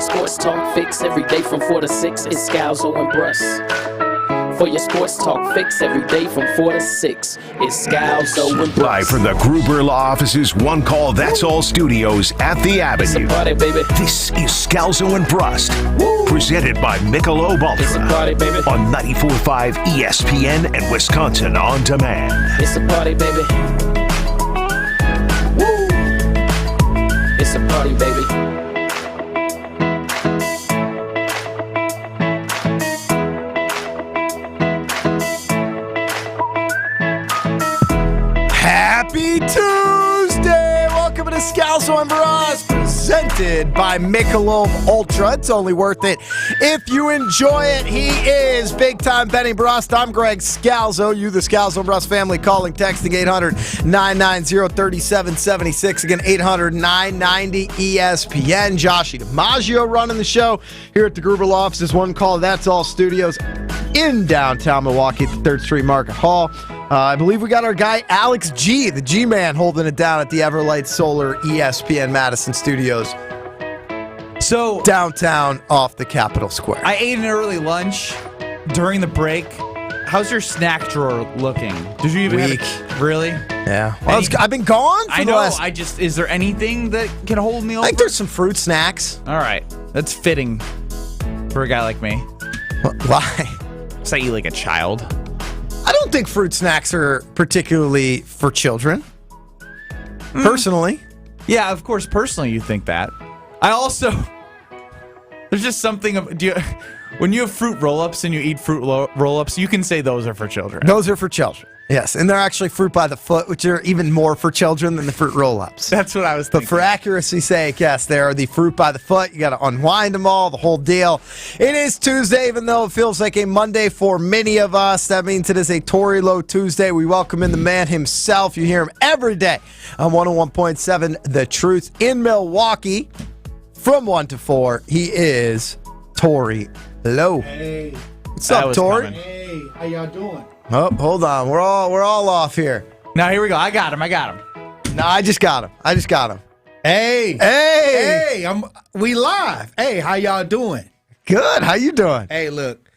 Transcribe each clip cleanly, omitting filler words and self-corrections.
your sports talk fix every day from 4 to 6, it's Scalzo and Brust. For your sports talk fix every day from 4 to 6, it's Scalzo and Brust. Live from the Gruber Law Office's One Call That's All studios at the It's a Avenue. party, baby. This is Scalzo and Brust, presented by Michelob It's a Ultra party, baby. on 94.5 ESPN and Wisconsin On Demand. It's a party, baby. Woo! It's a party, baby. Happy Tuesday! Welcome to Scalzo and Brust, presented by Michelob Ultra. It's only worth it if you enjoy it. He is big-time Benny Brust. I'm Greg Scalzo. You, the Scalzo and Brust family, calling, texting 800-990-3776. Again, 800-990-ESPN. Joshy DiMaggio running the show here at the Gruber Law Office's One Call That's All studios in downtown Milwaukee at the 3rd Street Market Hall. I believe we got our guy Alex G, the G-Man, holding it down at the Everlight Solar ESPN Madison Studios. So Downtown off the Capitol Square. I ate an early lunch during the break. How's your snack drawer looking? Did you even Weak. Really? Yeah. Well, I've been gone for I the know. last... Is there anything that can hold me over? I think there's some fruit snacks. All right. That's fitting for a guy like me. Why? So I eat like a child. I don't think fruit snacks are particularly for children. Personally. Yeah, of course, personally you think that. I also... There's just something of... When you have fruit roll-ups and you eat fruit roll-ups, you can say those are for children. Those are for children. Yes, and they're actually fruit by the foot, which are even more for children than the fruit roll-ups. That's what I was But thinking. for accuracy's sake, yes, they are the fruit by the foot. You got to unwind them all, the whole deal. It is Tuesday, even though it feels like a Monday for many of us. That means it is a Tory Low Tuesday. We welcome in the man himself. You hear him every day on 101.7 The Truth in Milwaukee. From 1 to 4, he is Tory Low. Hey, What's That up, was Tory? coming. hey, how y'all doing? Oh, hold on. We're all off here. Now, here we go. I got him. No, I just got him. Hey, Hey! we live. Hey, how y'all doing? Good. How you doing? Hey, look,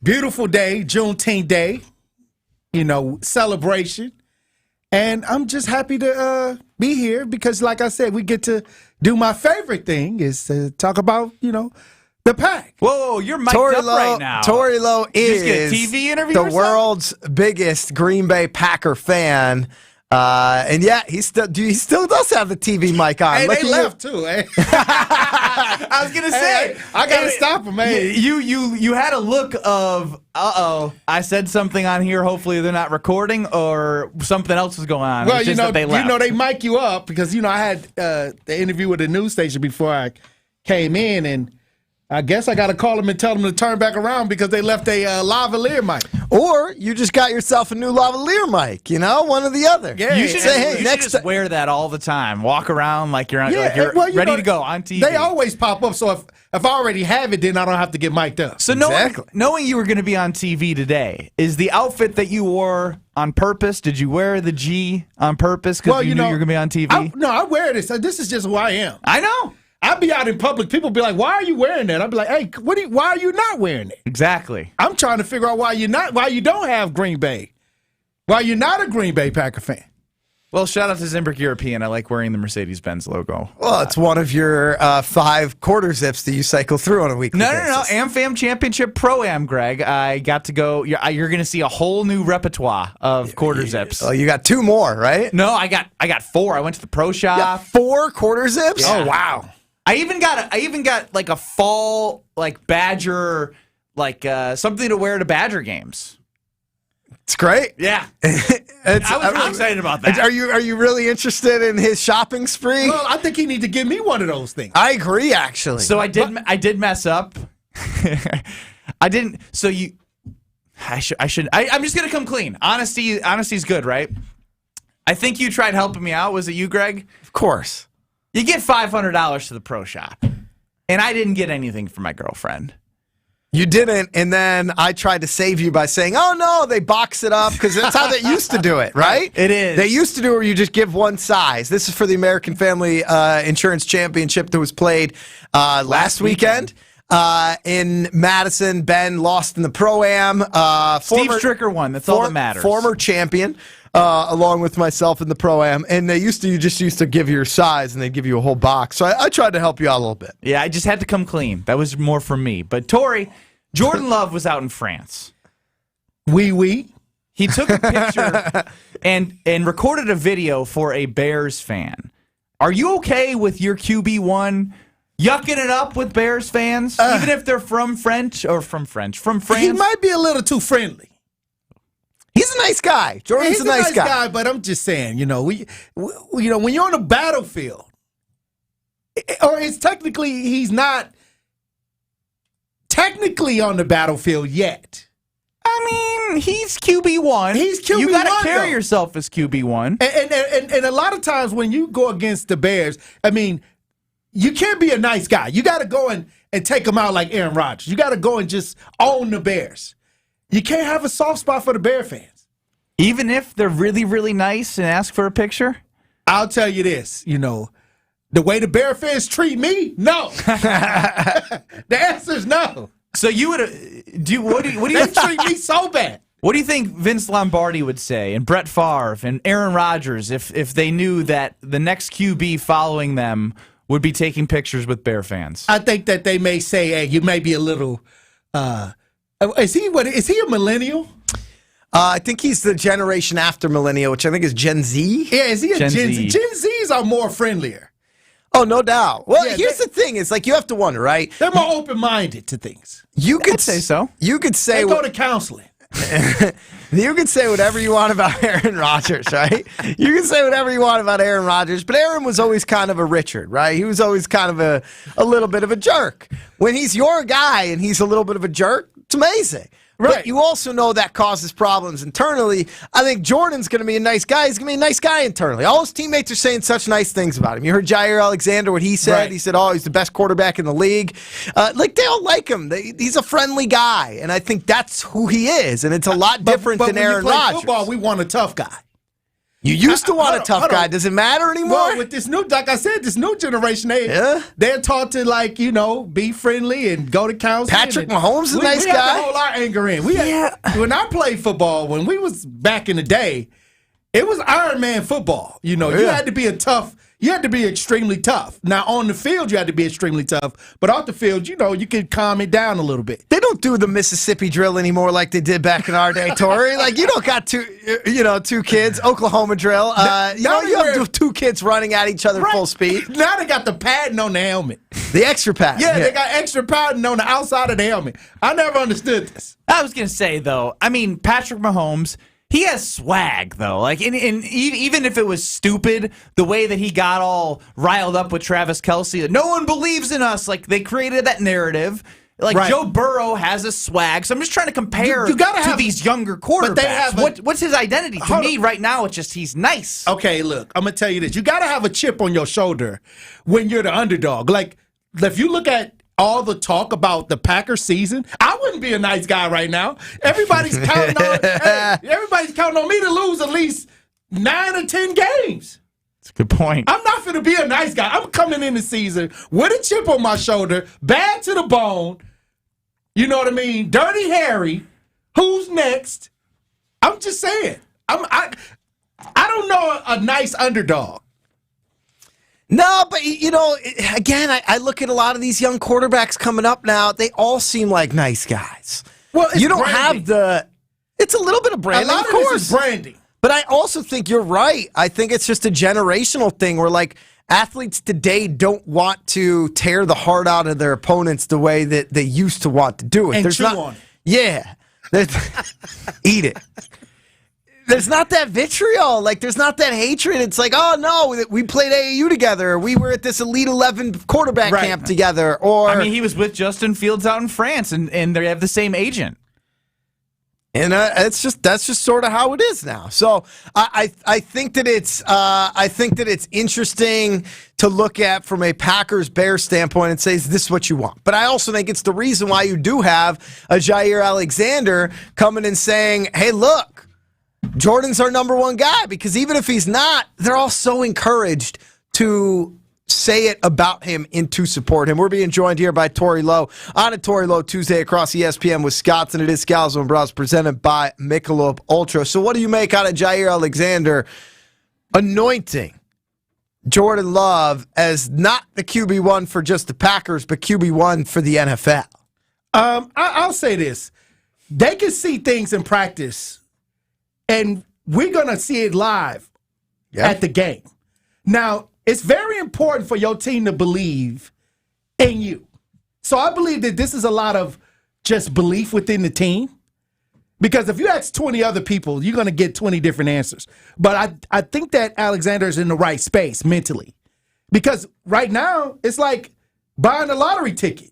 beautiful day, Juneteenth day, celebration, and I'm just happy to be here because, like I said, we get to do my favorite thing is to talk about, the pack. Whoa, you're mic'd Tory up Lowe, right now. Tory Lowe you is just get a TV interview the or something? world's biggest Green Bay Packer fan. And yeah, he still does have the TV mic on. Hey, Look they at left too. Hey, I was going to say. I gotta stop them, man. You had a look of, I said something on here, hopefully they're not recording, or something else was going on. Well, It's just that they left. they mic you up because I had the interview with the news station before I came in, and I guess I got to call them and tell them to turn back around because they left a lavalier mic. Or you just got yourself a new lavalier mic, one or the other. Yeah. You should Say, just, hey, you next should just wear that all the time. Walk around like you're, well, ready to go on TV. They always pop up, so if I already have it, then I don't have to get mic'd up. So knowing you were going to be on TV today, is the outfit that you wore on purpose? Did you wear the G on purpose because you knew you were going to be on TV? I wear this. This is just who I am. I know. I'd be out in public. People be like, "Why are you wearing that?" I'd be like, "Hey, why are you not wearing it?" Exactly. I'm trying to figure out why you don't have Green Bay, why you're not a Green Bay Packer fan. Well, shout out to Zimbrick European. I like wearing the Mercedes-Benz logo. Well, it's one of your 5 quarter zips that you cycle through on a weekly basis. No. AmFam Championship Pro-Am, Greg. I got to go. You're going to see a whole new repertoire of quarter zips. Oh, you got 2 more, right? No, I got 4. I went to the pro shop. You got 4 quarter zips? Yeah. Oh wow! I even got like a fall like Badger something to wear to Badger games. It's great. Yeah, I was really excited about that. Are you really interested in his shopping spree? Well, I think he needs to give me one of those things. I agree, actually. So I did mess up. I didn't. So you, I should. I'm just gonna come clean. Honesty's good, right? I think you tried helping me out. Was it you, Greg? Of course. You get $500 to the pro shop, and I didn't get anything for my girlfriend. You didn't, and then I tried to save you by saying, "Oh no, they box it up," because that's how they used to do it, right? It is. They used to do it where you just give one size. This is for the American Family Insurance Championship that was played last weekend. In Madison. Ben lost in the Pro-Am. Steve Stricker won. That's all that matters. Former champion, along with myself in the Pro-Am. And you just used to give your size, and they'd give you a whole box. So I tried to help you out a little bit. Yeah, I just had to come clean. That was more for me. But Tori, Jordan Love was out in France. Oui. He took a picture and recorded a video for a Bears fan. Are you okay with your QB1 yucking it up with Bears fans, even if they're from France? He might be a little too friendly. He's a nice guy. Jordan's a nice guy. But I'm just saying, when you're on the battlefield, or he's not technically on the battlefield yet. I mean, he's QB1. He's QB1. You got to carry yourself as QB1. And a lot of times when you go against the Bears, I mean, you can't be a nice guy. You got to go and take them out like Aaron Rodgers. You got to go and just own the Bears. You can't have a soft spot for the Bear fans. Even if they're really, really nice and ask for a picture? I'll tell you this, the way the Bear fans treat me, no. The answer is no. So you would what do you They treat me so bad. What do you think Vince Lombardi would say, and Brett Favre and Aaron Rodgers if they knew that the next QB following them would be taking pictures with Bear fans? I think that they may say, "Hey, you may be a little." Is he a millennial? I think he's the generation after millennial, which I think is Gen Z. Yeah, is he a Gen Z? Gen Zs are more friendlier. Oh, no doubt. Well, Yeah, here's the thing: it's like you have to wonder, right? They're more open-minded to things. You could say so. You could say They go to counseling. You can say whatever you want about Aaron Rodgers, right? You can say whatever you want about Aaron Rodgers, but Aaron was always kind of a Richard, right? He was always kind of a little bit of a jerk. When he's your guy and he's a little bit of a jerk, it's amazing. Right. But you also know that causes problems internally. I think Jordan's going to be a nice guy. He's going to be a nice guy internally. All his teammates are saying such nice things about him. You heard Jair Alexander, what he said. Right. He said, he's the best quarterback in the league. They all like him. He's a friendly guy, and I think that's who he is, and it's a lot different than Aaron Rodgers. Football, we want a tough guy. You used to want a tough guy. Does it matter anymore? Well, with this like I said, this new generation, they're taught to be friendly and go to counseling. Patrick Mahomes is a nice guy. We had to hold our anger in. When I played football, when we was back in the day, it was Iron Man football. You had to be you had to be extremely tough. Now, on the field, you had to be extremely tough. But off the field, you could calm it down a little bit. They don't do the Mississippi drill anymore like they did back in our day, Tori. Like, you don't got two kids, Oklahoma drill. You have two kids running at each other full speed. Now they got the padding on the helmet. The extra pad. Yeah, they got extra padding on the outside of the helmet. I never understood this. I was going to say, though, Patrick Mahomes, he has swag, though. Like, even if it was stupid, the way that he got all riled up with Travis Kelce, no one believes in us. Like, they created that narrative. Like, right. Joe Burrow has a swag. So I'm just trying to compare to these younger quarterbacks. What's his identity? To me, right now, it's just he's nice. Okay, look, I'm going to tell you this. You got to have a chip on your shoulder when you're the underdog. Like, if you look at all the talk about the Packers season, I wouldn't be a nice guy right now. Everybody's counting on me to lose at least 9 or 10 games. That's a good point. I'm not going to be a nice guy. I'm coming in the season with a chip on my shoulder, bad to the bone. You know what I mean? Dirty Harry. Who's next? I'm just saying. I don't know a nice underdog. No, but, again, I look at a lot of these young quarterbacks coming up now. They all seem like nice guys. Well, you don't have it's a little bit of branding, a lot of course. This is branding. But I also think you're right. I think it's just a generational thing where, like, athletes today don't want to tear the heart out of their opponents the way that they used to want to do it. And chew on it. Yeah. Eat it. There's not that vitriol. Like, there's not that hatred. It's like, oh, no, we played AAU together. We were at this Elite 11 quarterback camp together. Or he was with Justin Fields out in France, and they have the same agent. And that's just sort of how it is now. So I think that it's interesting to look at from a Packers-Bears standpoint and say, is this what you want? But I also think it's the reason why you do have a Jair Alexander coming and saying, hey, look, Jordan's our number one guy, because even if he's not, they're all so encouraged to say it about him and to support him. We're being joined here by Tori Lowe on a Tori Lowe Tuesday across ESPN with Scotts, and it is Scalzo and Brust presented by Michelob Ultra. So what do you make out of Jair Alexander anointing Jordan Love as not the QB1 for just the Packers, but QB1 for the NFL? I'll say this. They can see things in practice, and we're going to see it live at the game. Now, it's very important for your team to believe in you. So I believe that this is a lot of just belief within the team. Because if you ask 20 other people, you're going to get 20 different answers. But I think that Alexander is in the right space mentally. Because right now, it's like buying a lottery ticket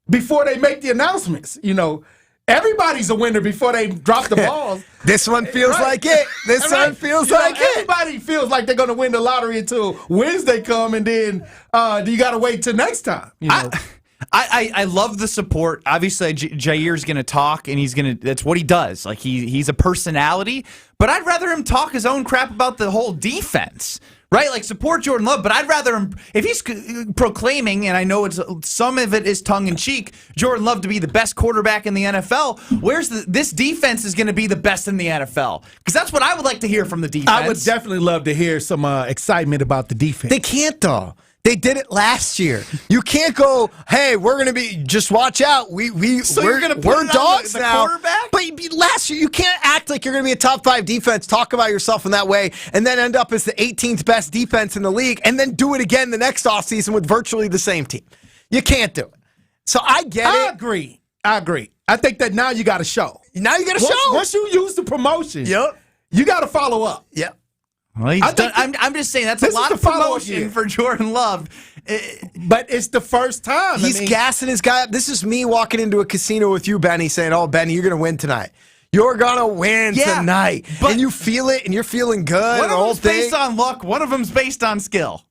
before they make the announcements. You know, everybody's a winner before they drop the balls. This one feels like it. This one feels like it. Everybody feels like they're going to win the lottery until Wednesday come, and then you got to wait till next time. You know? I love the support. Obviously, Jair's going to talk, and that's what he does. Like, he's a personality, but I'd rather him talk his own crap about the whole defense. Right, like support Jordan Love, but I'd rather him, if he's proclaiming, and I know some of it is tongue in cheek, Jordan Love to be the best quarterback in the NFL. This defense is going to be the best in the NFL? Because that's what I would like to hear from the defense. I would definitely love to hear some excitement about the defense. They can't though. They did it last year. You can't go, hey, we're going to be, just watch out. We're dogs the now. Quarterback? But last year, you can't act like you're going to be a top 5 defense, talk about yourself in that way, and then end up as the 18th best defense in the league, and then do it again the next offseason with virtually the same team. You can't do it. So I get it. I agree. I think that now you got to show. Now you got to show. Once you use the promotion, you got to follow up. Yep. Well, I'm just saying that's a lot of promotion for Jordan Love. But it's the first time. He's gassing his guy up. This is me walking into a casino with you, Benny, saying, oh, Benny, you're going to win tonight. You're going to win tonight. And you feel it, and you're feeling good. One of them's based on luck. One of them's based on skill.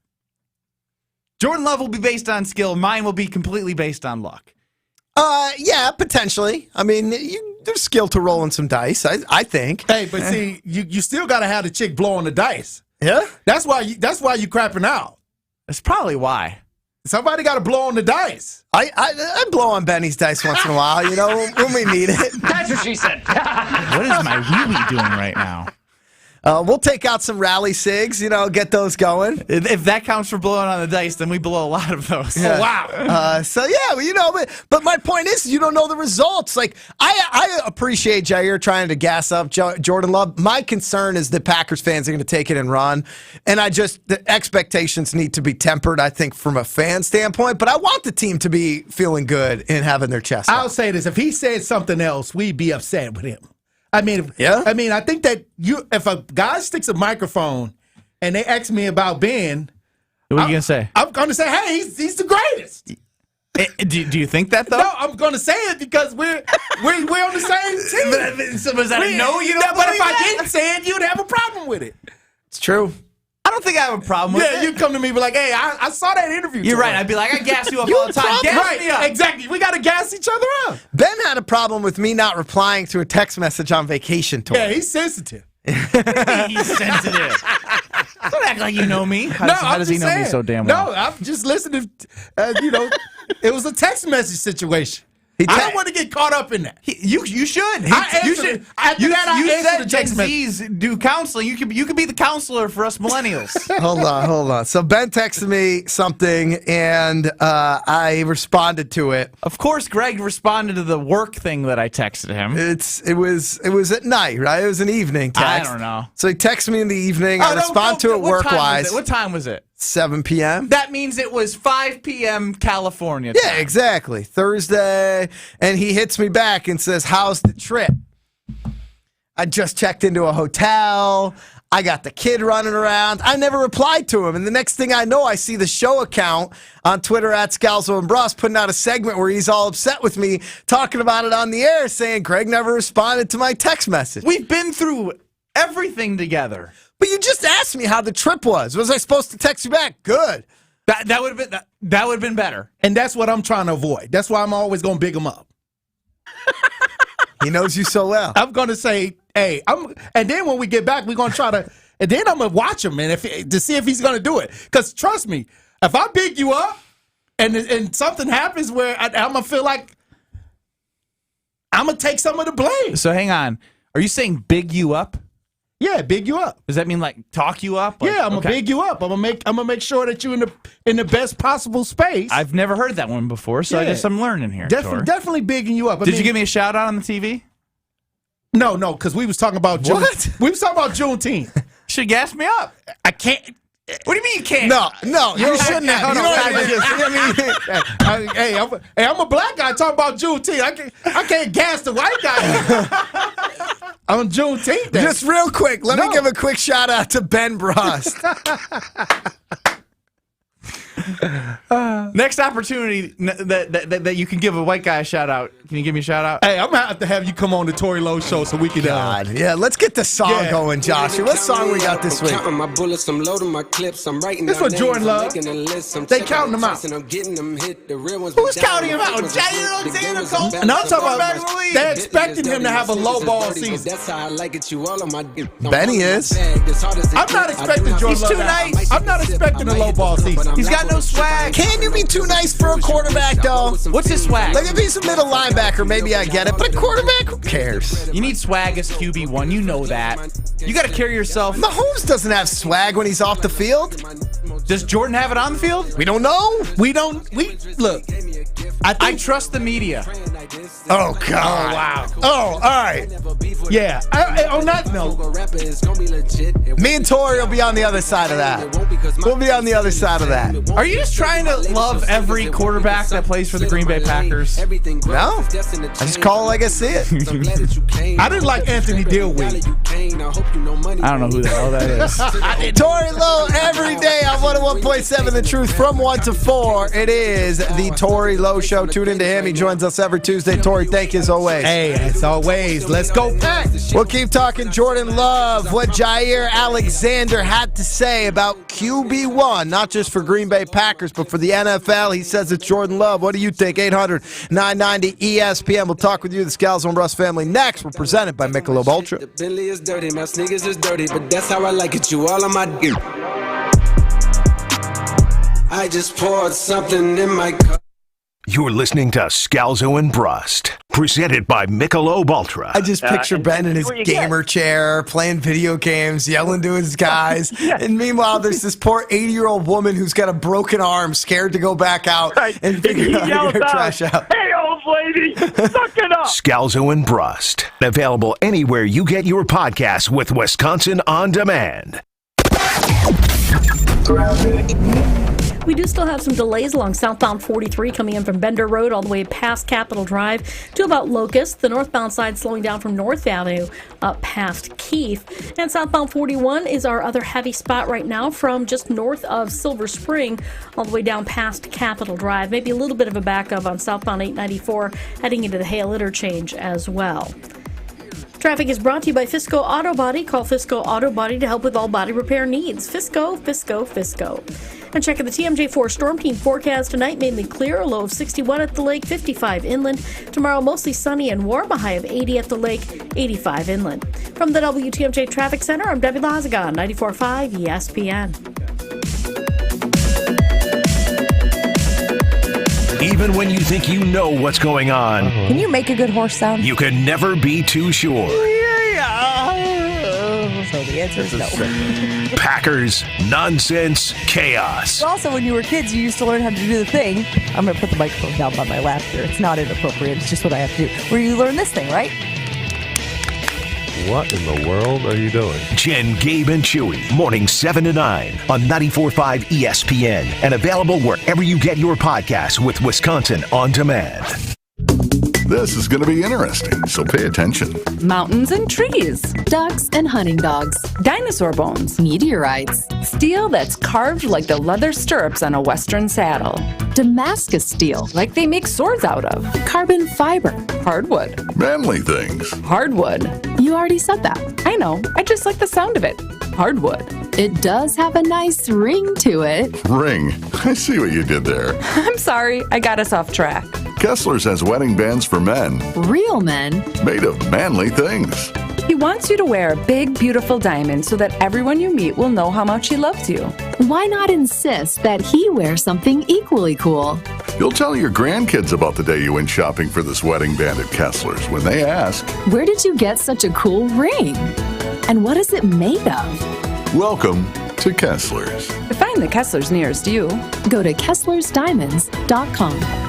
Jordan Love will be based on skill. Mine will be completely based on luck. Yeah, potentially. I mean, there's skill to rolling some dice, I think. Hey, but see, you still got to have the chick blowing the dice. Yeah? That's why you crapping out. That's probably why. Somebody got to blow on the dice. I blow on Benny's dice once in a while, you know, when we need it. That's what she said. What is my wee-wee doing right now? We'll take out some rally cigs, you know, get those going. If that counts for blowing on the dice, then we blow a lot of those. Yeah. Oh, wow. So, yeah, well, you know, but my point is you don't know the results. Like, I appreciate Jair trying to gas up Jordan Love. My concern is that Packers fans are going to take it and run. And the expectations need to be tempered, I think, from a fan standpoint. But I want the team to be feeling good and having their chest I'll out. say this. If he said something else, we'd be upset with him. I mean, I think that if a guy sticks a microphone and they ask me about Ben, what are you going to say? I'm going to say, hey, he's the greatest. Do you think that, though? No, I'm going to say it because we're on the same team. So was that a no? You don't but if believe I that? didn't say it, you'd have a problem with it. It's true. I don't think I have a problem with it. You'd come to me and be like, hey, I saw that interview. You're right. I'd be like, I gas you up all the time. Gas me up. Exactly. We got to gas each other up. Ben had a problem with me not replying to a text message on vacation tour. Yeah, he's sensitive. He's sensitive. Don't act like you know me. How does he know me so damn well? No, I'm just listening. It was a text message situation. I don't want to get caught up in that. You should. You should. After that, I answered the text message. Gen Zs do counseling. You could be the counselor for us millennials. Hold on. So Ben texted me something, and I responded to it. Of course, Greg responded to the work thing that I texted him. It was at night, right? It was an evening text. I don't know. So he texted me in the evening. I respond to it work-wise. What time was it? 7 p.m. That means it was 5 p.m. California time. Yeah, exactly. Thursday. And he hits me back and says, how's the trip? I just checked into a hotel. I got the kid running around. I never replied to him. And the next thing I know, I see the show account on Twitter at Scalzo and Brust putting out a segment where he's all upset with me, talking about it on the air, saying Greg never responded to my text message. We've been through everything together. But you just asked me how the trip was. Was I supposed to text you back? Good. That would have been better. And that's what I'm trying to avoid. That's why I'm always going to big him up. He knows you so well. I'm going to say, hey, and then when we get back, we're going to try to, and then I'm going to watch him to see if he's going to do it. Because trust me, if I big you up and something happens where I'm going to feel like I'm going to take some of the blame. So hang on. Are you saying big you up? Yeah, big you up. Does that mean like talk you up? Like, yeah, I'm gonna big you up. I'm gonna make sure that you're in the best possible space. I've never heard that one before, so I guess I'm learning here. Definitely bigging you up. Did you give me a shout out on the TV? No, because we was talking about June. What? We was talking about Juneteenth. Should gas me up. I can't. What do you mean you can't? No, you shouldn't have. You know what I mean? I'm a black guy talking about Juneteenth. I can't gas the white guy on Juneteenth. Just real quick, let me give a quick shout out to Ben Brust. Next opportunity that you can give a white guy a shout out. Can you give me a shout out? Hey, I'm gonna have to have you come on the Tory Lowe show so we can. Yeah, let's get the song going, Joshua. What song we got this week? This one, Jordan Love. They counting them out. Who's counting him out? Jair Alexander Cole. And I'm talking about they expected him to have a low ball season. Benny is. I'm not expecting Jordan Love. He's too nice. I'm not expecting a low ball season. He's got no swag. Can you be too nice for a quarterback, though? What's his swag? Like, if he's a middle linebacker, maybe I get it. But a quarterback, who cares? You need swag as QB1. You know that. You got to carry yourself. Mahomes doesn't have swag when he's off the field. Does Jordan have it on the field? We don't know. We look. I trust the media. Oh, God. Oh, wow. Oh, all right. Yeah. On that note, Me and Tori will be on the other side of that. We'll be on the other side of that. Are you just trying to love every quarterback that plays for the Green Bay Packers? No. I just call it like I see it. I didn't like Anthony Dillwig. I don't know who the hell that is. Tori Lowe every day on 101.7 The Truth from 1 to 4. It is the Tori Lowe Show. Tune into him. He joins us every Tuesday. Tori, thank you as always. Hey, as always, let's go Pack. We'll keep talking Jordan Love, what Jair Alexander had to say about QB1, not just for Green Bay Packers, but for the NFL. He says it's Jordan Love. What do you think? 800-990 ESPN. We'll talk with you, the Scalzo and Brust family, next. We're presented by Michelob Ultra. The Bentley is dirty, my sneakers is dirty, but that's how I like it. You all on my gear. I just poured something in my cup. You're listening to Scalzo and Brust, presented by Michelob Ultra. I just picture Ben in his gamer chair, playing video games, yelling to his guys. And meanwhile, there's this poor 80-year-old woman who's got a broken arm, scared to go back out and figure out how to get her trash out. Hey, old lady, suck it up. Scalzo and Brust, available anywhere you get your podcasts with Wisconsin On Demand. We do still have some delays along southbound 43 coming in from Bender Road all the way past Capitol Drive to about Locust. The northbound side slowing down from North Avenue up past Keith. And southbound 41 is our other heavy spot right now from just north of Silver Spring all the way down past Capitol Drive. Maybe a little bit of a backup on southbound 894 heading into the Hale interchange as well. Traffic is brought to you by Fisco Auto Body. Call Fisco Auto Body to help with all body repair needs. Fisco, Fisco, Fisco. And check out the TMJ4 Storm Team forecast tonight. Mainly clear, a low of 61 at the lake, 55 inland. Tomorrow, mostly sunny and warm, a high of 80 at the lake, 85 inland. From the WTMJ Traffic Center, I'm Debbie Lazagon, 94.5 ESPN. Even when you think you know what's going on, Can you make a good horse sound? you can never be too sure. So the answer is no. Packers, nonsense, chaos. Also, when you were kids, you used to learn how to do the thing. I'm going to put the microphone down by my lap here. It's not inappropriate. It's just what I have to do. Where you learn this thing, right? What in the world are you doing? Jen, Gabe, and Chewy, mornings 7 to 9 on 94.5 ESPN and available wherever you get your podcasts with Wisconsin On Demand. This is going to be interesting, so pay attention. Mountains and trees. Ducks and hunting dogs. Dinosaur bones. Meteorites. Steel that's carved like the leather stirrups on a Western saddle. Damascus steel, like they make swords out of. Carbon fiber. Hardwood. Manly things. Hardwood. You already said that. I know. I just like the sound of it. hardwood. It does have a nice ring to it. Ring. I see what you did there. I'm sorry, I got us off track. Kessler's has wedding bands for men, Real men. made of manly things. He wants you to wear a big, beautiful diamond so that everyone you meet will know how much he loves you. Why not insist that he wears something equally cool? You'll tell your grandkids about the day you went shopping for this wedding band at Kessler's when they ask, Where did you get such a cool ring? And what is it made of? Welcome to Kessler's. To find the Kesslers nearest you, Go to KesslersDiamonds.com.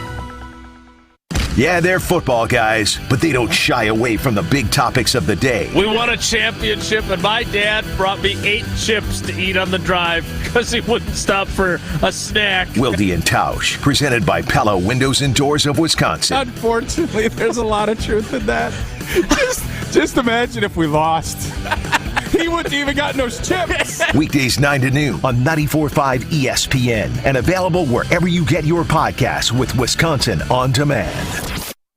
Yeah, they're football guys, but they don't shy away from the big topics of the day. We won a championship, and my dad brought me 8 chips to eat on the drive because he wouldn't stop for a snack. Wilde and Tausch, presented by Pella Windows and Doors of Wisconsin. Unfortunately, there's a lot of truth in that. Just imagine if we lost. He wouldn't even got those chips. Weekdays 9 to noon on 94.5 ESPN and available wherever you get your podcasts with Wisconsin On Demand.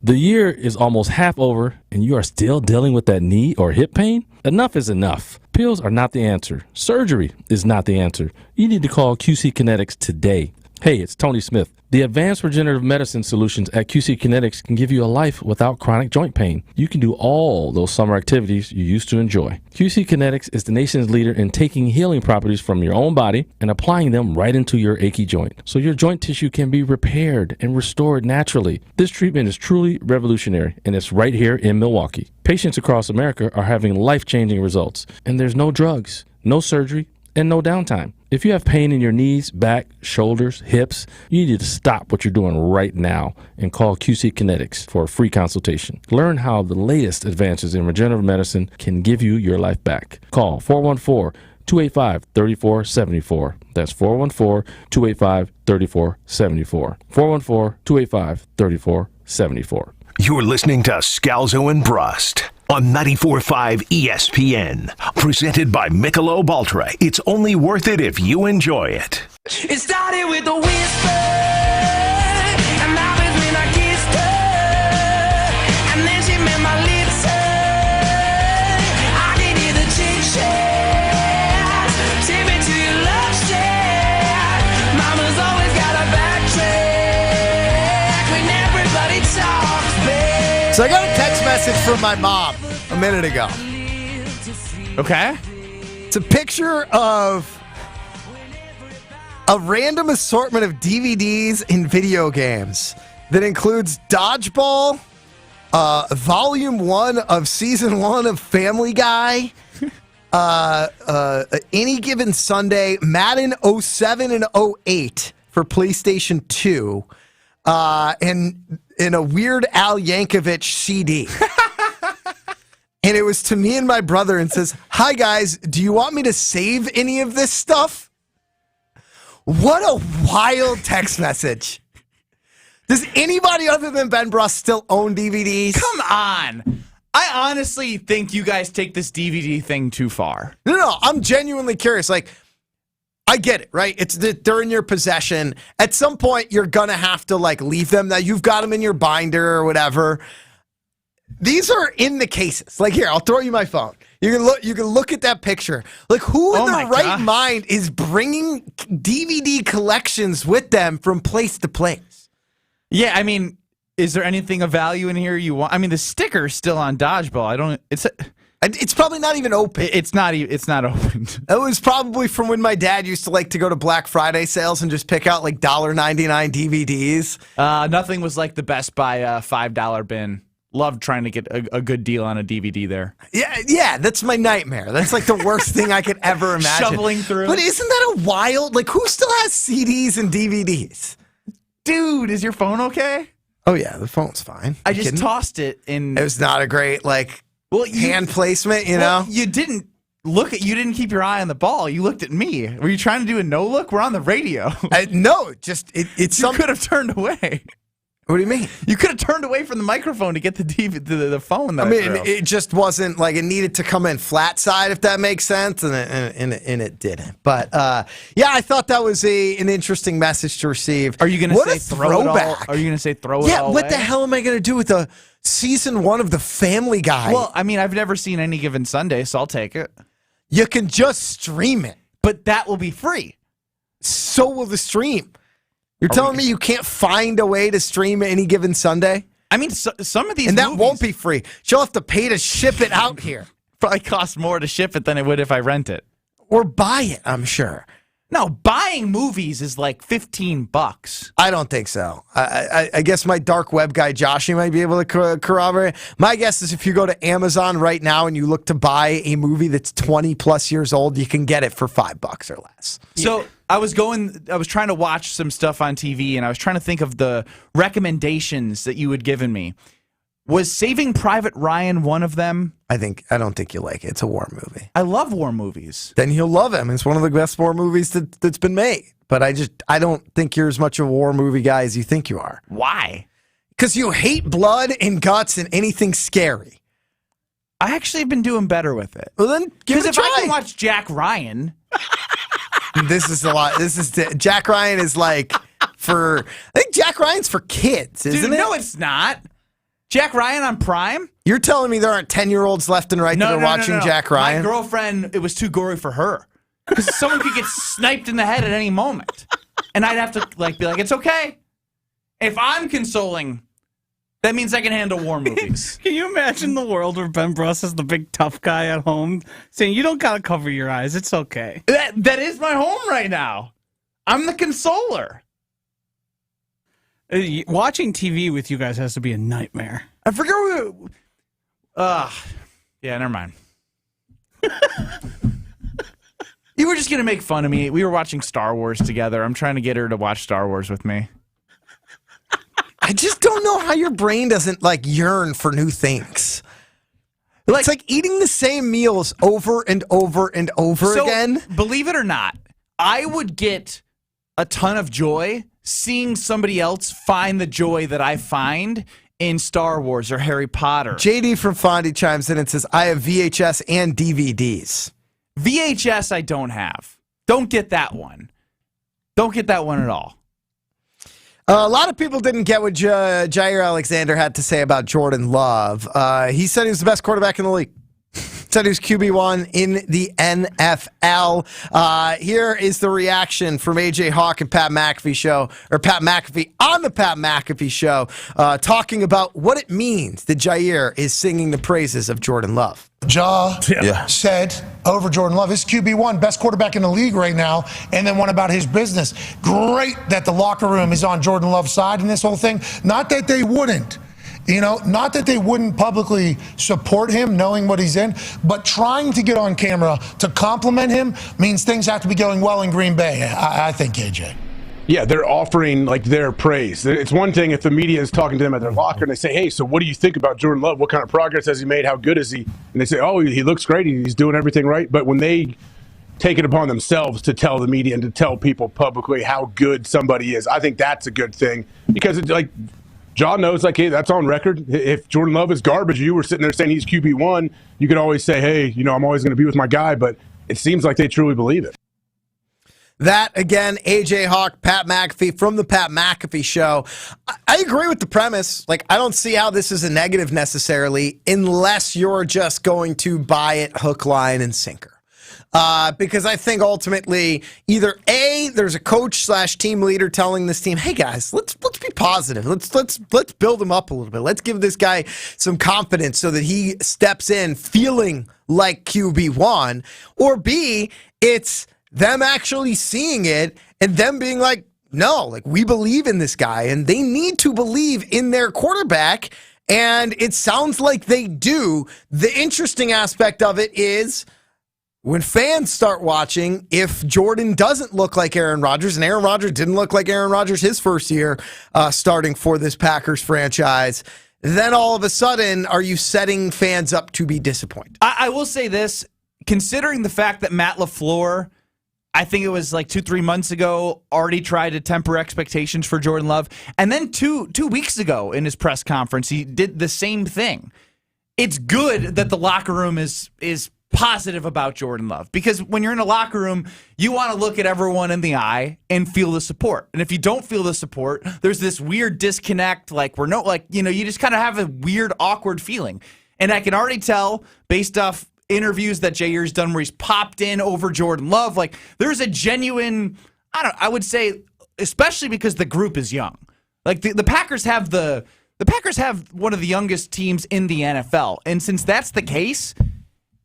The year is almost half over, and you are still dealing with that knee or hip pain? Enough is enough. Pills are not the answer. Surgery is not the answer. You need to call QC Kinetics today. Hey, it's Tony Smith. The advanced regenerative medicine solutions at QC Kinetics can give you a life without chronic joint pain. You can do all those summer activities you used to enjoy. QC Kinetics is the nation's leader in taking healing properties from your own body and applying them right into your achy joint, so your joint tissue can be repaired and restored naturally. This treatment is truly revolutionary, and it's right here in Milwaukee. Patients across America are having life-changing results, and there's no drugs, no surgery, and no downtime. If you have pain in your knees, back, shoulders, hips, you need to stop what you're doing right now and call QC Kinetics for a free consultation. Learn how the latest advances in regenerative medicine can give you your life back. Call 414-285-3474. That's 414-285-3474. 414-285-3474. You're listening to Scalzo and Brust on 94.5 ESPN. Presented by Michelob Ultra. It's only worth it if you enjoy it. It started with a whisper, and that was when I kissed her, and then she met my lips. I can hear the chit-chat, take me to your love shack. Mama's always got a backtrack when everybody talks back. So I got a text message from my mom a minute ago. Okay. It's a picture of a random assortment of DVDs and video games that includes Dodgeball, Volume 1 of Season 1 of Family Guy, Any Given Sunday, Madden 07 and 08 for PlayStation 2, and a Weird Al Yankovic CD. And it was to me and my brother and says, "Hi, guys, do you want me to save any of this stuff?" What a wild text message. Does anybody other than Ben Brust still own DVDs? Come on. I honestly think you guys take this DVD thing too far. No, I'm genuinely curious. Like, I get it, right? They're in your possession. At some point, you're going to have to, like, leave them. Now, you've got them in your binder or whatever. These are in the cases. Like, here, I'll throw you my phone. You can look at that picture. Like, who in their right mind is bringing DVD collections with them from place to place? Yeah, I mean, is there anything of value in here you want? I mean, the sticker's still on Dodgeball. It's probably not even open. It's not opened. It was probably from when my dad used to like to go to Black Friday sales and just pick out like $1.99 DVDs. Nothing was like the Best Buy $5 bin. Loved trying to get a good deal on a DVD there. Yeah, that's my nightmare. That's like the worst thing I could ever imagine. Shoveling through. But isn't that a wild? Like, who still has CDs and DVDs? Dude, is your phone okay? Oh yeah, the phone's fine. I just tossed it in. It was not a great hand placement, you know. You didn't you didn't keep your eye on the ball. You looked at me. Were you trying to do a no look? We're on the radio. No, it's you could have turned away. What do you mean? You could have turned away from the microphone to get the phone. I mean, it just wasn't like it needed to come in flat side, if that makes sense, and it didn't. But yeah, I thought that was an interesting message to receive. Are you going to say throw it all? Are you going to say throw it all? Yeah, what away? the hell am I going to do with the Season 1 of the Family Guy? Well, I mean, I've never seen Any Given Sunday, so I'll take it. You can just stream it. But that will be free. So will the stream. You're telling me you can't find a way to stream any given Sunday? I mean, some of these and that movies won't be free. She'll have to pay to ship it out here. Probably cost more to ship it than it would if I rent it. Or buy it, I'm sure. No, buying movies is like $15. I don't think so. I guess my dark web guy, Joshy, might be able to corroborate. My guess is if you go to Amazon right now and you look to buy a movie that's 20 plus years old, you can get it for $5 or less. So I was trying to watch some stuff on TV, and I was trying to think of the recommendations that you had given me. Was Saving Private Ryan one of them? I don't think you'll like it. It's a war movie. I love war movies. Then you'll love him. It's one of the best war movies that's been made. But I don't think you're as much of a war movie guy as you think you are. Why? Because you hate blood and guts and anything scary. I actually have been doing better with it. Well, then give it a try. If I can watch Jack Ryan. This is a lot. Jack Ryan is like for, I think Jack Ryan's for kids, isn't it? No, it's not. Jack Ryan on Prime? You're telling me there aren't 10-year-olds left and right that are watching Jack Ryan? My girlfriend, it was too gory for her. Because someone could get sniped in the head at any moment. And I'd have to be like, it's okay. If I'm consoling, that means I can handle war movies. Can you imagine the world where Ben Brust is the big tough guy at home saying, you don't got to cover your eyes. It's okay. That is my home right now. I'm the consoler. Watching TV with you guys has to be a nightmare. I forget yeah, never mind. You were just going to make fun of me. We were watching Star Wars together. I'm trying to get her to watch Star Wars with me. I just don't know how your brain doesn't yearn for new things. It's like eating the same meals over and over and over again. Believe it or not, I would get a ton of joy seeing somebody else find the joy that I find in Star Wars or Harry Potter. JD from Fondy chimes in and says, I have VHS and DVDs. VHS I don't have. Don't get that one. Don't get that one at all. A lot of people didn't get what Jair Alexander had to say about Jordan Love. He said he was the best quarterback in the league. Said he was QB1 in the NFL. Here is the reaction from AJ Hawk and Pat McAfee show, or Pat McAfee on the Pat McAfee show, talking about what it means that Jair is singing the praises of Jordan Love. Said over Jordan Love, his QB1, best quarterback in the league right now, and then one about his business. Great that the locker room is on Jordan Love's side in this whole thing. Not that they wouldn't. Not that they wouldn't publicly support him knowing what he's in, but trying to get on camera to compliment him means things have to be going well in Green Bay, I think, AJ. Yeah, they're offering their praise. It's one thing if the media is talking to them at their locker and they say, hey, so what do you think about Jordan Love? What kind of progress has he made? How good is he? And they say, oh, he looks great. He's doing everything right. But when they take it upon themselves to tell the media and to tell people publicly how good somebody is, I think that's a good thing because it's John knows, hey, that's on record. If Jordan Love is garbage, you were sitting there saying he's QB1, you could always say, hey, I'm always going to be with my guy. But it seems like they truly believe it. That, again, AJ Hawk, Pat McAfee from the Pat McAfee show. I agree with the premise. I don't see how this is a negative necessarily unless you're just going to buy it hook, line, and sinker. Because I think ultimately either A, there's a coach / team leader telling this team, hey guys, let's be positive. Let's build him up a little bit. Let's give this guy some confidence so that he steps in feeling like QB1. Or B, it's them actually seeing it and them being like, no, we believe in this guy and they need to believe in their quarterback. And it sounds like they do. The interesting aspect of it is when fans start watching, if Jordan doesn't look like Aaron Rodgers, and Aaron Rodgers didn't look like Aaron Rodgers his first year starting for this Packers franchise, then all of a sudden, are you setting fans up to be disappointed? I will say this, considering the fact that Matt LaFleur, I think it was 2-3 months ago, already tried to temper expectations for Jordan Love. And then two weeks ago in his press conference, he did the same thing. It's good that the locker room is positive about Jordan Love because when you're in a locker room, you want to look at everyone in the eye and feel the support. And if you don't feel the support, there's this weird disconnect. You just kind of have a weird, awkward feeling. And I can already tell based off interviews that Jair's done where he's popped in over Jordan Love. Like, there's a genuine, I would say, especially because the group is young. Like, the Packers have the Packers have one of the youngest teams in the NFL. And since that's the case,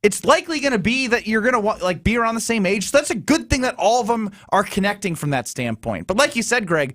it's likely going to be that you're going to be around the same age. So that's a good thing that all of them are connecting from that standpoint. But like you said, Greg,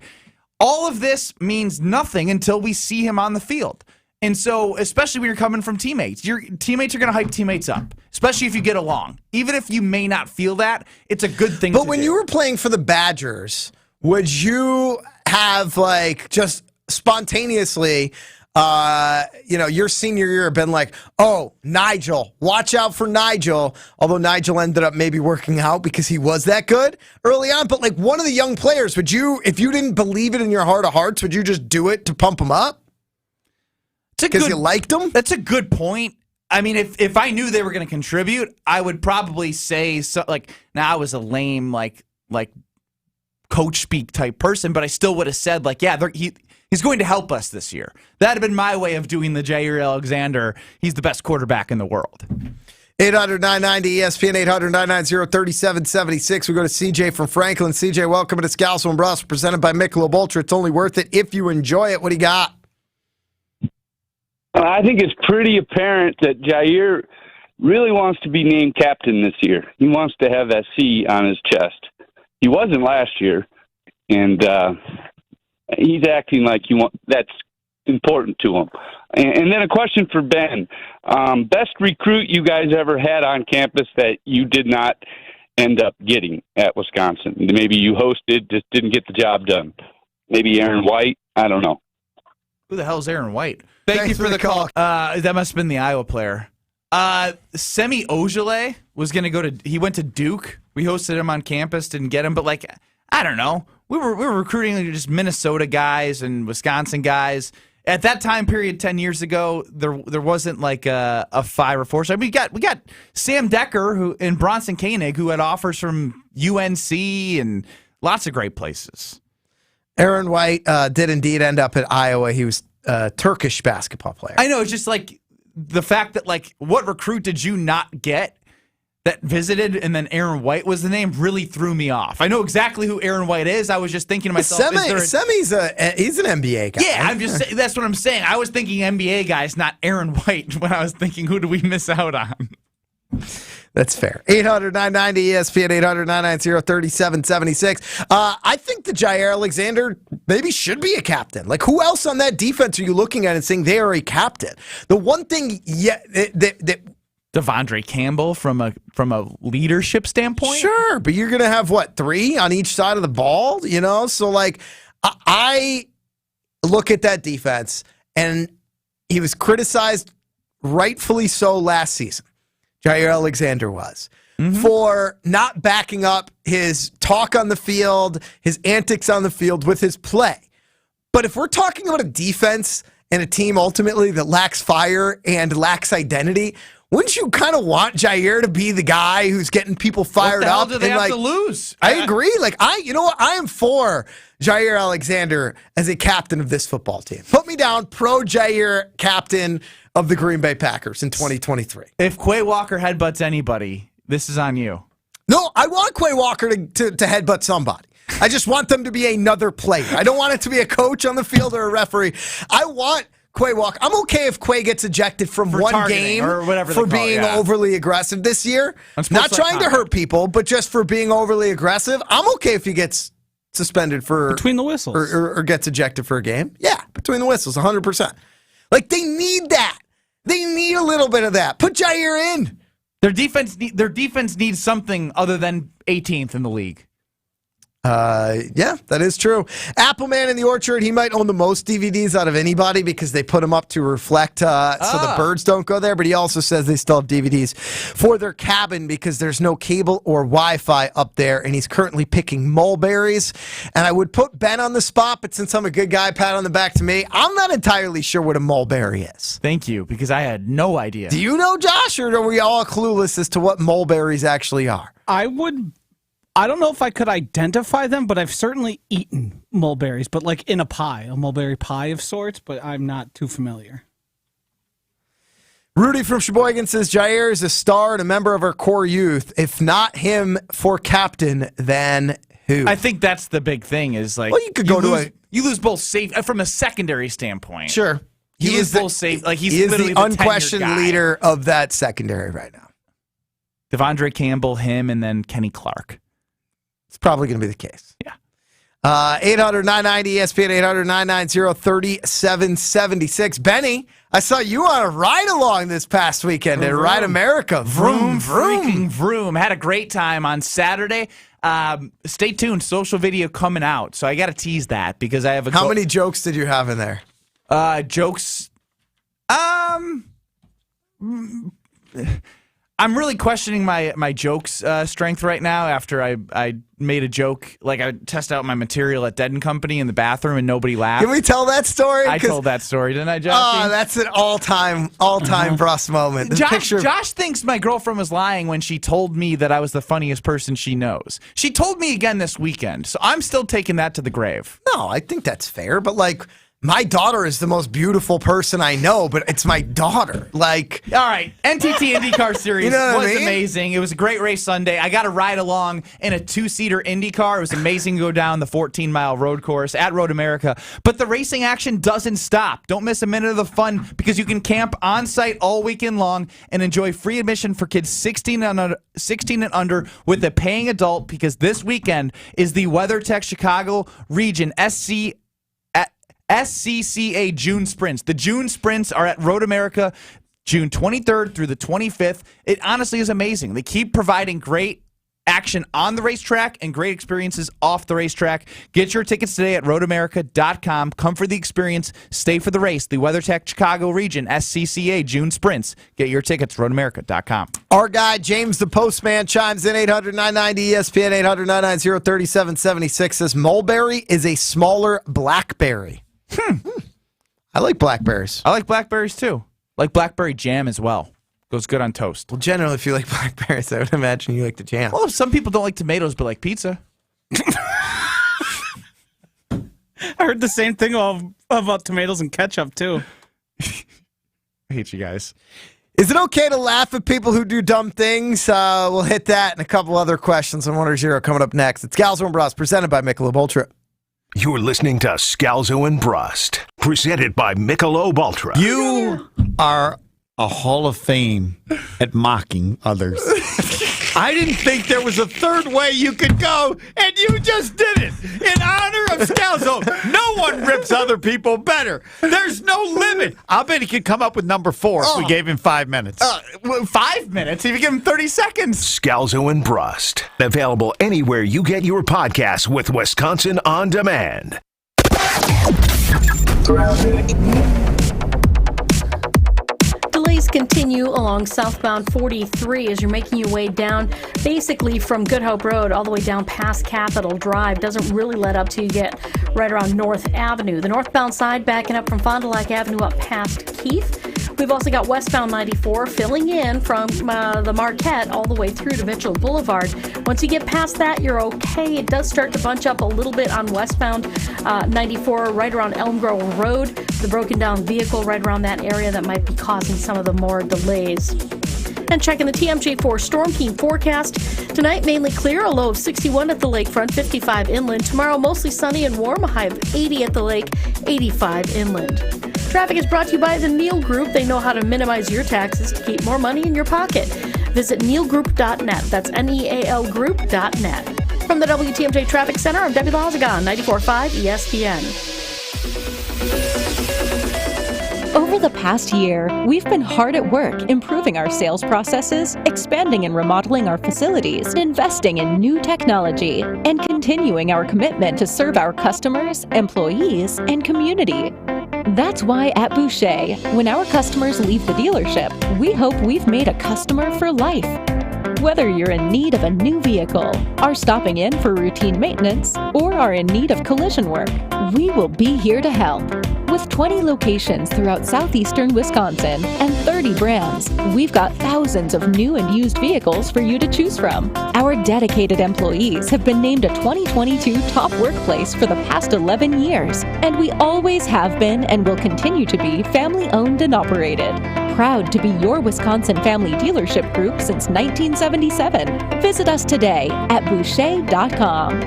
all of this means nothing until we see him on the field. And so, especially when you're coming from teammates, your teammates are going to hype teammates up, especially if you get along. Even if you may not feel that, it's a good thing to do. But when you were playing for the Badgers, would you have, like, just spontaneously, your senior year been like, oh, Nigel, watch out for Nigel, although Nigel ended up maybe working out because he was that good early on. But, like, one of the young players, would you, if you didn't believe it in your heart of hearts, would you just do it to pump him up? Because you liked them? That's a good point. I mean, if I knew they were going to contribute, I would probably say, I was a lame, like coach speak type person, but I still would have said, like, yeah, he's going to help us this year. That'd have been my way of doing the Jair Alexander. He's the best quarterback in the world. 800-990-ESPN, 800-990-3776. We go to CJ from Franklin. CJ, welcome to Scalzo and Brust, presented by Michelob Ultra. It's only worth it if you enjoy it. What do you got? I think it's pretty apparent that Jair really wants to be named captain this year. He wants to have that C on his chest. He wasn't last year, and he's acting like that's important to him. And then a question for Ben. Best recruit you guys ever had on campus that you did not end up getting at Wisconsin? Maybe you hosted, just didn't get the job done. Maybe Aaron White? I don't know. Who the hell is Aaron White? Thank you for the call. That must have been the Iowa player. Semi Ojale was going to go to. He went to Duke. We hosted him on campus, didn't get him. But I don't know. We were recruiting just Minnesota guys and Wisconsin guys. At that time period, 10 years ago, there wasn't like a 5 or 4 star. We got Sam Decker and Bronson Koenig, who had offers from UNC and lots of great places. Aaron White did indeed end up at Iowa. He was a Turkish basketball player. I know. It's just like the fact that, like, what recruit did you not get that visited and then Aaron White was the name really threw me off. I know exactly who Aaron White is. I was just thinking to myself, he's an NBA guy. Yeah, that's what I'm saying. I was thinking NBA guys, not Aaron White, when I was thinking, who do we miss out on? That's fair. 800-990-ESPN, 800-990-3776. I think the Jair Alexander maybe should be a captain. Like, who else on that defense are you looking at and saying they are a captain? The one thing, that Devondre Campbell from a leadership standpoint? Sure, but you're going to have, 3 on each side of the ball? So, like, I look at that defense, and he was criticized, rightfully so, last season. Jair Alexander was, for not backing up his talk on the field, his antics on the field with his play. But if we're talking about a defense and a team ultimately that lacks fire and lacks identity, wouldn't you kind of want Jair to be the guy who's getting people fired up? What the hell do they have to lose? I agree. Like, I am for Jair Alexander as a captain of this football team. Put me down, pro Jair captain of the Green Bay Packers in 2023. If Quay Walker headbutts anybody, this is on you. No, I want Quay Walker to headbutt somebody. I just want them to be another player. I don't want it to be a coach on the field or a referee. I want Quay Walker. I'm okay if Quay gets ejected from one game or whatever for being overly aggressive this year. Not trying to hurt people, but just for being overly aggressive. I'm okay if he gets suspended for between the whistles or gets ejected for a game. Yeah, between the whistles, 100%. Like, they need that. They need a little bit of that. Put Jair in. Their defense needs something other than 18th in the league. Yeah, that is true. Appleman in the Orchard, he might own the most DVDs out of anybody because they put them up to reflect so the birds don't go there. But he also says they still have DVDs for their cabin because there's no cable or Wi-Fi up there, and he's currently picking mulberries. And I would put Ben on the spot, but since I'm a good guy, pat on the back to me, I'm not entirely sure what a mulberry is. Thank you, because I had no idea. Do you know, Josh, or are we all clueless as to what mulberries actually are? I don't know if I could identify them, but I've certainly eaten mulberries, but like in a pie, a mulberry pie of sorts, but I'm not too familiar. Rudy from Sheboygan says Jair is a star and a member of our core youth. If not him for captain, then who? I think that's the big thing. Is like, well, you could go to you lose both safe from a secondary standpoint. Sure, he is both safe. Like he's literally the unquestioned tenured guy. leader of that secondary right now. Devondre Campbell, him, and then Kenny Clark. It's probably going to be the case. Yeah. 800-990-ESPN, 800-990-3776. Benny, I saw you on a ride-along this past weekend at Ride America. Vroom, vroom. Vroom. Had a great time on Saturday. Stay tuned. Social video coming out. So I got to tease that because I have a How many jokes did you have in there? Jokes. I'm really questioning my jokes strength right now after I made a joke. Like I tested out my material at Dead & Company in the bathroom and nobody laughed. Can we tell that story? I told that story, didn't I, Josh? Oh, that's an all-time Brust moment. The Josh thinks my girlfriend was lying when she told me that I was the funniest person she knows. She told me again this weekend, so I'm still taking that to the grave. No, I think that's fair, but like my daughter is the most beautiful person I know, but it's my daughter. Like, all right, NTT IndyCar Series was I mean? amazing. It was a great race Sunday. I got to ride along in a 2-seater IndyCar. It was amazing to go down the 14-mile road course at Road America. But the racing action doesn't stop. Don't miss a minute of the fun because you can camp on site all weekend long and enjoy free admission for kids 16 and under with a paying adult because this weekend is the WeatherTech Chicago Region SCCA June Sprints. The June Sprints are at Road America June 23rd through the 25th. It honestly is amazing. They keep providing great action on the racetrack and great experiences off the racetrack. Get your tickets today at roadamerica.com. Come for the experience. Stay for the race. The WeatherTech Chicago Region SCCA June Sprints. Get your tickets, roadamerica.com. Our guy, James the Postman, chimes in 800-990-ESPN, 800-990-3776, says mulberry is a smaller blackberry. I like blackberries. I like blackberries too. Like blackberry jam as well. Goes good on toast. Well, generally, if you like blackberries, I would imagine you like the jam. Well, some people don't like tomatoes but like pizza. I heard the same thing about tomatoes and ketchup too. I hate you guys. Is it okay to laugh at people who do dumb things? We'll hit that and a couple other questions on 1-0 coming up next. It's Scalzo and Brust, presented by Michelob Ultra. You're listening to Scalzo and Brust, presented by Michelob Ultra. You are a Hall of Fame at mocking others. I didn't think there was a third way you could go, and you just did it. In honor of Scalzo, no one rips other people better. There's no limit. I'll bet he could come up with number 4 if we gave him 5 minutes. 5 minutes? If you give him 30 seconds. Scalzo and Brust, available anywhere you get your podcasts with Wisconsin On Demand. Delays continue along southbound 43 as you're making your way down basically from Good Hope Road all the way down past Capitol Drive. Doesn't really let up till you get right around North Avenue. The northbound side backing up from Fond du Lac Avenue up past Keith. We've also got westbound 94 filling in from the Marquette all the way through to Mitchell Boulevard. Once you get past that, you're okay. It does start to bunch up a little bit on westbound 94 right around Elm Grove Road. The broken down vehicle right around that area that might be causing some of the more delays. And checking the TMJ4 Storm Team forecast. Tonight, mainly clear, a low of 61 at the lakefront, 55 inland. Tomorrow, mostly sunny and warm, a high of 80 at the lake, 85 inland. Traffic is brought to you by the Neal Group. They know how to minimize your taxes to keep more money in your pocket. Visit nealgroup.net. That's NEAL Group.net. From the WTMJ Traffic Center, I'm Debbie Lazagon, 94.5 ESPN. Over the past year, we've been hard at work improving our sales processes, expanding and remodeling our facilities, investing in new technology, and continuing our commitment to serve our customers, employees, and community. That's why at Boucher, when our customers leave the dealership, we hope we've made a customer for life. Whether you're in need of a new vehicle, are stopping in for routine maintenance, or are in need of collision work, we will be here to help. With 20 locations throughout southeastern Wisconsin and 30 brands, we've got thousands of new and used vehicles for you to choose from. Our dedicated employees have been named a 2022 top workplace for the past 11 years, and we always have been and will continue to be family-owned and operated. Proud to be your Wisconsin family dealership group since 1977. Visit us today at boucher.com.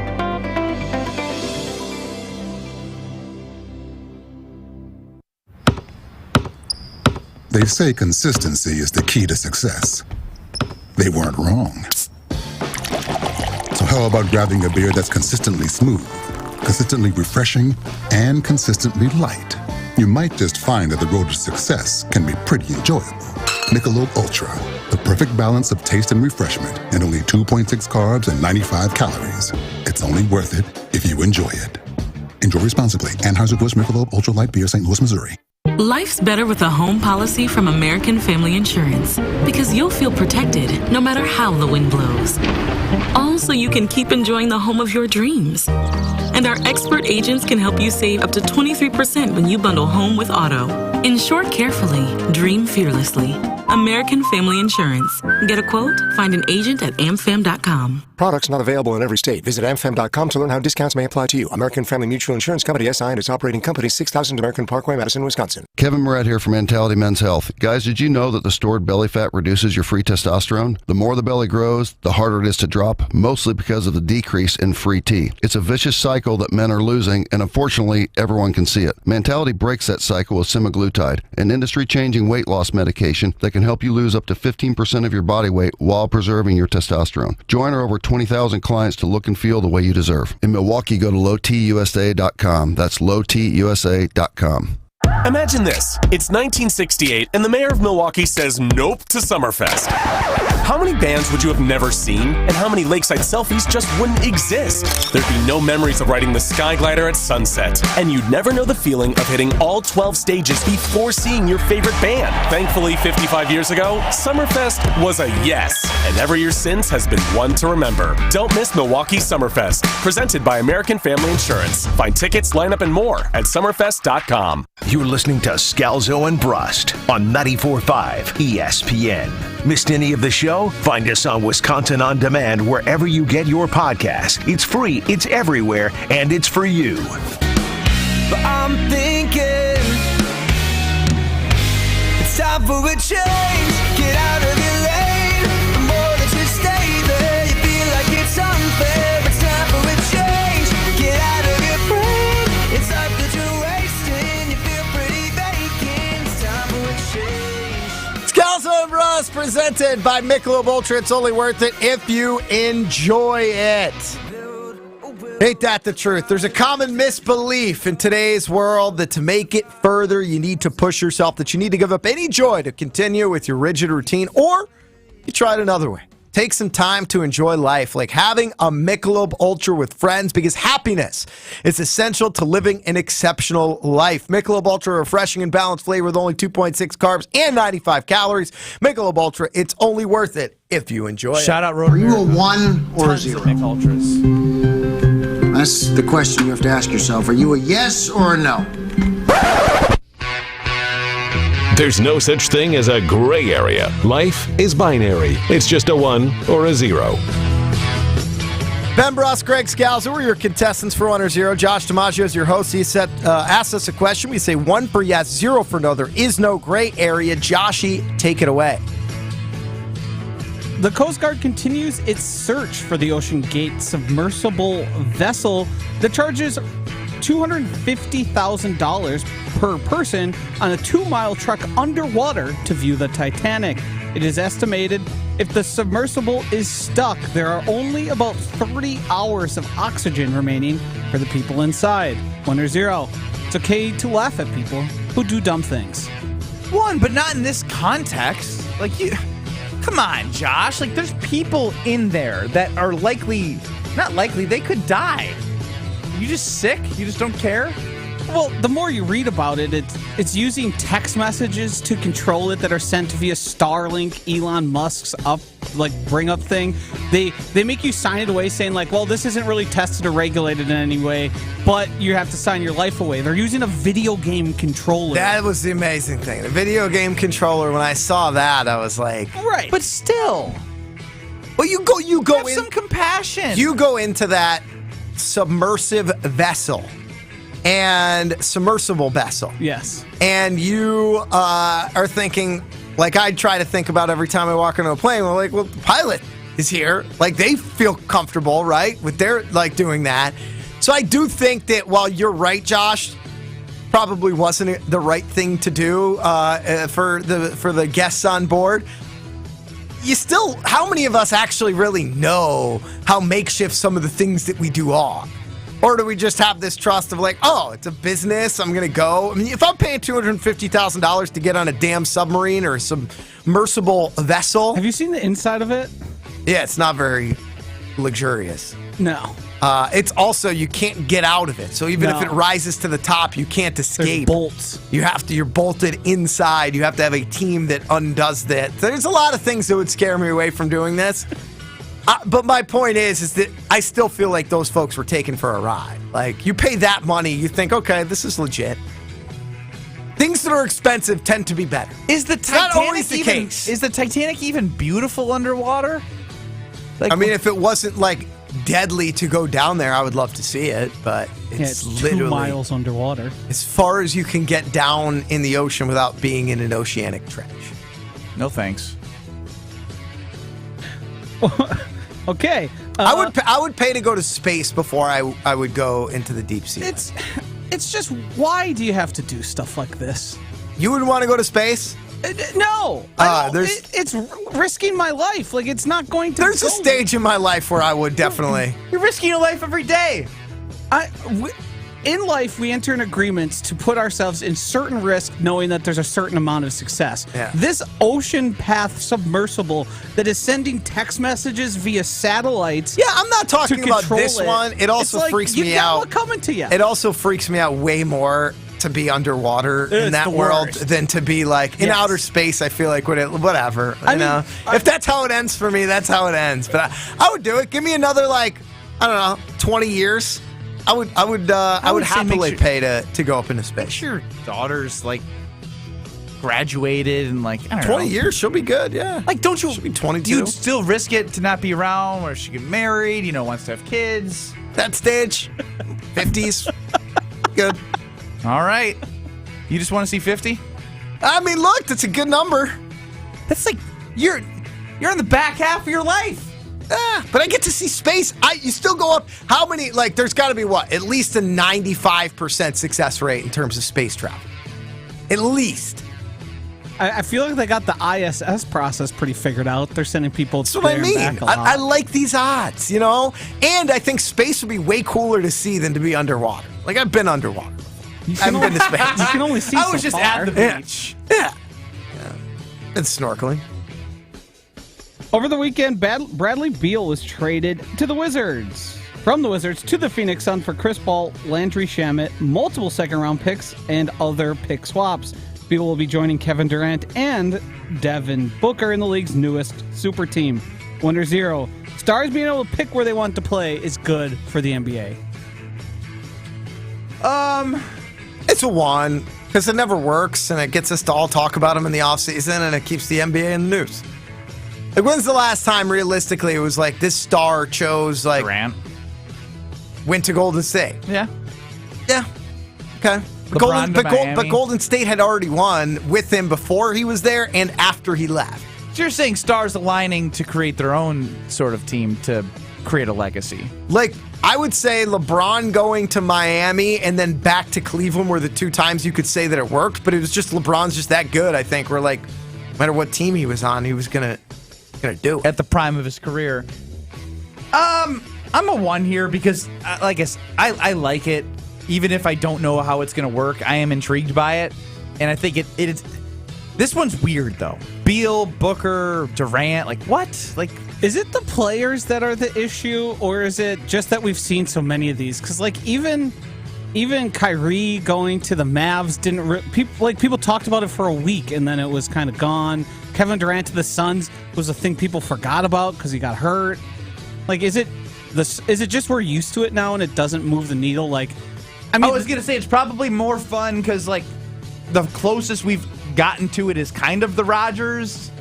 They say consistency is the key to success. They weren't wrong. So how about grabbing a beer that's consistently smooth, consistently refreshing, and consistently light? You might just find that the road to success can be pretty enjoyable. Michelob Ultra, the perfect balance of taste and refreshment, and only 2.6 carbs and 95 calories. It's only worth it if you enjoy it. Enjoy responsibly. Anheuser-Busch Michelob Ultra Light Beer, St. Louis, Missouri. Life's better with a home policy from American Family Insurance because you'll feel protected no matter how the wind blows. All so you can keep enjoying the home of your dreams. And our expert agents can help you save up to 23% when you bundle home with auto. Insure carefully, dream fearlessly. American Family Insurance. Get a quote? Find an agent at amfam.com. Products not available in every state. Visit amfam.com to learn how discounts may apply to you. American Family Mutual Insurance Company, SI, and its operating company, 6000 American Parkway, Madison, Wisconsin. Kevin Moret here from Mentality Men's Health. Guys, did you know that the stored belly fat reduces your free testosterone? The more the belly grows, the harder it is to drop, mostly because of the decrease in free T. It's a vicious cycle that men are losing, and unfortunately, everyone can see it. Mentality breaks that cycle with semaglutide, an industry-changing weight loss medication that can help you lose up to 15% of your body weight while preserving your testosterone. Join our over 20,000 clients to look and feel the way you deserve. In Milwaukee, go to lowtusa.com. That's lowtusa.com. Imagine this. It's 1968 and the mayor of Milwaukee says nope to Summerfest. How many bands would you have never seen? And how many lakeside selfies just wouldn't exist? There'd be no memories of riding the Sky Glider at sunset. And you'd never know the feeling of hitting all 12 stages before seeing your favorite band. Thankfully, 55 years ago, Summerfest was a yes. And every year since has been one to remember. Don't miss Milwaukee Summerfest, presented by American Family Insurance. Find tickets, lineup, and more at summerfest.com. You're listening to Scalzo and Brust on 94.5 ESPN. Missed any of the show? Find us on Wisconsin On Demand wherever you get your podcasts. It's free, it's everywhere, and it's for you. But I'm thinking it's time for a change. Get out of your lane. The more that you stay there, you feel like it's unfair. It's time for a change. Get out of your brain. It's life that you're wasting. You feel pretty vacant. It's time for a change. Scalzo and Brust, presented by Michelob Ultra. It's only worth it if you enjoy it. Ain't that the truth? There's a common misbelief in today's world that to make it further, you need to push yourself, that you need to give up any joy to continue with your rigid routine, or you try it another way. Take some time to enjoy life, like having a Michelob Ultra with friends, because happiness is essential to living an exceptional life. Michelob Ultra, refreshing and balanced flavor with only 2.6 carbs and 95 calories. Michelob Ultra, it's only worth it if you enjoy it. Shout out Are you a 1 or a Tons 0? of Mick Ultras. That's the question you have to ask yourself. Are you a yes or a no? There's no such thing as a gray area. Life is binary. It's just a 1 or a 0. Ben Brust, Greg Scalzo, we're your contestants for 1 or 0. Josh DiMaggio is your host. He asked us a question. We say 1 for yes, 0 for no. There is no gray area. Joshy, take it away. The Coast Guard continues its search for the Ocean Gate submersible vessel that charges $250,000 per person on a 2-mile trek underwater to view the Titanic. It is estimated if the submersible is stuck, there are only about 30 hours of oxygen remaining for the people inside. 1 or 0. It's okay to laugh at people who do dumb things. 1, but not in this context. Like, you... Come on, Josh. Like, there's people in there that are not likely, they could die. You just sick? You just don't care? Well, the more you read about it, it's using text messages to control it that are sent via Starlink, Elon Musk's bring up thing. They make you sign it away, saying like, well, this isn't really tested or regulated in any way, but you have to sign your life away. They're using a video game controller. That was the amazing thing. The video game controller. When I saw that, I was like, right. But still, well, you go have in, some compassion. You go into that submersive vessel and submersible vessel. Yes. And you are thinking, like I try to think about every time I walk into a plane, we're like, well, the pilot is here. Like, they feel comfortable, right, with their, like, doing that. So I do think that while you're right, Josh, probably wasn't the right thing to do for the guests on board, you still, how many of us actually really know how makeshift some of the things that we do are? Or do we just have this trust of like, oh, it's a business, I'm going to go? I mean, if I'm paying $250,000 to get on a damn submarine or a submersible vessel. Have you seen the inside of it? Yeah, it's not very luxurious. No. It's also, you can't get out of it. So even if it rises to the top, you can't escape. There's bolts. You're bolted inside. You have to have a team that undoes that. There's a lot of things that would scare me away from doing this. But my point is that I still feel like those folks were taken for a ride. Like, you pay that money, you think, okay, this is legit. Things that are expensive tend to be better. Is the Titanic not always the case. Is the Titanic even beautiful underwater? Like, I mean, if it wasn't like deadly to go down there, I would love to see it, but it's literally 2 miles underwater. As far as you can get down in the ocean without being in an oceanic trench. No thanks. Okay. I would pay to go to space before I would go into the deep sea. It's just, why do you have to do stuff like this? You wouldn't want to go to space? No. It's risking my life. Like, it's not going to. There's a stage in my life where I would definitely. You're risking your life every day. In life, we enter in agreements to put ourselves in certain risk, knowing that there's a certain amount of success. Yeah. This ocean path submersible that is sending text messages via satellites. Yeah, I'm not talking about this one. It also freaks me out. What's coming to you? It also freaks me out way more to be underwater in that world than to be like in outer space. I feel like whatever. You know, if that's how it ends for me, that's how it ends. But I would do it. Give me another 20 years. I would happily pay to go up into space. Make sure your daughter's graduated and I don't know. 20 years, she'll be good. Yeah. Don't you? She'll be 22. You'd still risk it to not be around, or she get married. Wants to have kids. That stage, 50s, good. All right. You just want to see 50? I mean, look, that's a good number. That's you're in the back half of your life. But I get to see space. You still go up. How many? There's got to be at least a 95% success rate in terms of space travel. At least. I feel like they got the ISS process pretty figured out. They're sending people. That's what I mean. I like these odds, And I think space would be way cooler to see than to be underwater. I've been underwater. I haven't been to space. You can only see. I was just at the beach. Yeah. Been snorkeling. Over the weekend, Bradley Beal was traded to the Wizards. From the Wizards to the Phoenix Suns for Chris Paul, Landry Shamet, multiple second-round picks, and other pick swaps. Beal will be joining Kevin Durant and Devin Booker in the league's newest super team. Wonder Zero. Stars being able to pick where they want to play is good for the NBA. It's a 1 because it never works, and it gets us to all talk about them in the offseason, and it keeps the NBA in the news. When's the last time, realistically, it was this star chose, Durant. Went to Golden State? Yeah. Yeah. Okay. But Golden State had already won with him before he was there and after he left. So you're saying stars aligning to create their own sort of team to create a legacy? I would say LeBron going to Miami and then back to Cleveland were the 2 times you could say that it worked, but it was just LeBron's just that good, I think. We're no matter what team he was on, he was going to do it. At the prime of his career. I'm a 1 here because, I like it. Even if I don't know how it's going to work, I am intrigued by it. And I think it's... This one's weird, though. Beal, Booker, Durant, what? Is it the players that are the issue, or is it just that we've seen so many of these? Because, even even Kyrie going to the Mavs didn't. People talked about it for a week, and then it was kind of gone. Kevin Durant to the Suns was a thing people forgot about because he got hurt. Like, is it just we're used to it now and it doesn't move the needle? Like, I mean, I was gonna say it's probably more fun because like the closest we've gotten to it is kind of the Rodgers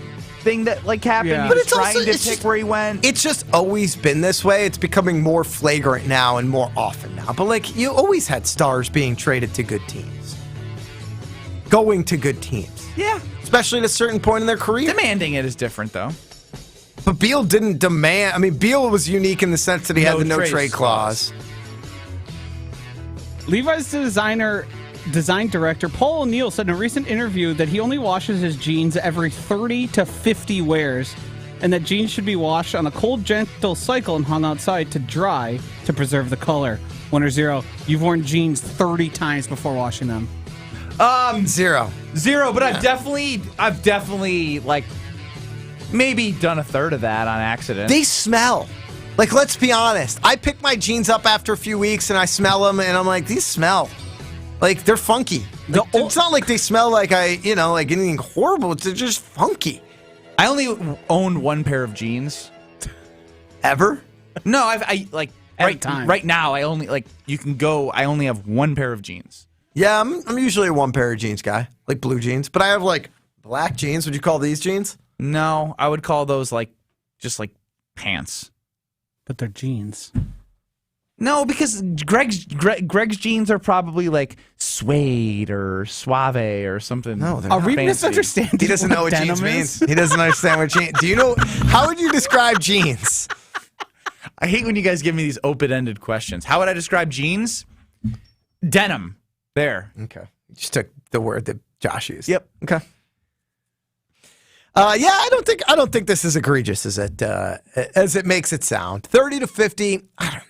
thing that like happened. Yeah. He But was it's also- trying to it's pick just- where he went. It's just always been this way. It's becoming more flagrant now and more often now. But like you always had stars being traded to good teams, going to good teams. Yeah, especially at a certain point in their career. Demanding it is different though. But Beal didn't demand. I mean, Beal was unique in the sense that he had the no trade clause. Levi's design director Paul O'Neill said in a recent interview that he only washes his jeans every 30 to 50 wears, and that jeans should be washed on a cold, gentle cycle and hung outside to dry to preserve the color. 1 or 0. You've worn jeans 30 times before washing them. Zero. But I've definitely like maybe done a third of that on accident. They smell. Like, let's be honest. I pick my jeans up after a few weeks and I smell them, and I'm like, these smell. Like, they're funky. Like, it's not like they smell like like anything horrible. They're just funky. I only own one pair of jeans. Ever? No, I like right now. I only I only have one pair of jeans. Yeah, I'm usually a one pair of jeans guy, like blue jeans. But I have like black jeans. Would you call these jeans? No, I would call those just like pants. But they're jeans. No, because Greg's jeans are probably like suede or suave or something. No, they're Are not we fancy. misunderstanding? He doesn't know what jeans means. He doesn't understand what jeans. Do you know? How would you describe jeans? I hate when you guys give me these open-ended questions. How would I describe jeans? Denim. There. Okay. You just took the word that Josh used. Yep. Okay. Yeah, I don't think this is egregious as it makes it sound. 30 to 50, I don't know.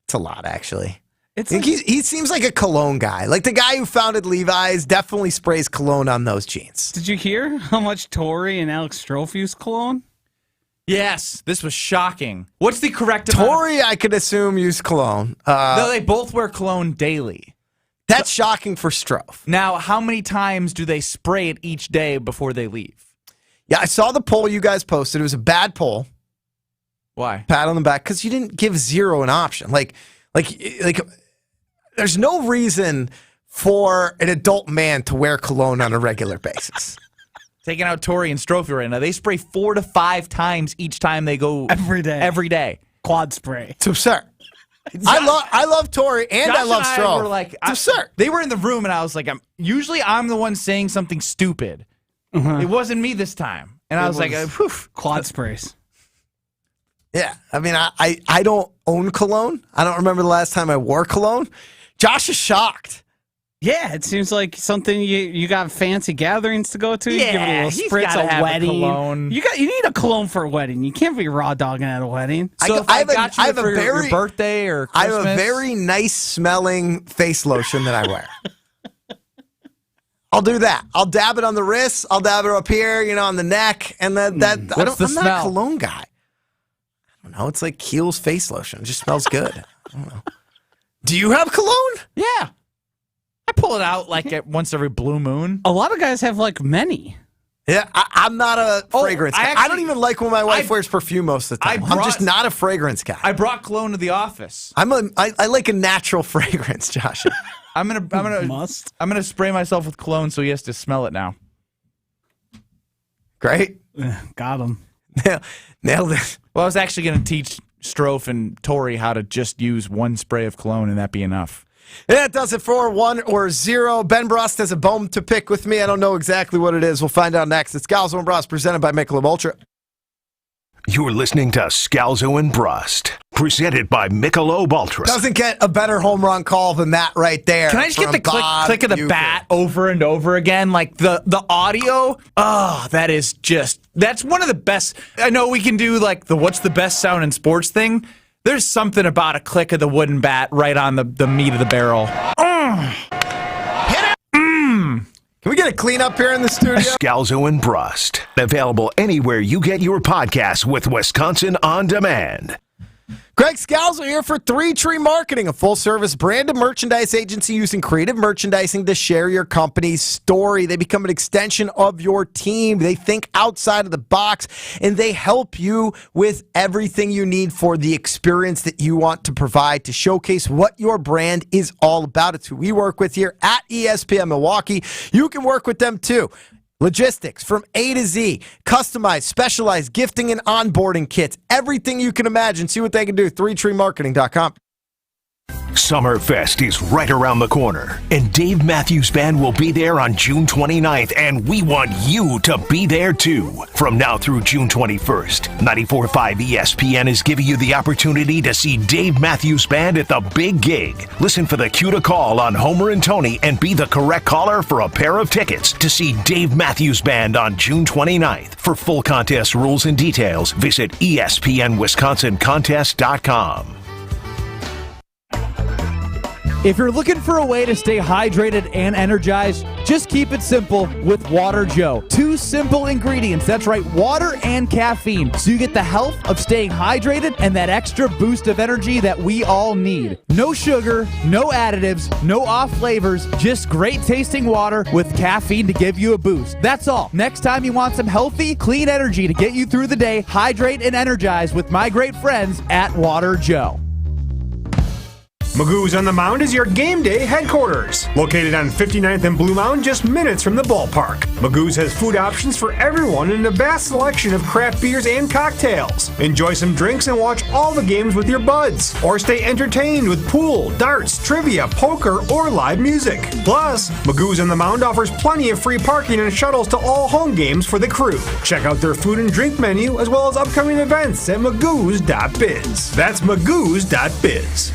It's a lot, actually. He seems like a cologne guy. Like the guy who founded Levi's definitely sprays cologne on those jeans. Did you hear how much Torrey and Alex Strofe use cologne? Yes, this was shocking. What's the correct amount? Torrey, I could assume, used cologne. No, they both wear cologne daily. That's shocking for Strofe. Now, how many times do they spray it each day before they leave? Yeah, I saw the poll you guys posted. It was a bad poll. Why? Pat on the back, because you didn't give 0 an option. Like, there's no reason for an adult man to wear cologne on a regular basis. Taking out Torrey and Strophe right now, they spray 4 to 5 times each time they go. Every day. Every day. Quad spray. It's absurd. I love Torrey and Josh I love Strofe. Were like, it's absurd. They were in the room and I was like, I'm the one saying something stupid. It wasn't me this time. And I was like, whew. Quad sprays. Yeah, I mean, I don't own cologne. I don't remember the last time I wore cologne. Josh is shocked. Yeah, it seems like something you got fancy gatherings to go to. You give it a little spritz, a wedding. Cologne. You need a cologne for a wedding. You can't be raw dogging at a wedding. So if I got you for your birthday or Christmas, I have a very nice smelling face lotion that I wear. I'll do that. I'll dab it on the wrists. I'll dab it up here, on the neck, and I'm not a cologne guy. I don't know. It's like Kiehl's face lotion. It just smells good. I don't know. Do you have cologne? Yeah. I pull it out once every blue moon. A lot of guys have many. Yeah, I'm not a fragrance guy. I don't even like when my wife wears perfume most of the time. I'm just not a fragrance guy. I brought cologne to the office. I like a natural fragrance, Josh. I'm gonna spray myself with cologne so he has to smell it now. Great. Got him. Nailed it. Well, I was actually gonna teach Strofe and Torrey how to just use one spray of cologne and that be enough. That does it for 1 or 0. Ben Brust has a bone to pick with me. I don't know exactly what it is. We'll find out next. It's Scalzo and Brust presented by Michelob Ultra. You're listening to Scalzo and Brust, presented by Michelob Ultra. Doesn't get a better home run call than that right there. Can I just get the click of the bat over and over again? Like the audio? Oh, that's one of the best. I know we can do the what's the best sound in sports thing. There's something about a click of the wooden bat right on the meat of the barrel. Hit it! Can we get a cleanup here in the studio? Scalzo and Brust. Available anywhere you get your podcasts with Wisconsin On Demand. Greg Scalzo here for Three Tree Marketing, a full-service branded merchandise agency using creative merchandising to share your company's story. They become an extension of your team. They think outside of the box, and they help you with everything you need for the experience that you want to provide to showcase what your brand is all about. It's who we work with here at ESPN Milwaukee. You can work with them too. Logistics from A to Z, customized, specialized gifting and onboarding kits, everything you can imagine. See what they can do. 3treemarketing.com. Summerfest is right around the corner, and Dave Matthews Band will be there on June 29th, and we want you to be there too. From now through June 21st, 94.5 ESPN is giving you the opportunity to see Dave Matthews Band at the big gig. Listen for the cue to call on Homer and Tony and be the correct caller for a pair of tickets to see Dave Matthews Band on June 29th. For full contest rules and details, visit ESPNWisconsinContest.com. If you're looking for a way to stay hydrated and energized, just keep it simple with Water Joe. 2 simple ingredients. That's right, water and caffeine. So you get the health of staying hydrated and that extra boost of energy that we all need. No sugar, no additives, no off flavors, just great tasting water with caffeine to give you a boost. That's all. Next time you want some healthy, clean energy to get you through the day, hydrate and energize with my great friends at Water Joe. Magoo's on the Mound is your game day headquarters. Located on 59th and Blue Mound, just minutes from the ballpark. Magoo's has food options for everyone and a vast selection of craft beers and cocktails. Enjoy some drinks and watch all the games with your buds. Or stay entertained with pool, darts, trivia, poker, or live music. Plus, Magoo's on the Mound offers plenty of free parking and shuttles to all home games for the crew. Check out their food and drink menu as well as upcoming events at magoos.biz. That's magoos.biz.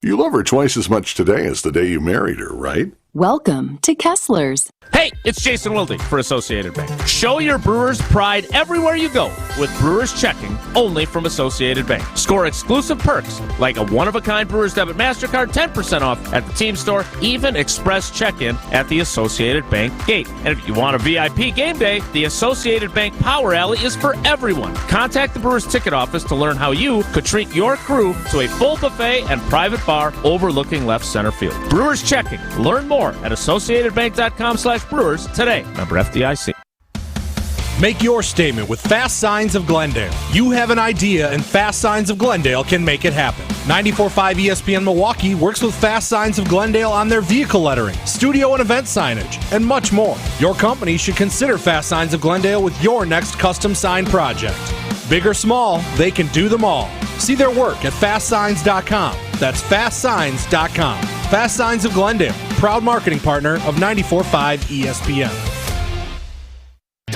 You love her twice as much today as the day you married her, right? Welcome to Kessler's. Hey, it's Jason Wilde for Associated Bank. Show your Brewers pride everywhere you go with Brewers Checking, only from Associated Bank. Score exclusive perks like a one-of-a-kind Brewers Debit MasterCard, 10% off at the team store, even express check-in at the Associated Bank gate. And if you want a VIP game day, the Associated Bank Power Alley is for everyone. Contact the Brewers ticket office to learn how you could treat your crew to a full buffet and private bar overlooking left center field. Brewers Checking. Learn more at associatedbank.com/brewers today. Member FDIC. Make your statement with Fast Signs of Glendale. You have an idea, and Fast Signs of Glendale can make it happen. 94.5 ESPN Milwaukee works with Fast Signs of Glendale on their vehicle lettering, studio and event signage, and much more. Your company should consider Fast Signs of Glendale with your next custom sign project. Big or small, they can do them all. See their work at fastsigns.com. That's fastsigns.com. Fast Signs of Glendale, proud marketing partner of 94.5 ESPN.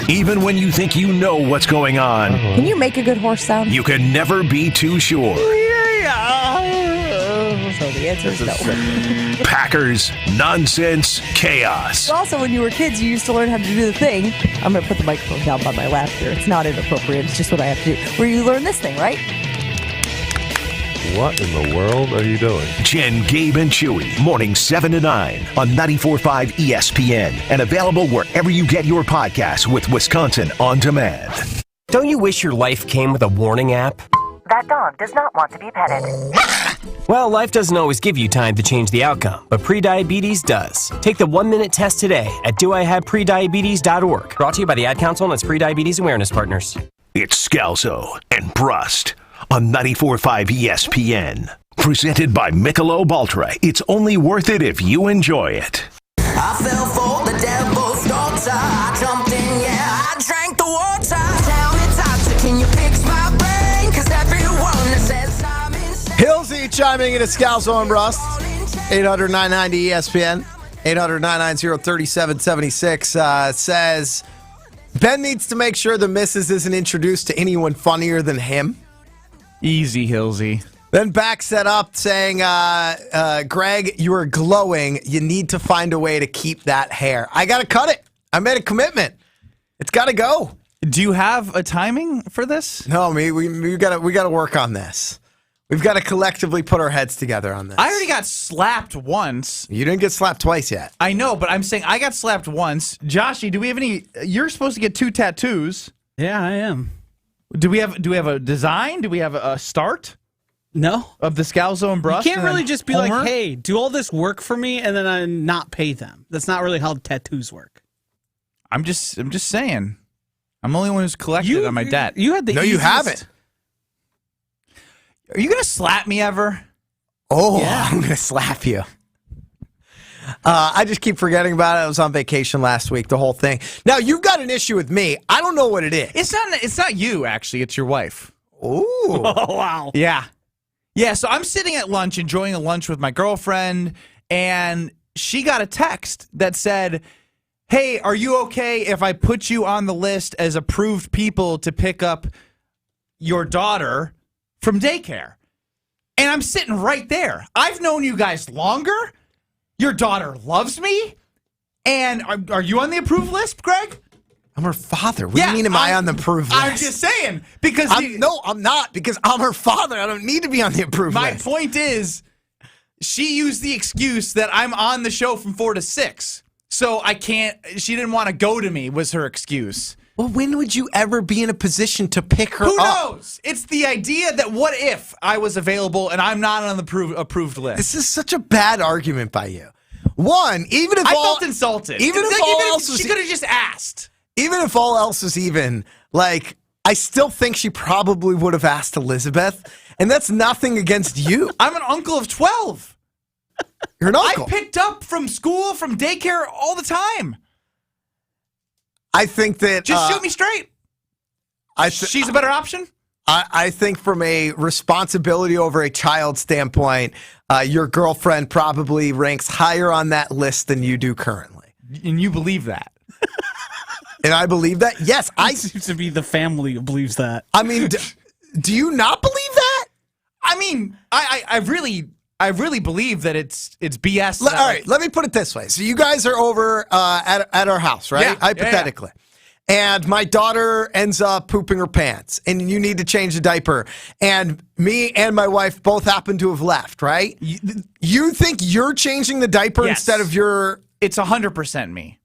Even when you think you know what's going on, Can you make a good horse sound? you can never be too sure. So the answer is no. Packers, nonsense, chaos. Also, when you were kids, you used to learn how to do the thing. I'm going to put the microphone down by my lap here. It's not inappropriate. It's just what I have to do. Where you learn this thing, right? What in the world are you doing? Jen, Gabe, and Chewy, mornings 7 to 9 on 94.5 ESPN and available wherever you get your podcasts with Wisconsin On Demand. Don't you wish your life came with a warning app? That dog does not want to be petted. Well, life doesn't always give you time to change the outcome, but prediabetes does. Take the 1-minute test today at doihaveprediabetes.org. Brought to you by the Ad Council and its Prediabetes Awareness Partners. It's Scalzo and Brust on 94.5 ESPN. Presented by Michelob Ultra. It's only worth it if you enjoy it. I fell for the devil's daughter. I jumped in, yeah, I drank the water. Tell me, doctor, can you fix my brain? 'Cause everyone that says I'm insane. Hillsy chiming in at Scalzo and Brust. 800-990 ESPN. 800-990-3776 says, Ben needs to make sure the missus isn't introduced to anyone funnier than him. Easy, Hillsy. Then backs that up saying, Greg, you are glowing. You need to find a way to keep that hair. I got to cut it. I made a commitment. It's got to go. Do you have a timing for this? No, we got to work on this. We've got to collectively put our heads together on this. I already got slapped once. You didn't get slapped twice yet. I know, but I'm saying I got slapped once. Joshy, do we have any? You're supposed to get 2 tattoos. Yeah, I am. Do we have a design? Do we have a start? No. Of the Scalzo and Brust? You can't really just be like, Homer? hey, do all this work for me and then I not pay them. That's not really how tattoos work. I'm just saying. I'm the only one who's collected on my debt. You had the No, you haven't. Are you going to slap me ever? Oh, yeah. I'm going to slap you. I just keep forgetting about it. I was on vacation last week, the whole thing. Now, you've got an issue with me. I don't know what it is. It's not you, actually. It's your wife. Ooh. Oh, wow. Yeah. Yeah, so I'm sitting at lunch, enjoying a lunch with my girlfriend, and she got a text that said, hey, are you okay if I put you on the list as approved people to pick up your daughter from daycare? And I'm sitting right there. I've known you guys longer. Your daughter loves me. And are you on the approved list, Greg? I'm her father. What do you mean am I on the approved list? I'm just saying. Because no, I'm not. Because I'm her father. I don't need to be on the approved list. My point is, she used the excuse that I'm on the show from 4 to 6. So I can't, she didn't want to go to me, was her excuse. Well, when would you ever be in a position to pick her Who up? knows? It's the idea that what if I was available and I'm not on the approved list? This is such a bad argument by you. One, even if I all, felt insulted. Even if all else was, she could have just asked. Even if all else was even, like, I still think she probably would have asked Elizabeth, and that's nothing against you. I'm an uncle of 12. You're an uncle. I picked up from school, from daycare all the time. I think that... Just shoot me straight. She's a better option? I think from a responsibility over a child standpoint, your girlfriend probably ranks higher on that list than you do currently. And you believe that? And I believe that? Yes. I seems to be the family who believes that. I mean, do you not believe that? I mean, I really believe that it's BS. All right, let me put it this way. So you guys are over at our house, right? Yeah, hypothetically. Yeah. And my daughter ends up pooping her pants, and you need to change the diaper. And me and my wife both happen to have left, right? You think you're changing the diaper instead of your... It's 100% me.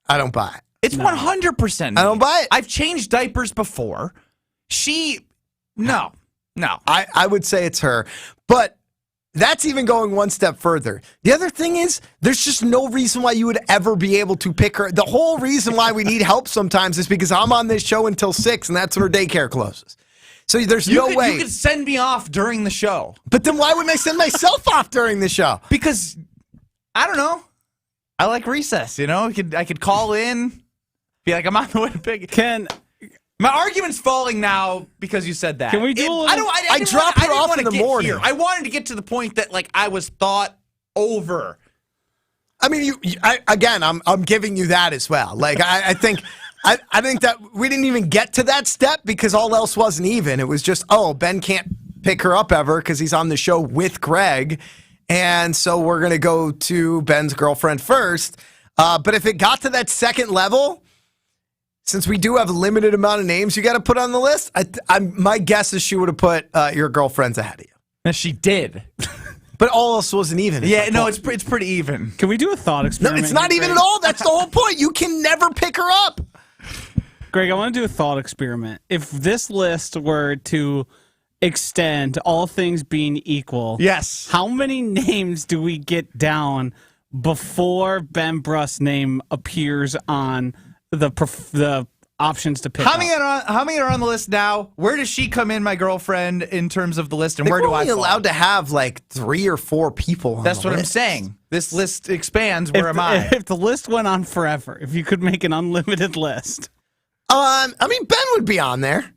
I don't buy it. It's 100% me. I don't buy it. I've changed diapers before. No. I would say it's her. But that's even going one step further. The other thing is, there's just no reason why you would ever be able to pick her. The whole reason why we need help sometimes is because I'm on this show until 6, and that's when her daycare closes. So there's no way. You could send me off during the show. But then why wouldn't I send myself off during the show? Because, I don't know. I like recess, you know? I could call in, be like, I'm on the way to pick. My argument's falling now because you said that. Can we do a little... I drop her off in the morning. I wanted to get to the point that, like, I was thought over. I mean, I'm giving you that as well. Like, I think that we didn't even get to that step because all else wasn't even. It was just, Ben can't pick her up ever because he's on the show with Greg. And so we're going to go to Ben's girlfriend first. But if it got to that second level, since we do have a limited amount of names you got to put on the list, my guess is she would have put your girlfriends ahead of you. And she did. But all else wasn't even. Yeah, no, it's pretty even. Can we do a thought experiment? No, it's not even at all. That's the whole point. You can never pick her up. Greg, I want to do a thought experiment. If this list were to extend, all things being equal, yes, how many names do we get down before Ben Brust's name appears on the options to pick how up? Many are on the list now? Where does she come in, my girlfriend, in terms of the list, and where do I fall? We're allowed to have like 3 or 4 people on That's the what list. I'm saying. This list expands. Where am I? If the list went on forever, if you could make an unlimited list. I mean, Ben would be on there.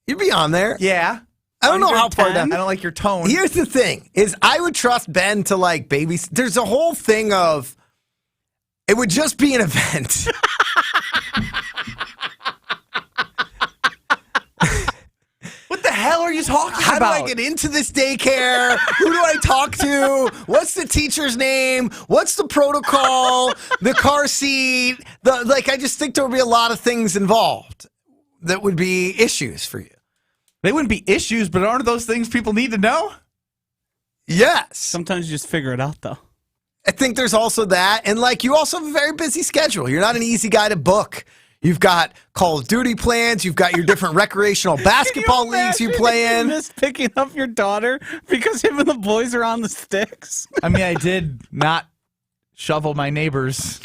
You'd be on there. Yeah. I don't know how far down. I don't like your tone. Here's the thing, is I would trust Ben to like babysit. There's a whole thing of, it would just be an event. What the hell are you talking How about? do I get into this daycare? Who do I talk to? What's the teacher's name? What's the protocol? The car seat? I just think there would be a lot of things involved that would be issues for you. They wouldn't be issues, but aren't those things people need to know? Yes. Sometimes you just figure it out, though. I think there's also that. And, you also have a very busy schedule. You're not an easy guy to book. You've got Call of Duty plans. You've got your different recreational basketball leagues you play in. Just picking up your daughter because him and the boys are on the sticks. I mean, I did not shovel my neighbors.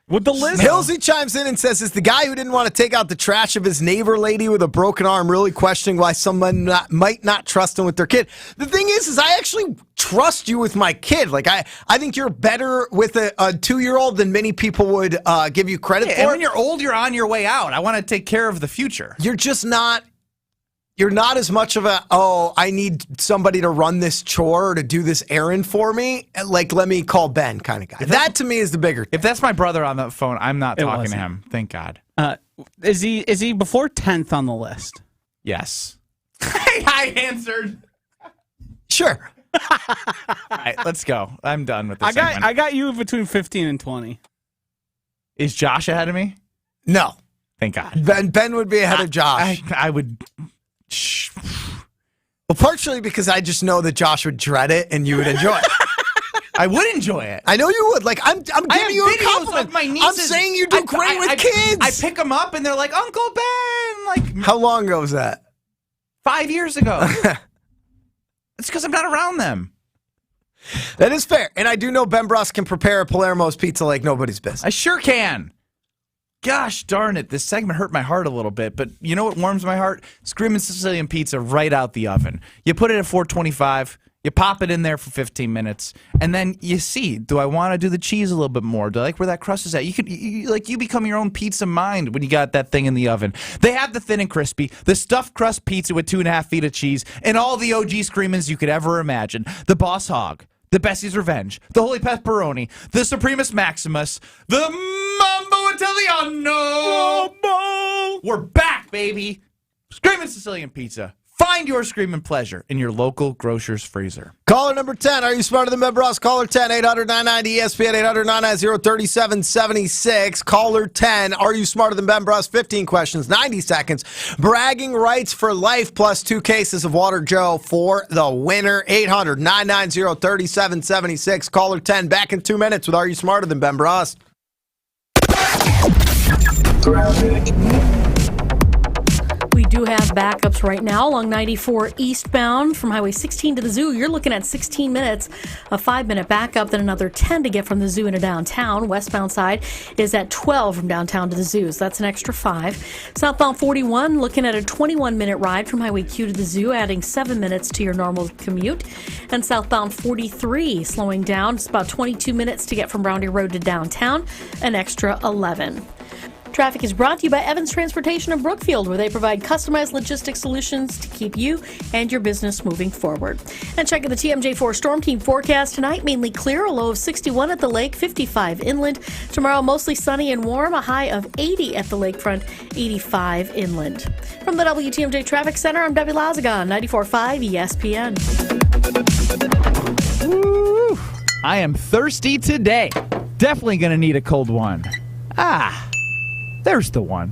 With the list. Hillsy chimes in and says, is the guy who didn't want to take out the trash of his neighbor lady with a broken arm really questioning why someone might not trust him with their kid? The thing is I actually trust you with my kid. Like, I think you're better with a 2-year-old than many people would give you credit for. And when you're old, you're on your way out. I want to take care of the future. You're just not... You're not as much of a, I need somebody to run this chore or to do this errand for me. Like, let me call Ben kind of guy. That, to me, is the bigger thing. If that's my brother on the phone, I'm not talking to him. Thank God. Is he before 10th on the list? Yes. I answered. Sure. All right, let's go. I'm done with this segment. I got you between 15 and 20. Is Josh ahead of me? No. Thank God. Ben would be ahead of Josh. I would... Well, partially because I just know that Josh would dread it and you would enjoy it. I would enjoy it. I know you would. Like, I'm giving you a compliment. Of my nieces. I'm saying you do great with kids. I pick them up and they're like, Uncle Ben. Like, how long ago was that? 5 years ago. It's because I'm not around them. That is fair. And I do know Ben Brust can prepare a Palermo's pizza like nobody's business. I sure can. Gosh darn it, this segment hurt my heart a little bit, but you know what warms my heart? Screaming Sicilian pizza right out the oven. You put it at 425, you pop it in there for 15 minutes, and then you see, do I want to do the cheese a little bit more? Do I like where that crust is at? You become your own pizza mind when you got that thing in the oven. They have the thin and crispy, the stuffed crust pizza with 2.5 feet of cheese, and all the OG screamings you could ever imagine. The Boss Hog, the Bessie's Revenge, the Holy Pepperoni, the Supremus Maximus, the Mambo Italiano. We're back, baby. Screaming Sicilian Pizza. Find your screaming pleasure in your local grocer's freezer. Caller number 10. Are you smarter than Ben Brust? Caller 10, 800-990-ESPN, 800-990-3776. Caller 10. Are you smarter than Ben Brust? 15 questions, 90 seconds. Bragging rights for life plus 2 cases of Water Joe for the winner. 800-990-3776. Caller 10. Back in 2 minutes with Are You Smarter Than Ben Brust? We do have backups right now along 94 eastbound from Highway 16 to the zoo. You're looking at 16 minutes, a 5-minute backup, then another 10 to get from the zoo into downtown. Westbound side is at 12 from downtown to the zoo, so that's an extra 5. Southbound 41, looking at a 21-minute ride from Highway Q to the zoo, adding 7 minutes to your normal commute. And southbound 43, slowing down. It's about 22 minutes to get from Roundy Road to downtown, an extra 11. Traffic is brought to you by Evans Transportation of Brookfield, where they provide customized logistics solutions to keep you and your business moving forward. And check out the TMJ4 Storm Team forecast tonight. Mainly clear, a low of 61 at the lake, 55 inland. Tomorrow, mostly sunny and warm, a high of 80 at the lakefront, 85 inland. From the WTMJ Traffic Center, I'm Debbie Lazagon, 94.5 ESPN. Woo! I am thirsty today. Definitely going to need a cold one. There's the one.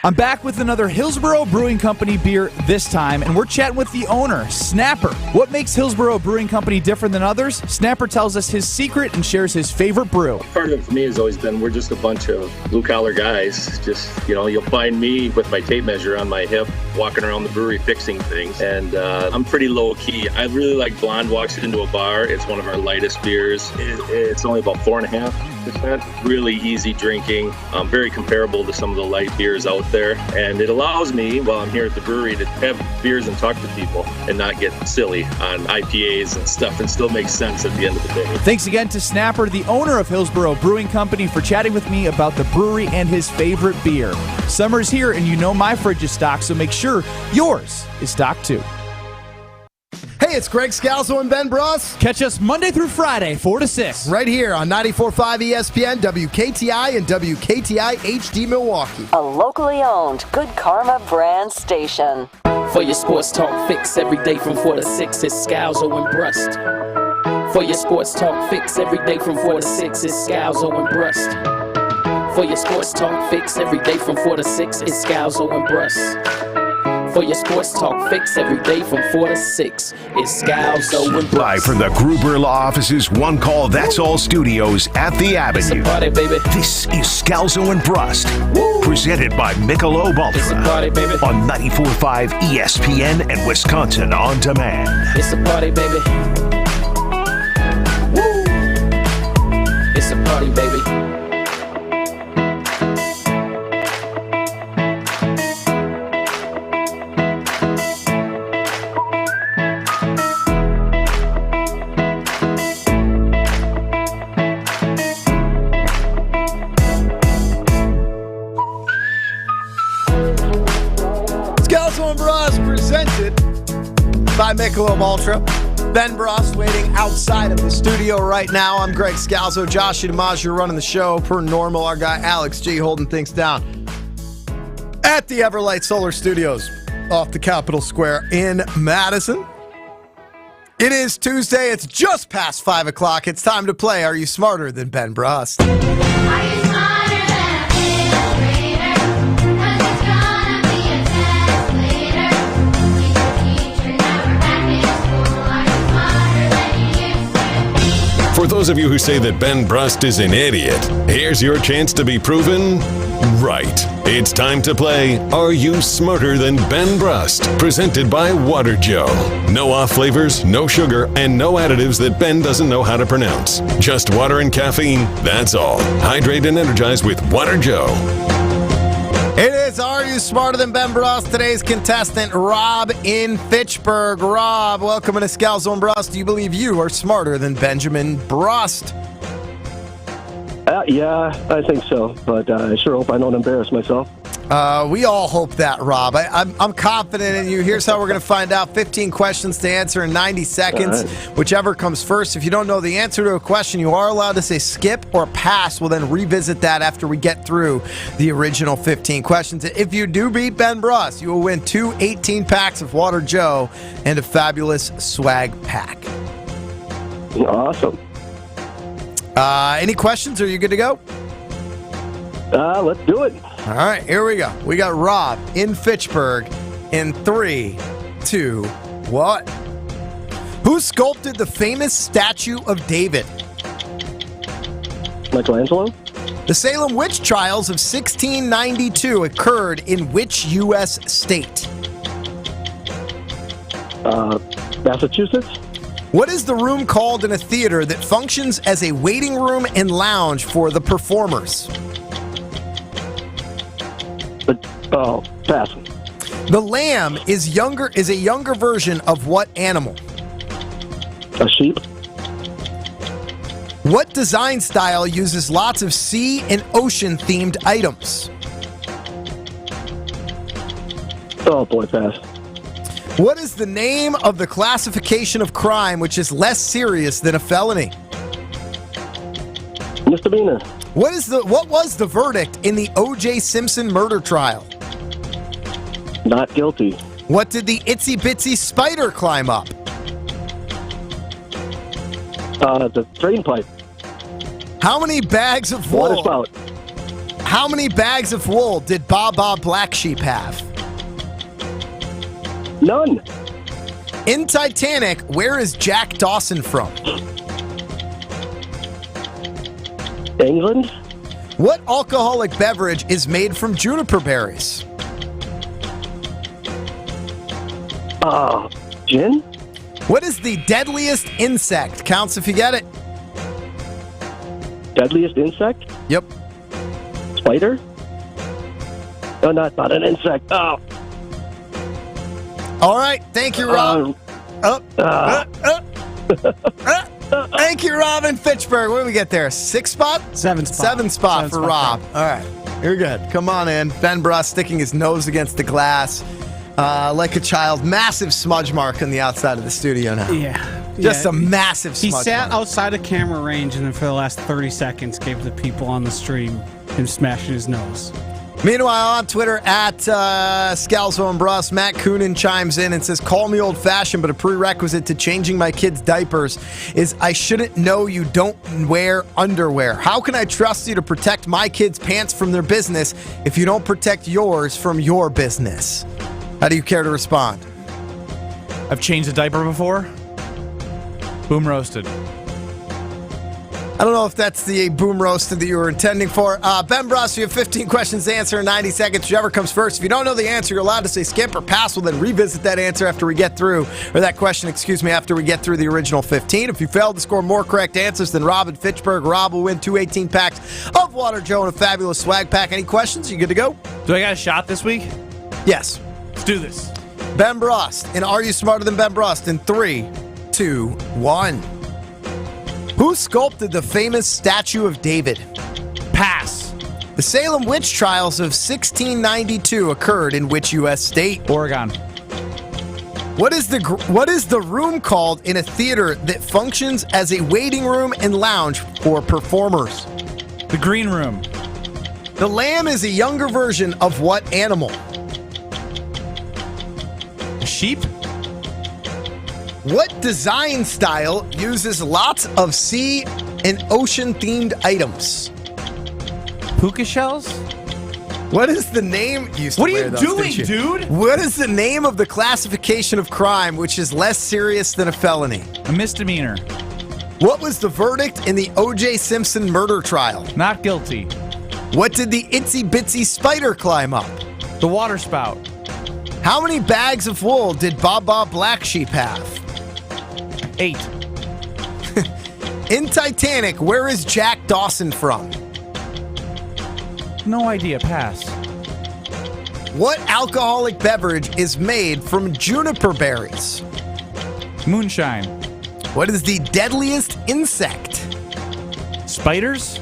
I'm back with another Hillsborough Brewing Company beer this time, and we're chatting with the owner, Snapper. What makes Hillsborough Brewing Company different than others? Snapper tells us his secret and shares his favorite brew. Part of it for me has always been we're just a bunch of blue-collar guys. Just, you'll find me with my tape measure on my hip, walking around the brewery fixing things, and I'm pretty low-key. I really like Blonde Walks Into a Bar. It's one of our lightest beers. It's only about 4.5%. Really easy drinking, very comparable to some of the light beers out there, and it allows me, while I'm here at the brewery, to have beers and talk to people and not get silly on IPAs and stuff and still make sense at the end of the day. Thanks again to Snapper, the owner of Hillsborough Brewing Company, for chatting with me about the brewery and his favorite beer. Summer's here, and you know my fridge is stocked, so make sure yours is stocked too. Hey, it's Greg Scalzo and Ben Brust. Catch us Monday through Friday, 4 to 6. Right here on 94.5 ESPN, WKTI, and WKTI HD Milwaukee. A locally owned Good Karma brand station. For your sports talk fix every day from 4 to 6, it's Scalzo and Brust. For your sports talk fix every day from 4 to 6, it's Scalzo and Brust. For your sports talk fix every day from 4 to 6, it's Scalzo and Brust. For your sports talk fix every day from 4 to 6. It's Scalzo and Live Brust. from the Gruber Law Office's One Call That's All studios at the Avenue. Party, baby. This is Scalzo and Brust. Presented by Michelob Ultra. Party, baby. On 94.5 ESPN and Wisconsin On Demand. It's a party, baby. Woo! It's a party, baby. Scalzo and Brust presented by Michelob Ultra. Ben Brust waiting outside of the studio right now. I'm Greg Scalzo. Josh DiMaggio running the show. Per normal, our guy Alex G holding things down at the Everlight Solar Studios off the Capitol Square in Madison. It is Tuesday. It's just past 5 o'clock. It's time to play Are You Smarter Than Ben Brust? For those of you who say that Ben Brust is an idiot, here's your chance to be proven right. It's time to play Are You Smarter Than Ben Brust? Presented by Water Joe. No off flavors, no sugar, and no additives that Ben doesn't know how to pronounce. Just water and caffeine, that's all. Hydrate and energize with Water Joe. It is Are You Smarter Than Ben Brust? Today's contestant, Rob in Fitchburg. Rob, welcome to Scalzo and Brust. Do you believe you are smarter than Benjamin Brust? Yeah, I think so, but I sure hope I don't embarrass myself. We all hope that, Rob. I'm confident in you. Here's how we're going to find out. 15 questions to answer in 90 seconds, whichever comes first. If you don't know the answer to a question, you are allowed to say skip or pass. We'll then revisit that after we get through the original 15 questions. If you do beat Ben Brust, you will win 2 18-packs of Water Joe and a fabulous swag pack. Awesome. Any questions? Are you good to go? Let's do it. All right, here we go. We got Rob in Fitchburg in 3, 2, 1. Who sculpted the famous statue of David? Michelangelo? The Salem witch trials of 1692 occurred in which U.S. state? Massachusetts? What is the room called in a theater that functions as a waiting room and lounge for the performers? Pass. The lamb is a younger version of what animal? A sheep. What design style uses lots of sea and ocean themed items? Oh boy, pass. What is the name of the classification of crime which is less serious than a felony? Misdemeanor. What was the verdict in the O.J. Simpson murder trial? Not guilty. What did the itsy bitsy spider climb up? The drain pipe. How many bags of wool? Water spout. How many bags of wool did Baba Black Sheep have? None. In Titanic, where is Jack Dawson from? England. What alcoholic beverage is made from juniper berries? Gin. What is the deadliest insect? Counts if you get it. Deadliest insect? Yep. Spider? No, not an insect. Oh. All right. Thank you, Rob. Thank you, Rob in Fitchburg. What do we get there? 6 spot? 7 spot. 7 spot for Rob. All right. You're good. Come on in. Ben Brust sticking his nose against the glass like a child. Massive smudge mark on the outside of the studio now. Yeah. Just a massive smudge He sat mark. outside of camera range and then for the last 30 seconds gave the people on the stream him smashing his nose. Meanwhile, on Twitter, at Scalzo and Brust, Matt Coonan chimes in and says, call me old-fashioned, but a prerequisite to changing my kids' diapers is I shouldn't know you don't wear underwear. How can I trust you to protect my kids' pants from their business if you don't protect yours from your business? How do you care to respond? I've changed a diaper before. Boom roasted. I don't know if that's the boom roasted that you were intending for. Ben Brust, you have 15 questions to answer in 90 seconds. Whichever comes first. If you don't know the answer, you're allowed to say skip or pass. We'll then revisit that answer after we get through, or that question, after we get through the original 15. If you fail to score more correct answers than Rob in Fitchburg, Rob will win 2 18-packs of Water Joe and a fabulous swag pack. Any questions? You good to go? Do I got a shot this week? Yes. Let's do this. Ben Brust, and Are You Smarter Than Ben Brust? In 3, 2, 1. Who sculpted the famous statue of David? Pass. The Salem witch trials of 1692 occurred in which U.S. state? Oregon. What is the room called in a theater that functions as a waiting room and lounge for performers? The green room. The lamb is a younger version of what animal? A sheep. What design style uses lots of sea and ocean-themed items? Puka shells? What is the name? What are you doing, dude? What is the name of the classification of crime which is less serious than a felony? A misdemeanor. What was the verdict in the O.J. Simpson murder trial? Not guilty. What did the itsy bitsy spider climb up? The water spout. How many bags of wool did Baba Black Sheep have? 8. In Titanic, where is Jack Dawson from? No idea. Pass. What alcoholic beverage is made from juniper berries? Moonshine. What is the deadliest insect? Spiders?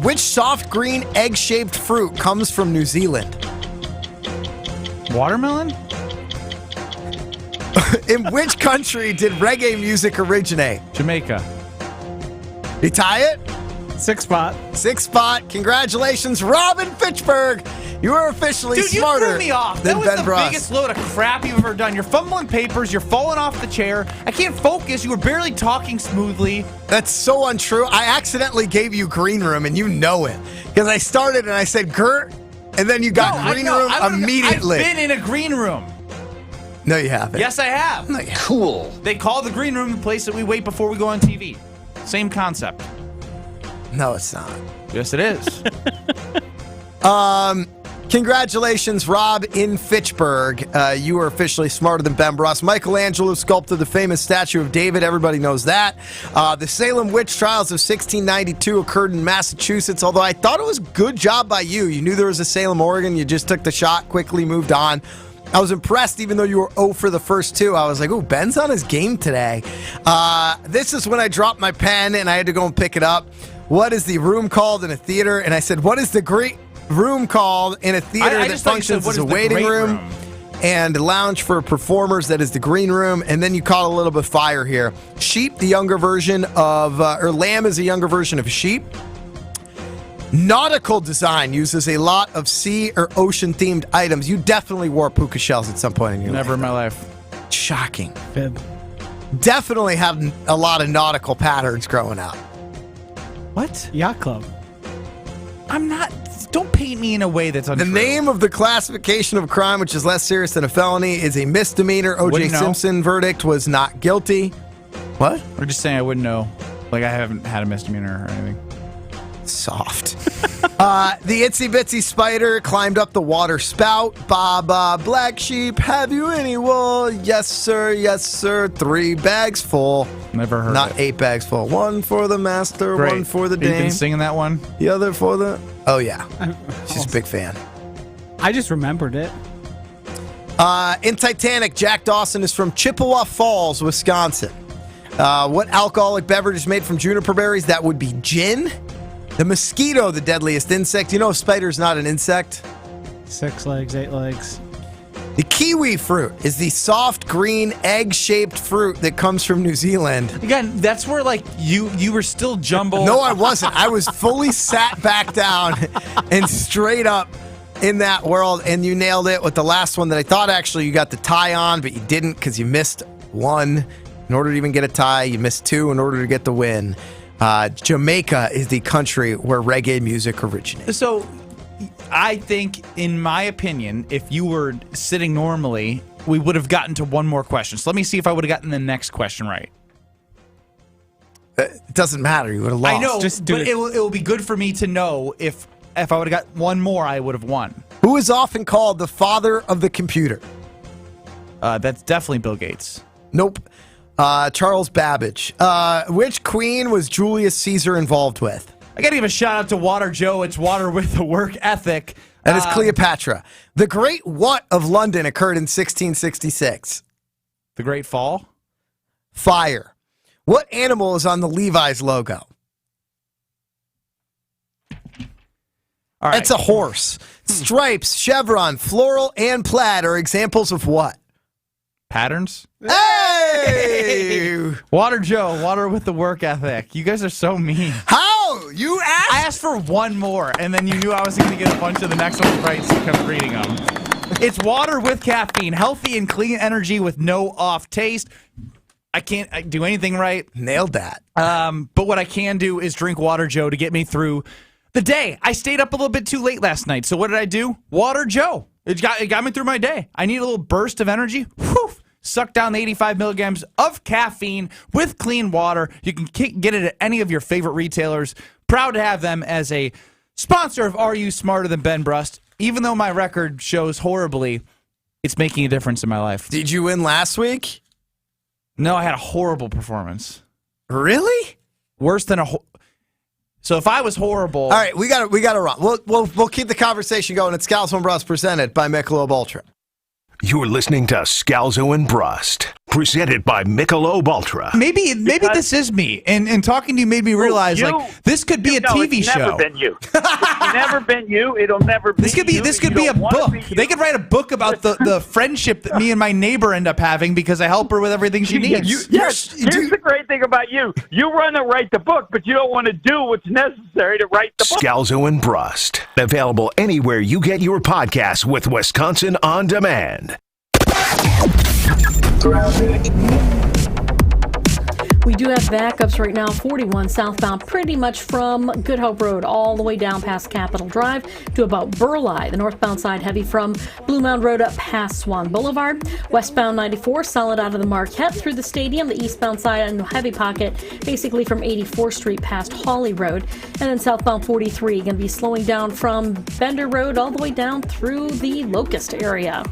Which soft green egg-shaped fruit comes from New Zealand? Watermelon? In which country did reggae music originate? Jamaica. You tie it? 6 spot. 6 spot. Congratulations, Robin Fitchburg. You are officially smarter. Dude, you threw me off. Than That was Ben the Brust. biggest load of crap you've ever done. You're fumbling papers. You're falling off the chair. I can't focus. You were barely talking smoothly. That's so untrue. I accidentally gave you green room, and you know it. Because I started and I said, Gert, and then you got green room immediately. I've been in a green room. No, you haven't. Yes, I have. No, you haven't. Cool. They call the green room the place that we wait before we go on TV. Same concept. No, it's not. Yes, it is. Congratulations, Rob in Fitchburg. You are officially smarter than Ben Brust. Michelangelo sculpted the famous statue of David. Everybody knows that. The Salem witch trials of 1692 occurred in Massachusetts, although I thought it was a good job by you. You knew there was a Salem, Oregon. You just took the shot, quickly moved on. I was impressed, even though you were 0 for the first 2. I was like, oh, Ben's on his game today. This is when I dropped my pen and I had to go and pick it up. What is the room called in a theater? And I said, what is the great room called in a theater that functions as a waiting room and lounge for performers? That is the green room. And then you caught a little bit of fire here. Sheep, the younger version of, or lamb is a younger version of sheep. Nautical design uses a lot of sea or ocean themed items. You definitely wore puka shells at some point in your life. Never in my life. Shocking. Fib. Definitely have a lot of nautical patterns growing up. What? Yacht Club. I'm not. Don't paint me in a way that's untrue. The name of the classification of crime, which is less serious than a felony, is a misdemeanor. O.J. Simpson verdict was not guilty. What? We're just saying I wouldn't know. Like, I haven't had a misdemeanor or anything. Soft. The itsy bitsy spider climbed up the water spout. Baba Black Sheep, have you any wool? Yes, sir. Yes, sir. 3 bags full. Never heard Not it. 8 bags full. 1 for the master, Great. 1 for the Have you been dame. singing that one? The other for the... Oh, yeah. She's a big fan. I just remembered it. In Titanic, Jack Dawson is from Chippewa Falls, Wisconsin. What alcoholic beverage is made from juniper berries? That would be gin. The mosquito, the deadliest insect. You know, a spider's not an insect. 6 legs, 8 legs. The kiwi fruit is the soft green egg-shaped fruit that comes from New Zealand. Again, that's where like you were still jumbled. No, I wasn't. I was fully sat back down and straight up in that world, and you nailed it with the last one that I thought actually you got the tie on, but you didn't because you missed 1. In order to even get a tie, you missed 2 in order to get the win. Jamaica is the country where reggae music originated. So, I think, in my opinion, if you were sitting normally, we would have gotten to one more question. So let me see if I would have gotten the next question right. It doesn't matter. You would have lost. I know, Just do but it. it will be good for me to know if I would have got one more, I would have won. Who is often called the father of the computer? That's definitely Bill Gates. Nope. Charles Babbage. Which queen was Julius Caesar involved with? I got to give a shout out to Water Joe. It's water with a work ethic. That is Cleopatra. The Great What of London occurred in 1666. The Great Fall? Fire. What animal is on the Levi's logo? All right. It's a horse. Stripes, chevron, floral, and plaid are examples of what? Patterns? Hey! Water Joe, water with the work ethic. You guys are so mean. How? You asked? I asked for one more, and then you knew I was going to get a bunch of the next ones right, so you kept reading them. It's water with caffeine, healthy and clean energy with no off taste. I can't do anything right. Nailed that. But what I can do is drink Water Joe to get me through the day. I stayed up a little bit too late last night, so what did I do? Water Joe. It got me through my day. I need a little burst of energy. Whew. Suck down the 85 milligrams of caffeine with clean water. You can get it at any of your favorite retailers. Proud to have them as a sponsor of Are You Smarter Than Ben Brust? Even though my record shows horribly, it's making a difference in my life. Did you win last week? No, I had a horrible performance. Really? Worse than So if I was horrible... All right, we got to run. We'll keep the conversation going. It's Scalzo and Brust presented by Michelob Ultra. You're listening to Scalzo and Brust, presented by Michelob Ultra. Maybe this is me, and talking to you made me realize this could be a TV show. It's never been you. It's never been you. It'll never be. This could be a book. They could write a book about the friendship that me and my neighbor end up having because I help her with everything she needs. Here's the great thing about you. You want to write the book, but you don't want to do what's necessary to write the book. Scalzo and Brust, available anywhere you get your podcasts with Wisconsin On Demand. We do have backups right now, 41 southbound, pretty much from Good Hope Road all the way down past Capitol Drive to about Burleigh. The northbound side heavy from Blue Mound Road up past Swan Boulevard. Westbound 94 solid out of the Marquette through the stadium. The eastbound side and heavy pocket basically from 84th Street past Hawley Road. And then southbound 43 going to be slowing down from Bender Road all the way down through the Locust area.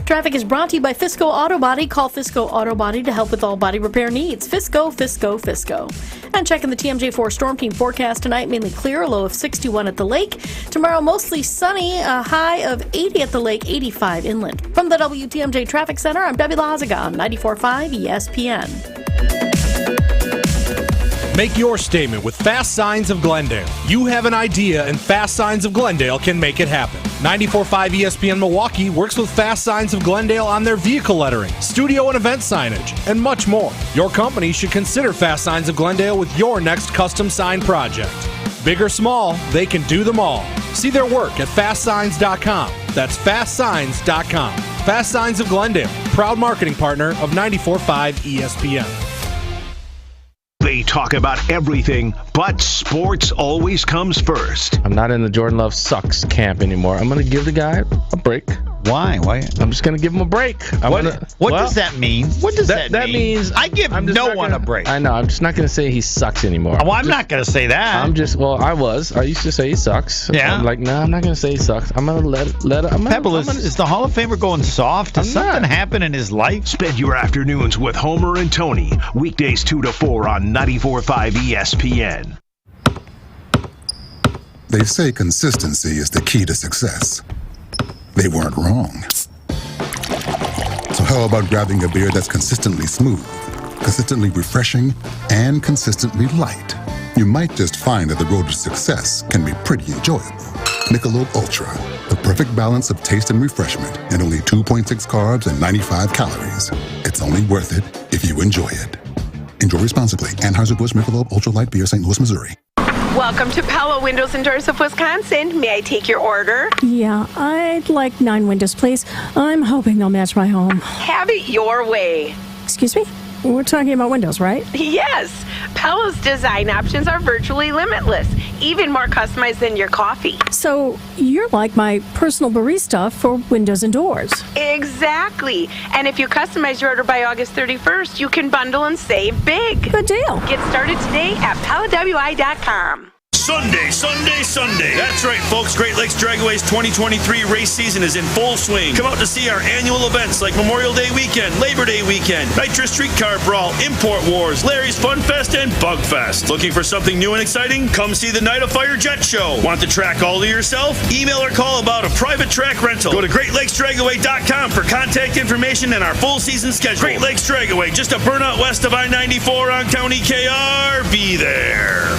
Traffic is brought to you by Fisco Auto Body. Call Fisco Auto Body to help with all body repair needs. Fisco, Fisco, Fisco. And checking the TMJ4 Storm Team forecast tonight, mainly clear, a low of 61 at the lake. Tomorrow, mostly sunny, a high of 80 at the lake, 85 inland. From the WTMJ Traffic Center, I'm Debbie Lazaga on 94.5 ESPN. Make your statement with Fast Signs of Glendale. You have an idea, and Fast Signs of Glendale can make it happen. 94.5 ESPN Milwaukee works with Fast Signs of Glendale on their vehicle lettering, studio and event signage, and much more. Your company should consider Fast Signs of Glendale with your next custom sign project. Big or small, they can do them all. See their work at fastsigns.com. That's fastsigns.com. Fast Signs of Glendale, proud marketing partner of 94.5 ESPN. They talk about everything, but sports always comes first. I'm not in the Jordan Love sucks camp anymore. I'm going to give the guy a break. Why? I'm just going to give him a break. What does that mean? What does that mean? That means I give no one a break. I know. I'm just not going to say he sucks anymore. Well, I'm not going to say that. I used to say he sucks. Yeah. I'm like, no, I'm not going to say he sucks. I'm going to let it. Pebble, is the Hall of Famer going soft? Does something happen in his life? Spend your afternoons with Homer and Tony. Weekdays 2 to 4 on 94.5 ESPN. They say consistency is the key to success. They weren't wrong. So how about grabbing a beer that's consistently smooth, consistently refreshing, and consistently light? You might just find that the road to success can be pretty enjoyable. Michelob Ultra, the perfect balance of taste and refreshment, and only 2.6 carbs and 95 calories. It's only worth it if you enjoy it. Enjoy responsibly. Anheuser-Busch Michelob Ultra Light Beer, St. Louis, Missouri. Welcome to Pella Windows and Doors of Wisconsin. May I take your order? Yeah, I'd like 9 windows, please. I'm hoping they'll match my home. Have it your way. Excuse me? We're talking about windows, right? Yes, Pella's design options are virtually limitless, even more customized than your coffee. So you're like my personal barista for windows and doors. Exactly. And if you customize your order by August 31st, you can bundle and save big. Good deal. Get started today at PellaWI.com. Sunday, Sunday, Sunday. That's right, folks. Great Lakes Dragway's 2023 race season is in full swing. Come out to see our annual events like Memorial Day weekend, Labor Day weekend, Nitro Streetcar Brawl, Import Wars, Larry's Fun Fest, and Bug Fest. Looking for something new and exciting? Come see the Night of Fire Jet Show. Want the track all to yourself? Email or call about a private track rental. Go to GreatLakesDragaway.com for contact information and our full season schedule. Great Lakes Dragaway, just a burnout west of I-94 on County KR. Be there.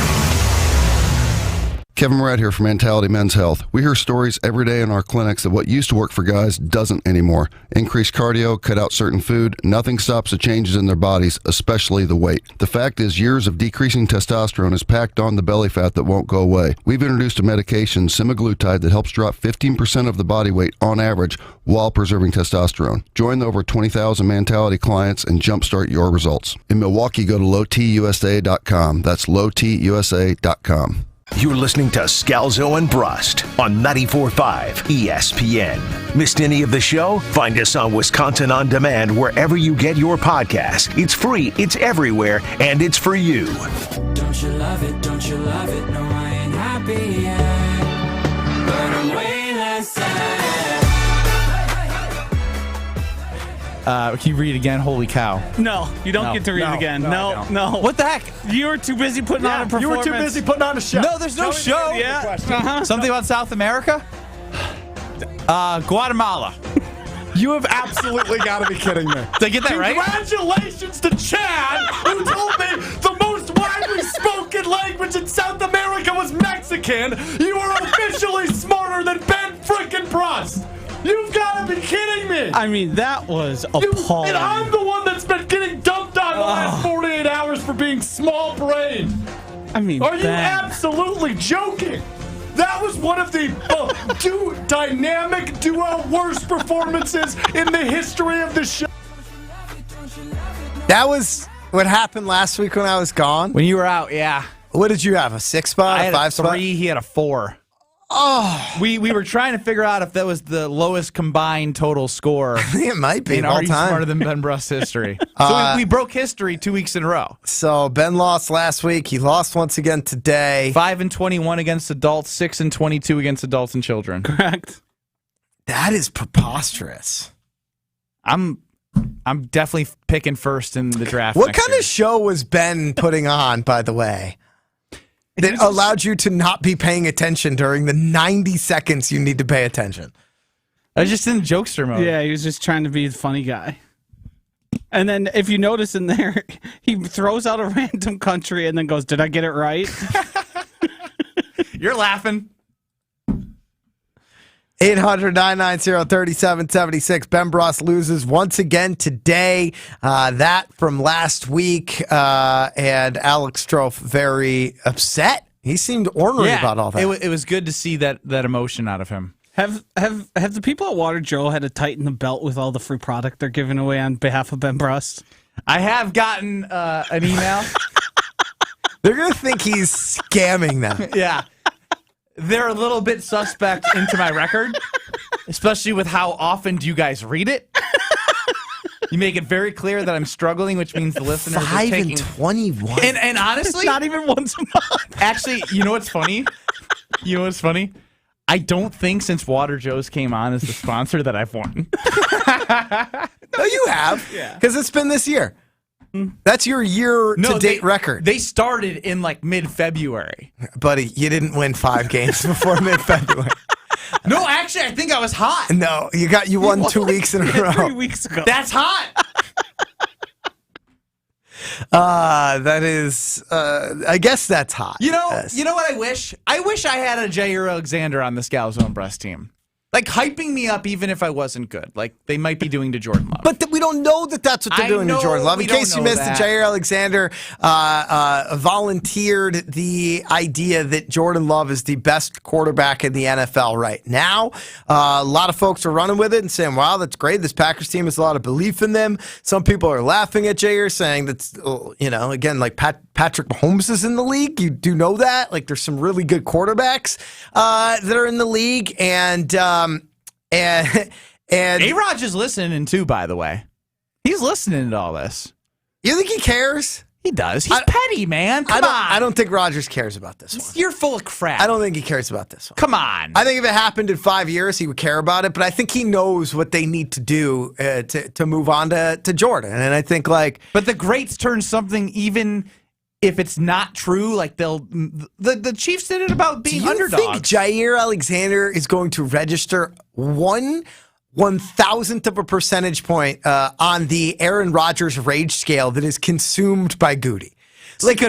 Kevin Moret here from Mentality Men's Health. We hear stories every day in our clinics that what used to work for guys doesn't anymore. Increased cardio, cut out certain food, nothing stops the changes in their bodies, especially the weight. The fact is, years of decreasing testosterone has packed on the belly fat that won't go away. We've introduced a medication, semaglutide, that helps drop 15% of the body weight on average while preserving testosterone. Join the over 20,000 Mentality clients and jumpstart your results. In Milwaukee, go to lowtusa.com. That's lowtusa.com. You're listening to Scalzo and Brust on 94.5 ESPN. Missed any of the show? Find us on Wisconsin On Demand wherever you get your podcasts. It's free, it's everywhere, and it's for you. Don't you love it? Don't you love it? No, I ain't happy yet, but I'm way less sad. Can you read again? Holy cow. No, you don't get to read it again. No. What the heck? You were too busy putting on a performance. You were too busy putting on a show. No, there's no show. Yeah. Something about South America? Guatemala. You have absolutely got to be kidding me. Did I get that right? Congratulations to Chad, who told me the most widely spoken language in South America was Mexican. You are officially smarter than Ben frickin' Brust. You've got to be kidding me. I mean, that was appalling. And I'm the one that's been getting dumped on the last 48 hours for being small-brained. I mean, are you absolutely joking? That was one of the dynamic duo worst performances in the history of the show. That was what happened last week when I was gone. When you were out, yeah. What did you have? A 6 spot? I had a 5 a 3. spot? He had a 4. Oh, we were trying to figure out if that was the lowest combined total score. It might be in all Are You time. Smarter Than Ben Brust history. So we broke history 2 weeks in a row. So Ben lost last week. He lost once again today. 5-21 against adults, 6-22 against adults and children. Correct. That is preposterous. I'm definitely picking first in the draft. What kind of show was Ben putting on, by the way, that allowed you to not be paying attention during the 90 seconds you need to pay attention? I was just in jokester mode. Yeah, he was just trying to be the funny guy. And then if you notice in there, he throws out a random country and then goes, "Did I get it right?" You're laughing. 800-990-3776. Ben Brust loses once again today. That from last week. And Alex Strofe very upset. He seemed ornery about all that. It was good to see that emotion out of him. Have the people at Water Joe had to tighten the belt with all the free product they're giving away on behalf of Ben Brust? I have gotten an email. They're going to think he's scamming them. Yeah. They're a little bit suspect into my record, especially with how often do you guys read it. You make it very clear that I'm struggling, which means the listeners are taking 5-21. And honestly, it's not even once a month. Actually, you know what's funny? I don't think since Water Joe's came on as the sponsor that I've won. No, you have. Yeah. Because it's been this year. That's your year-to-date record. They started in like mid-February. Buddy, you didn't win 5 games before mid-February. No, actually, I think I was hot. No, you won 2 weeks in a row. 3 weeks ago. That's hot. That is, I guess that's hot. You know what I wish? I wish I had a Jair Alexander on the Scalzo and Brust team. Like hyping me up even if I wasn't good. Like they might be doing to Jordan Love. But we don't know that that's what they're doing to Jordan Love. In case you missed it, Jair Alexander volunteered the idea that Jordan Love is the best quarterback in the NFL right now. A lot of folks are running with it and saying, wow, that's great. This Packers team has a lot of belief in them. Some people are laughing at Jair, saying that's, again, like Patrick Mahomes is in the league. You do know that. Like there's some really good quarterbacks that are in the league. And A-Rod is listening too, by the way. He's listening to all this. You think he cares? He does. He's petty, man. Come on. I don't think Rodgers cares about this one. You're full of crap. I don't think he cares about this one. Come on. I think if it happened in 5 years, he would care about it. But I think he knows what they need to do to move on to Jordan. And I think but the greats turn something even. If it's not true, like the Chiefs did it about being underdogs. Do you think Jair Alexander is going to register 1/1000th of a percentage point on the Aaron Rodgers rage scale that is consumed by Goody? Like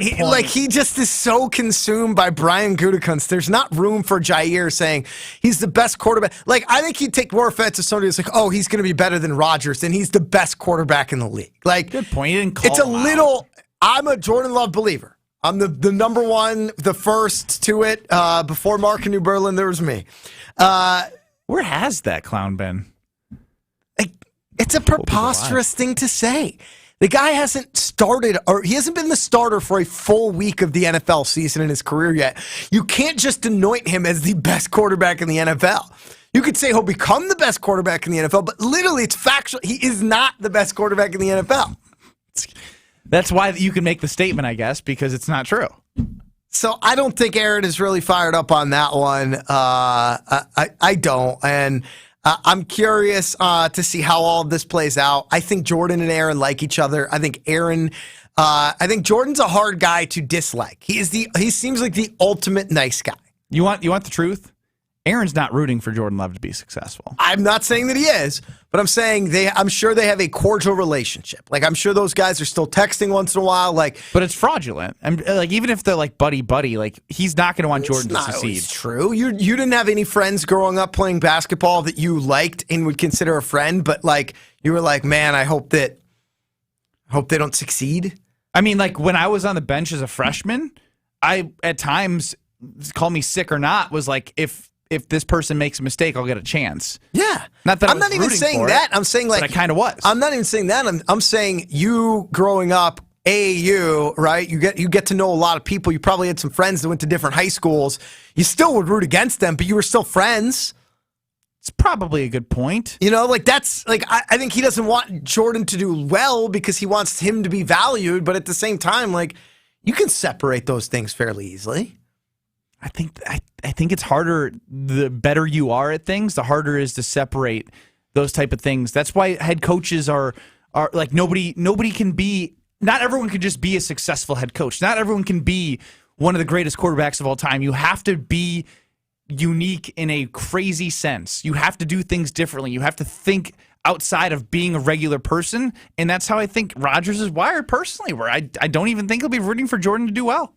he just is so consumed by Brian Gutekunst. There's not room for Jair saying he's the best quarterback. Like I think he'd take more offense if somebody was like, "Oh, he's going to be better than Rodgers," and he's the best quarterback in the league. Like good point. He didn't call it's a little. I'm a Jordan Love believer. I'm the number one, the first to it. Before Mark and New Berlin, there was me. Where has that clown been? It's a preposterous thing to say. The guy hasn't started, or he hasn't been the starter for a full week of the NFL season in his career yet. You can't just anoint him as the best quarterback in the NFL. You could say he'll become the best quarterback in the NFL, but literally it's factual. He is not the best quarterback in the NFL. That's why you can make the statement, I guess, because it's not true. So I don't think Aaron is really fired up on that one. I don't. And I'm curious to see how all of this plays out. I think Jordan and Aaron like each other. I think Jordan's a hard guy to dislike. He seems like the ultimate nice guy. You want the truth? Aaron's not rooting for Jordan Love to be successful. I'm not saying that he is, but I'm saying I'm sure they have a cordial relationship. Like I'm sure those guys are still texting once in a while. But it's fraudulent. And even if they're like buddy, like he's not going to want Jordan to succeed. It's true. You didn't have any friends growing up playing basketball that you liked and would consider a friend, but you were like, man, I hope they don't succeed. I mean, when I was on the bench as a freshman, I at times, call me sick or not, was like if this person makes a mistake, I'll get a chance. Yeah. Not that I'm not even saying that. I'm saying but I kind of was. I'm not even saying that. I'm saying you growing up, AAU, right? You get to know a lot of people. You probably had some friends that went to different high schools. You still would root against them, but you were still friends. It's probably a good point. I think he doesn't want Jordan to do well because he wants him to be valued, but at the same time, you can separate those things fairly easily. I think it's harder. The better you are at things, the harder it is to separate those type of things. That's why head coaches are like nobody can be. Not everyone can just be a successful head coach. Not everyone can be one of the greatest quarterbacks of all time. You have to be unique in a crazy sense. You have to do things differently. You have to think outside of being a regular person, and that's how I think Rodgers is wired personally. Where I don't even think he'll be rooting for Jordan to do well.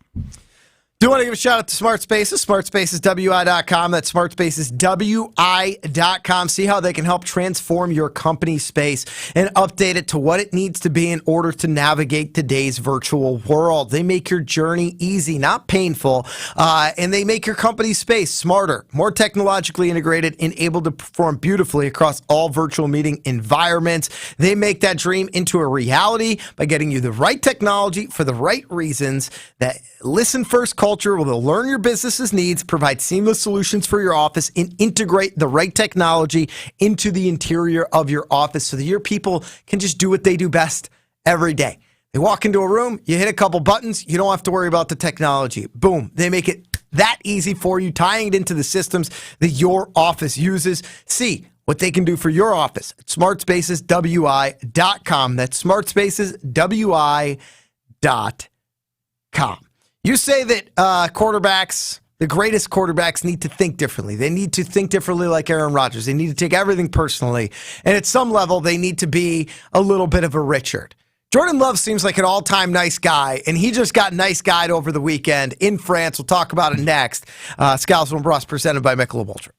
Do want to give a shout out to Smart Spaces, smartspaceswi.com. That's smartspaceswi.com. See how they can help transform your company space and update it to what it needs to be in order to navigate today's virtual world. They make your journey easy, not painful, and they make your company space smarter, more technologically integrated, and able to perform beautifully across all virtual meeting environments. They make that dream into a reality by getting you the right technology for the right reasons. That listen first culture will learn your business's needs, provide seamless solutions for your office, and integrate the right technology into the interior of your office so that your people can just do what they do best every day. They walk into a room, you hit a couple buttons, you don't have to worry about the technology. Boom. They make it that easy for you, tying it into the systems that your office uses. See what they can do for your office at smartspaceswi.com. That's smartspaceswi.com. You say that quarterbacks, the greatest quarterbacks, need to think differently. They need to think differently like Aaron Rodgers. They need to take everything personally. And at some level, they need to be a little bit of a Richard. Jordan Love seems like an all-time nice guy, and he just got nice guyed over the weekend in France. We'll talk about it next. Scalzo and Brust presented by Michelob Ultra.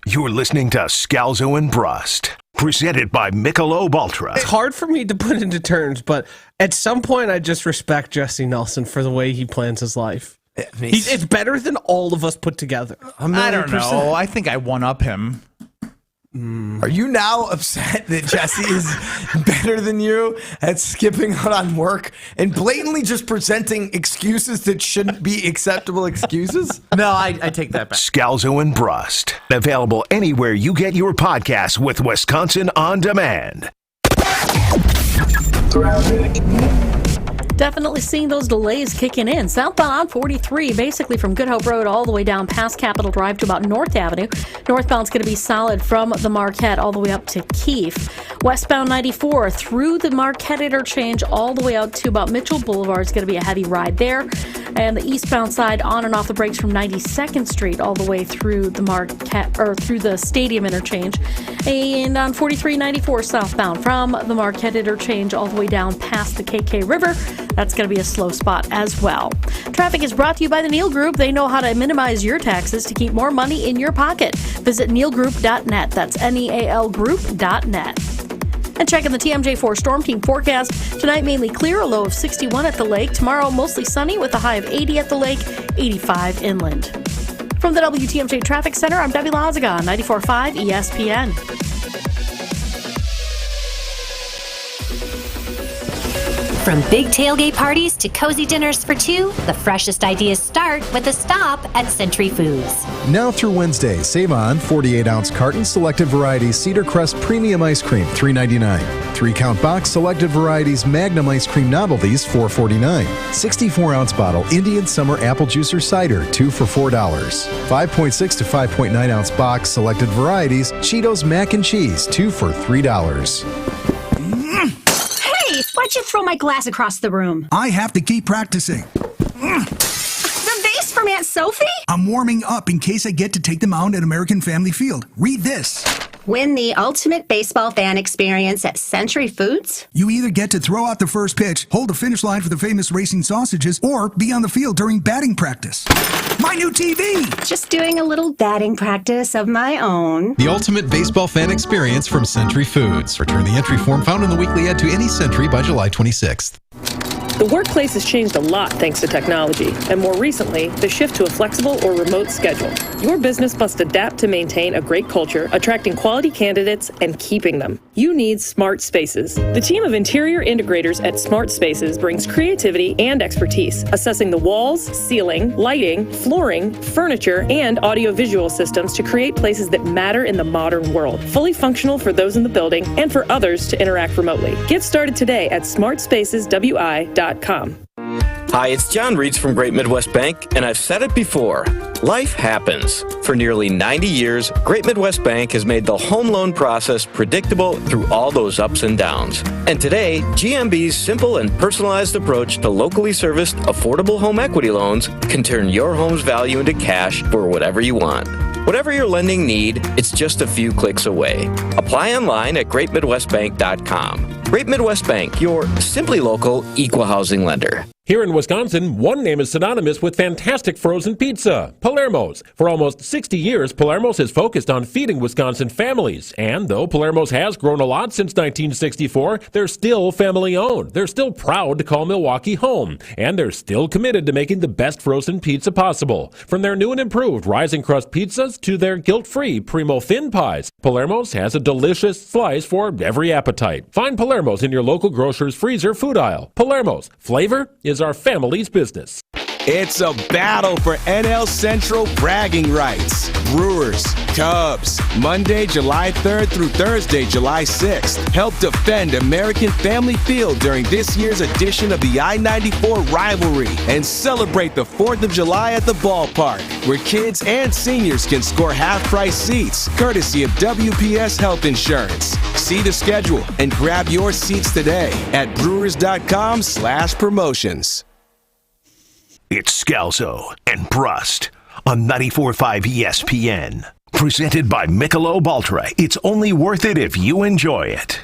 You're listening to Scalzo and Brust, presented by Michelob Ultra. It's hard for me to put into terms, but at some point I just respect Jesse Nelson for the way he plans his life. It's better than all of us put together. I don't know. I think I one-up him. Are you now upset that Jesse is better than you at skipping out on work and blatantly just presenting excuses that shouldn't be acceptable excuses? No, I take that back. Scalzo and Brust, available anywhere you get your podcasts with Wisconsin On Demand. Definitely seeing those delays kicking in. Southbound on 43, basically from Good Hope Road all the way down past Capitol Drive to about North Avenue. Northbound's going to be solid from the Marquette all the way up to Keefe. Westbound 94 through the Marquette interchange all the way out to about Mitchell Boulevard is going to be a heavy ride there. And the eastbound side on and off the brakes from 92nd Street all the way through the Marquette or through the Stadium interchange. And on 4394 southbound from the Marquette interchange all the way down past the KK River. That's going to be a slow spot as well. Traffic is brought to you by the Neal Group. They know how to minimize your taxes to keep more money in your pocket. Visit nealgroup.net. That's NEAL group.net. And checking the TMJ4 Storm Team forecast. Tonight, mainly clear, a low of 61 at the lake. Tomorrow, mostly sunny with a high of 80 at the lake, 85 inland. From the WTMJ Traffic Center, I'm Debbie Lazaga, 94.5 ESPN. From big tailgate parties to cozy dinners for two, the freshest ideas start with a stop at Century Foods. Now through Wednesday, save on 48-ounce carton selected varieties Cedar Crest Premium Ice Cream, $3.99. 3-count box selected varieties Magnum Ice Cream Novelties, $4.49. 64-ounce bottle Indian Summer Apple Juice or Cider, 2 for $4. 5.6 to 5.9-ounce box selected varieties Cheetos Mac and Cheese, 2 for $3. Why'd you throw my glass across the room? I have to keep practicing. The vase from Aunt Sophie? I'm warming up in case I get to take the mound at American Family Field. Read this. Win the ultimate baseball fan experience at Century Foods? You either get to throw out the first pitch, hold the finish line for the famous racing sausages, or be on the field during batting practice. My new TV! Just doing a little batting practice of my own. The ultimate baseball fan experience from Century Foods. Return the entry form found in the weekly ad to any Century by July 26th. The workplace has changed a lot thanks to technology, and more recently, the shift to a flexible or remote schedule. Your business must adapt to maintain a great culture, attracting quality candidates and keeping them. You need Smart Spaces. The team of interior integrators at Smart Spaces brings creativity and expertise, assessing the walls, ceiling, lighting, flooring, furniture, and audiovisual systems to create places that matter in the modern world, fully functional for those in the building and for others to interact remotely. Get started today at smartspaceswi.com. Hi, it's John Reeds from Great Midwest Bank, and I've said it before. Life happens. For nearly 90 years, Great Midwest Bank has made the home loan process predictable through all those ups and downs. And today, GMB's simple and personalized approach to locally serviced, affordable home equity loans can turn your home's value into cash for whatever you want. Whatever your lending need, it's just a few clicks away. Apply online at greatmidwestbank.com. Great Midwest Bank, your simply local equal housing lender. Here in Wisconsin, one name is synonymous with fantastic frozen pizza, Palermo's. For almost 60 years, Palermo's has focused on feeding Wisconsin families. And though Palermo's has grown a lot since 1964, they're still family-owned. They're still proud to call Milwaukee home. And they're still committed to making the best frozen pizza possible. From their new and improved rising crust pizzas to their guilt-free Primo thin pies, Palermo's has a delicious slice for every appetite. Find Palermo's in your local grocer's freezer food aisle. Palermo's, flavor is our family's business. It's a battle for NL Central bragging rights. Brewers, Cubs, Monday, July 3rd through Thursday, July 6th. Help defend American Family Field during this year's edition of the I-94 rivalry and celebrate the 4th of July at the ballpark, where kids and seniors can score half-price seats, courtesy of WPS Health Insurance. See the schedule and grab your seats today at brewers.com/promotions. It's Scalzo and Brust on 94.5 ESPN. Presented by Michelob Ultra. It's only worth it if you enjoy it.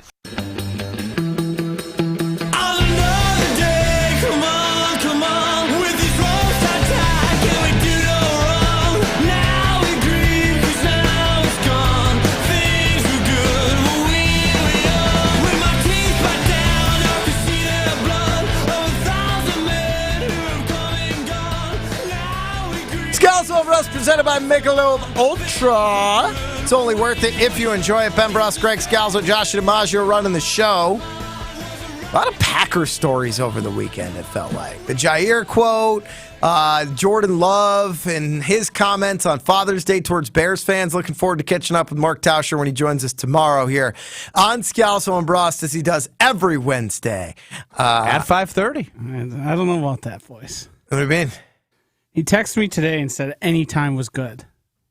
Scalzo and Brust presented by Michelob Ultra. It's only worth it if you enjoy it. Ben Brust, Greg Scalzo, Josh DiMaggio running the show. A lot of Packer stories over the weekend, it felt like. The Jair quote, Jordan Love and his comments on Father's Day towards Bears fans. Looking forward to catching up with Mark Tauscher when he joins us tomorrow here on Scalzo and Brust, as he does every Wednesday. At 5:30. I don't know about that, boys. What do you mean? He texted me today and said any time was good.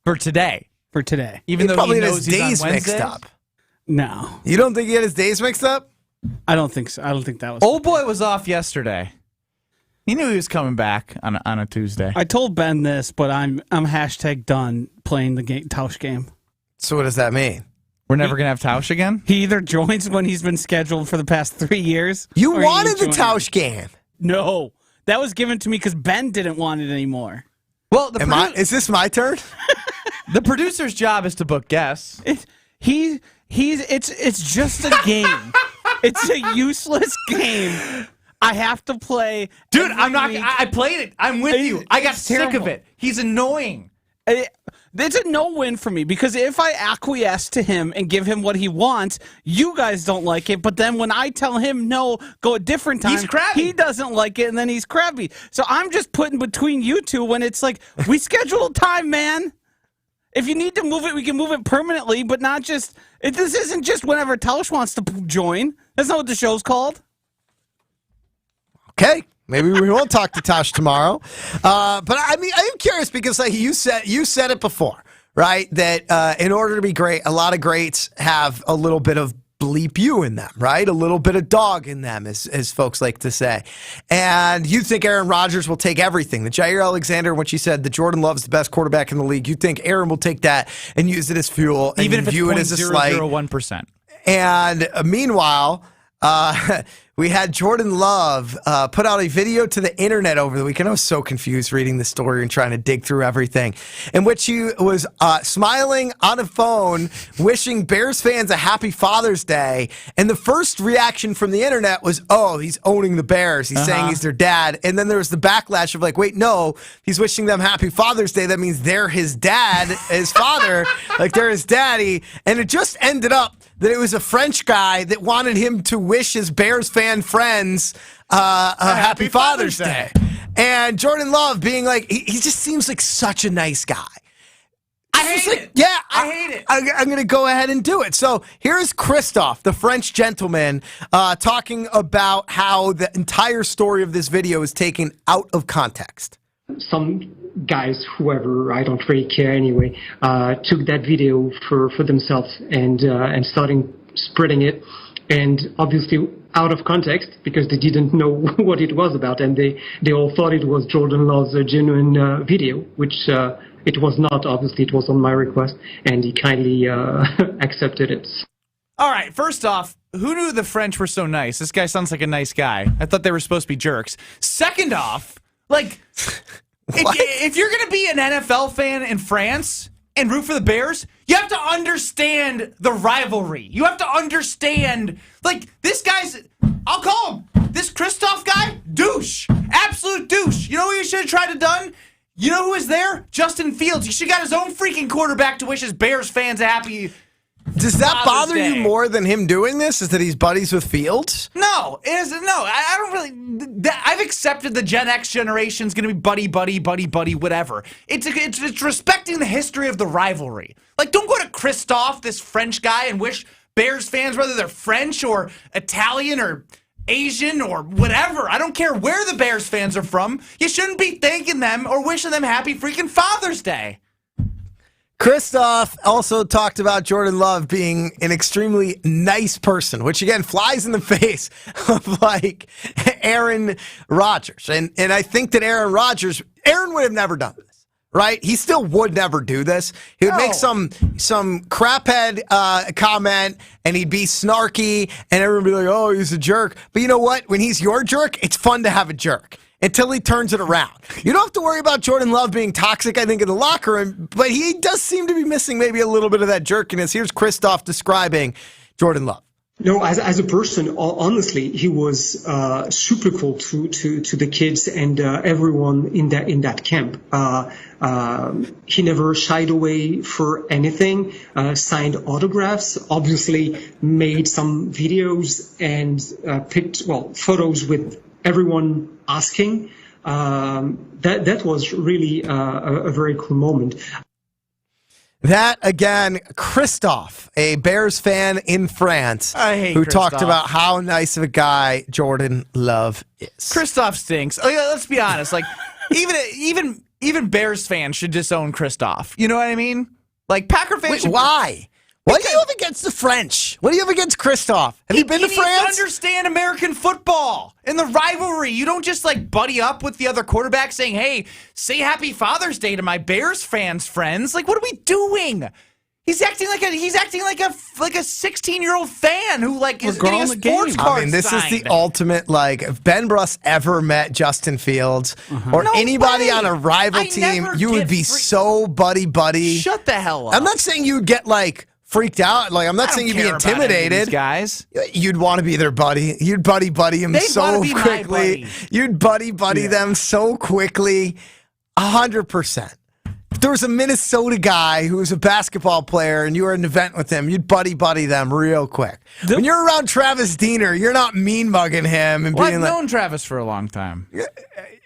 For today. For today. Even though probably he had knows his he's on days mixed Wednesdays? up. No. You don't think he had his days mixed up? I don't think so. I don't think that was. Old boy was off yesterday. He knew he was coming back on a Tuesday. I told Ben this, but I'm hashtag done playing the Tausch game. So what does that mean? We're never going to have Tausch again? He either joins when he's been scheduled for the past 3 years. You or he wanted the joins. Tausch game. No. That was given to me because Ben didn't want it anymore. Well, is this my turn? The producer's job is to book guests. It's just a game. It's a useless game. I have to play. Dude, every I'm not. week. I played it. I'm with you. I got It's sick of terrible. it. He's annoying. It's a no-win for me because if I acquiesce to him and give him what he wants, you guys don't like it. But then when I tell him no, go a different time, He's crabby. he doesn't like it, and then he's crabby. So I'm just putting between you two when it's like, we scheduled time, man. If you need to move it, we can move it permanently, but not just... This isn't just whenever Tausch wants to join. That's not what the show's called. Okay. Maybe we won't talk to Tosh tomorrow. But I mean, I'm curious because like you said it before, right? That in order to be great, a lot of greats have a little bit of bleep you in them, right? A little bit of dog in them, as folks like to say. And you think Aaron Rodgers will take everything. The Jair Alexander, when she said that Jordan Love's the best quarterback in the league, you think Aaron will take that and use it as fuel and Even if it's view it as a slight. 0.001%. And meanwhile, we had Jordan Love put out a video to the internet over the weekend. I was so confused reading the story and trying to dig through everything, in which he was smiling on a phone, wishing Bears fans a happy Father's Day. And the first reaction from the internet was, oh, he's owning the Bears. He's saying he's their dad. And then there was the backlash of like, wait, no, he's wishing them happy Father's Day. That means they're his dad, his father, like they're his daddy. And it just ended up that it was a French guy that wanted him to wish his Bears fan friends a happy Father's Day. And Jordan Love being like, he just seems like such a nice guy. I hate it. Yeah, I hate it. I'm going to go ahead and do it. So here's Christophe, the French gentleman, talking about how the entire story of this video is taken out of context. Some guys, whoever, I don't really care anyway, took that video for themselves and starting spreading it, and obviously out of context because they didn't know what it was about, and they all thought it was Jordan Love's genuine video, which it was not. Obviously, it was on my request, and he kindly accepted it. All right, first off, who knew the French were so nice? This guy sounds like a nice guy. I thought they were supposed to be jerks. Second off, like, if you're going to be an NFL fan in France and root for the Bears, you have to understand the rivalry. You have to understand, like, this guy's, I'll call him, this Christophe guy, douche. Absolute douche. You know what you should have tried to done? You know who was there? Justin Fields. He should have got his own freaking quarterback to wish his Bears fans a happy Does that bother Father's you Day. more than him doing this? Is that he's buddies with Fields? No, I don't really. I've accepted the Gen X generation's going to be buddy, whatever. It's respecting the history of the rivalry. Like, don't go to Christophe, this French guy, and wish Bears fans, whether they're French or Italian or Asian or whatever. I don't care where the Bears fans are from. You shouldn't be thanking them or wishing them happy freaking Father's Day. Christophe also talked about Jordan Love being an extremely nice person, which again flies in the face of like Aaron Rodgers. And I think that Aaron would have never done this, right? He still would never do this. He would make some craphead comment and he'd be snarky and everyone would be like, oh, he's a jerk. But you know what? When he's your jerk, it's fun to have a jerk. Until he turns it around. You don't have to worry about Jordan Love being toxic, I think, in the locker room, but he does seem to be missing maybe a little bit of that jerkiness. Here's Christophe describing Jordan Love. No, as a person, honestly, he was super cool to the kids and everyone in that camp. He never shied away for anything. Signed autographs. Obviously, made some videos and picked photos with everyone asking. That was really a very cool moment. That, again, Christophe, a Bears fan in France, who talked about how nice of a guy Jordan Love is. Christophe stinks. Oh, yeah, let's be honest. Like, even Bears fans should disown Christophe. You know what I mean? Like, Packer fans. Wait, why? What do you have against the French? What do you have against Christophe? Have you been to France? He needs to understand American football and the rivalry. You don't just like buddy up with the other quarterback saying, "Hey, say Happy Father's Day to my Bears fans friends." Like, what are we doing? He's acting like a 16-year-old fan who is getting a sports card I mean, this signed. is the ultimate. Like, if Ben Brust ever met Justin Fields or anybody on a rival team, you would be so buddy. Shut the hell up. I'm not saying you'd get freaked out. Like, I'm not saying you'd be intimidated. These guys, you'd want to be their buddy. You'd buddy him so quickly. You'd buddy them so quickly. 100%. If there was a Minnesota guy who was a basketball player and you were at an event with him, you'd buddy them real quick. When you're around Travis Diener, you're not mean mugging him and being I've known Travis for a long time.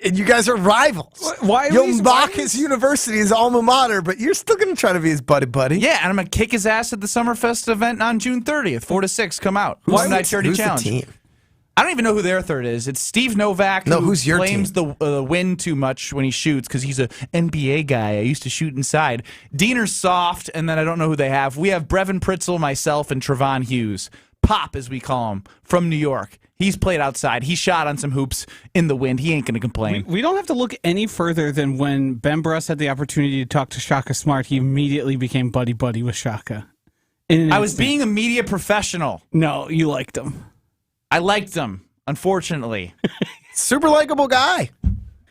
And you guys are rivals. You'll mock his university, his alma mater, but you're still going to try to be his buddy. Yeah, and I'm going to kick his ass at the Summerfest event on June 30th, 4 to 6. Come out. Who's Night Charity Challenge. The team? I don't even know who their third is. It's Steve Novak, who blames the wind too much when he shoots because he's an NBA guy. I used to shoot inside. Diener's soft, and then I don't know who they have. We have Brevin Pritzel, myself, and Trevon Hughes. Pop, as we call him, from New York. He's played outside. He shot on some hoops in the wind. He ain't going to complain. We don't have to look any further than when Ben Brust had the opportunity to talk to Shaka Smart. He immediately became buddy with Shaka. I was being a media professional. No, you liked him. I liked him, unfortunately. Super likable guy.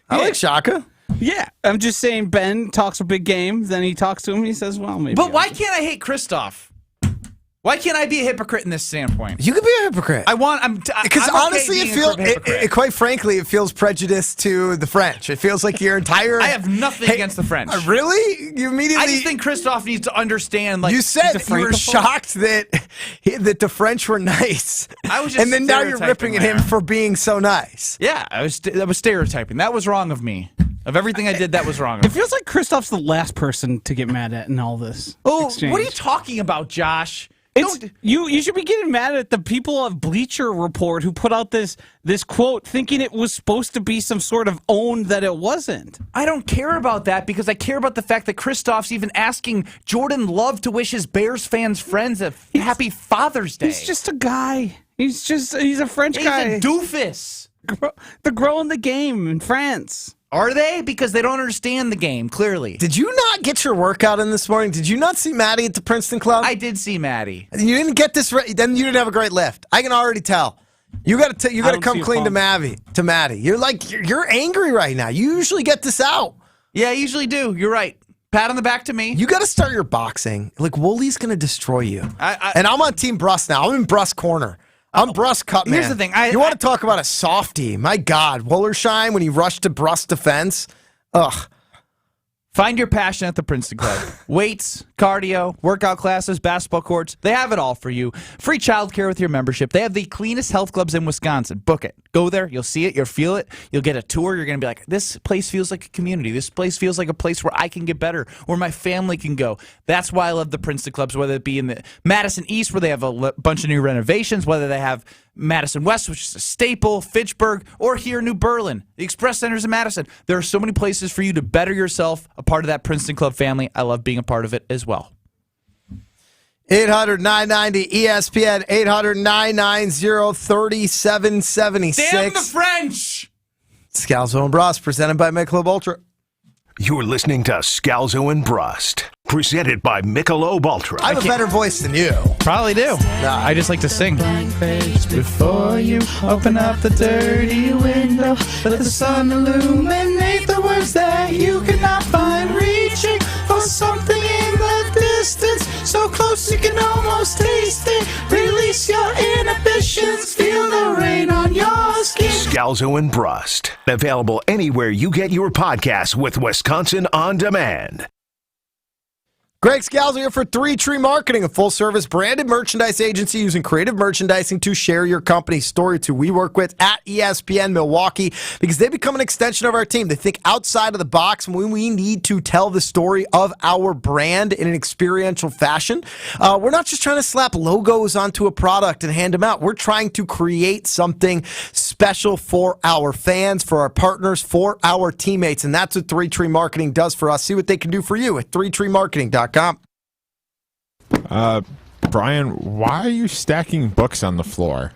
I like Shaka. Yeah, I'm just saying Ben talks a big game, then he talks to him and he says, well, maybe. But why can't I hate Christophe? Why can't I be a hypocrite in this standpoint? You could be a hypocrite. Because honestly, quite frankly, it feels prejudice to the French. It feels like your entire. I have nothing against the French. Really? You immediately. I just think Christophe needs to understand. You said you were shocked that the French were nice. I was just and then now you're ripping at him for being so nice. Yeah, I was stereotyping. That was wrong of me. Of everything I did, that was wrong. It feels like Christophe's the last person to get mad at in all this. Oh, exchange. What are you talking about, Josh? You should be getting mad at the people of Bleacher Report who put out this quote thinking it was supposed to be some sort of own that it wasn't. I don't care about that because I care about the fact that Christophe's even asking Jordan Love to wish his Bears fans friends a happy Father's Day. He's just a guy. He's a French guy. He's a doofus. They're growing the game in France. Are they? Because they don't understand the game, clearly. Did you not get your workout in this morning? Did you not see Maddie at the Princeton Club? I did see Maddie. You didn't get this right. Then you didn't have a great lift. I can already tell. You got to come clean to Maddie. You're angry right now. You usually get this out. Yeah, I usually do. You're right. Pat on the back to me. You got to start your boxing. Like, Woolie's going to destroy you. And I'm on Team Brust now. I'm in Brust corner. I'm Brust cut, man. Here's the thing. You want to talk about a softie. My God. Wollersheim, when he rushed to Brust defense. Ugh. Find your passion at the Princeton Club. Weights, cardio, workout classes, basketball courts. They have it all for you. Free childcare with your membership. They have the cleanest health clubs in Wisconsin. Book it. Go there. You'll see it. You'll feel it. You'll get a tour. You're going to be like, this place feels like a community. This place feels like a place where I can get better, where my family can go. That's why I love the Princeton Clubs, whether it be in the Madison East, where they have a bunch of new renovations, whether they have Madison West, which is a staple, Fitchburg, or here in New Berlin. The Express Centers in Madison. There are so many places for you to better yourself, a part of that Princeton Club family. I love being a part of it as well. 800-990-ESPN, 800-990-3776. Damn the French! Scalzo and Brust, presented by Michelob Ultra. You're listening to Scalzo and Brust, presented by Michelob Ultra. I have a better voice than you. Probably do. I just like to sing. Before you open up the dirty window, let the sun illuminate the words that you cannot find. Reaching for something in the distance, so close you can almost taste it. Release your inner Scalzo and Brust. Available anywhere you get your podcasts with Wisconsin On Demand. Greg Scalzo here for 3 Tree Marketing, a full-service branded merchandise agency using creative merchandising to share your company's story to we work with at ESPN Milwaukee because they become an extension of our team. They think outside of the box when we need to tell the story of our brand in an experiential fashion. We're not just trying to slap logos onto a product and hand them out. We're trying to create something special for our fans, for our partners, for our teammates, and that's what 3 Tree Marketing does for us. See what they can do for you at 3treemarketing.com. Brian, why are you stacking books on the floor?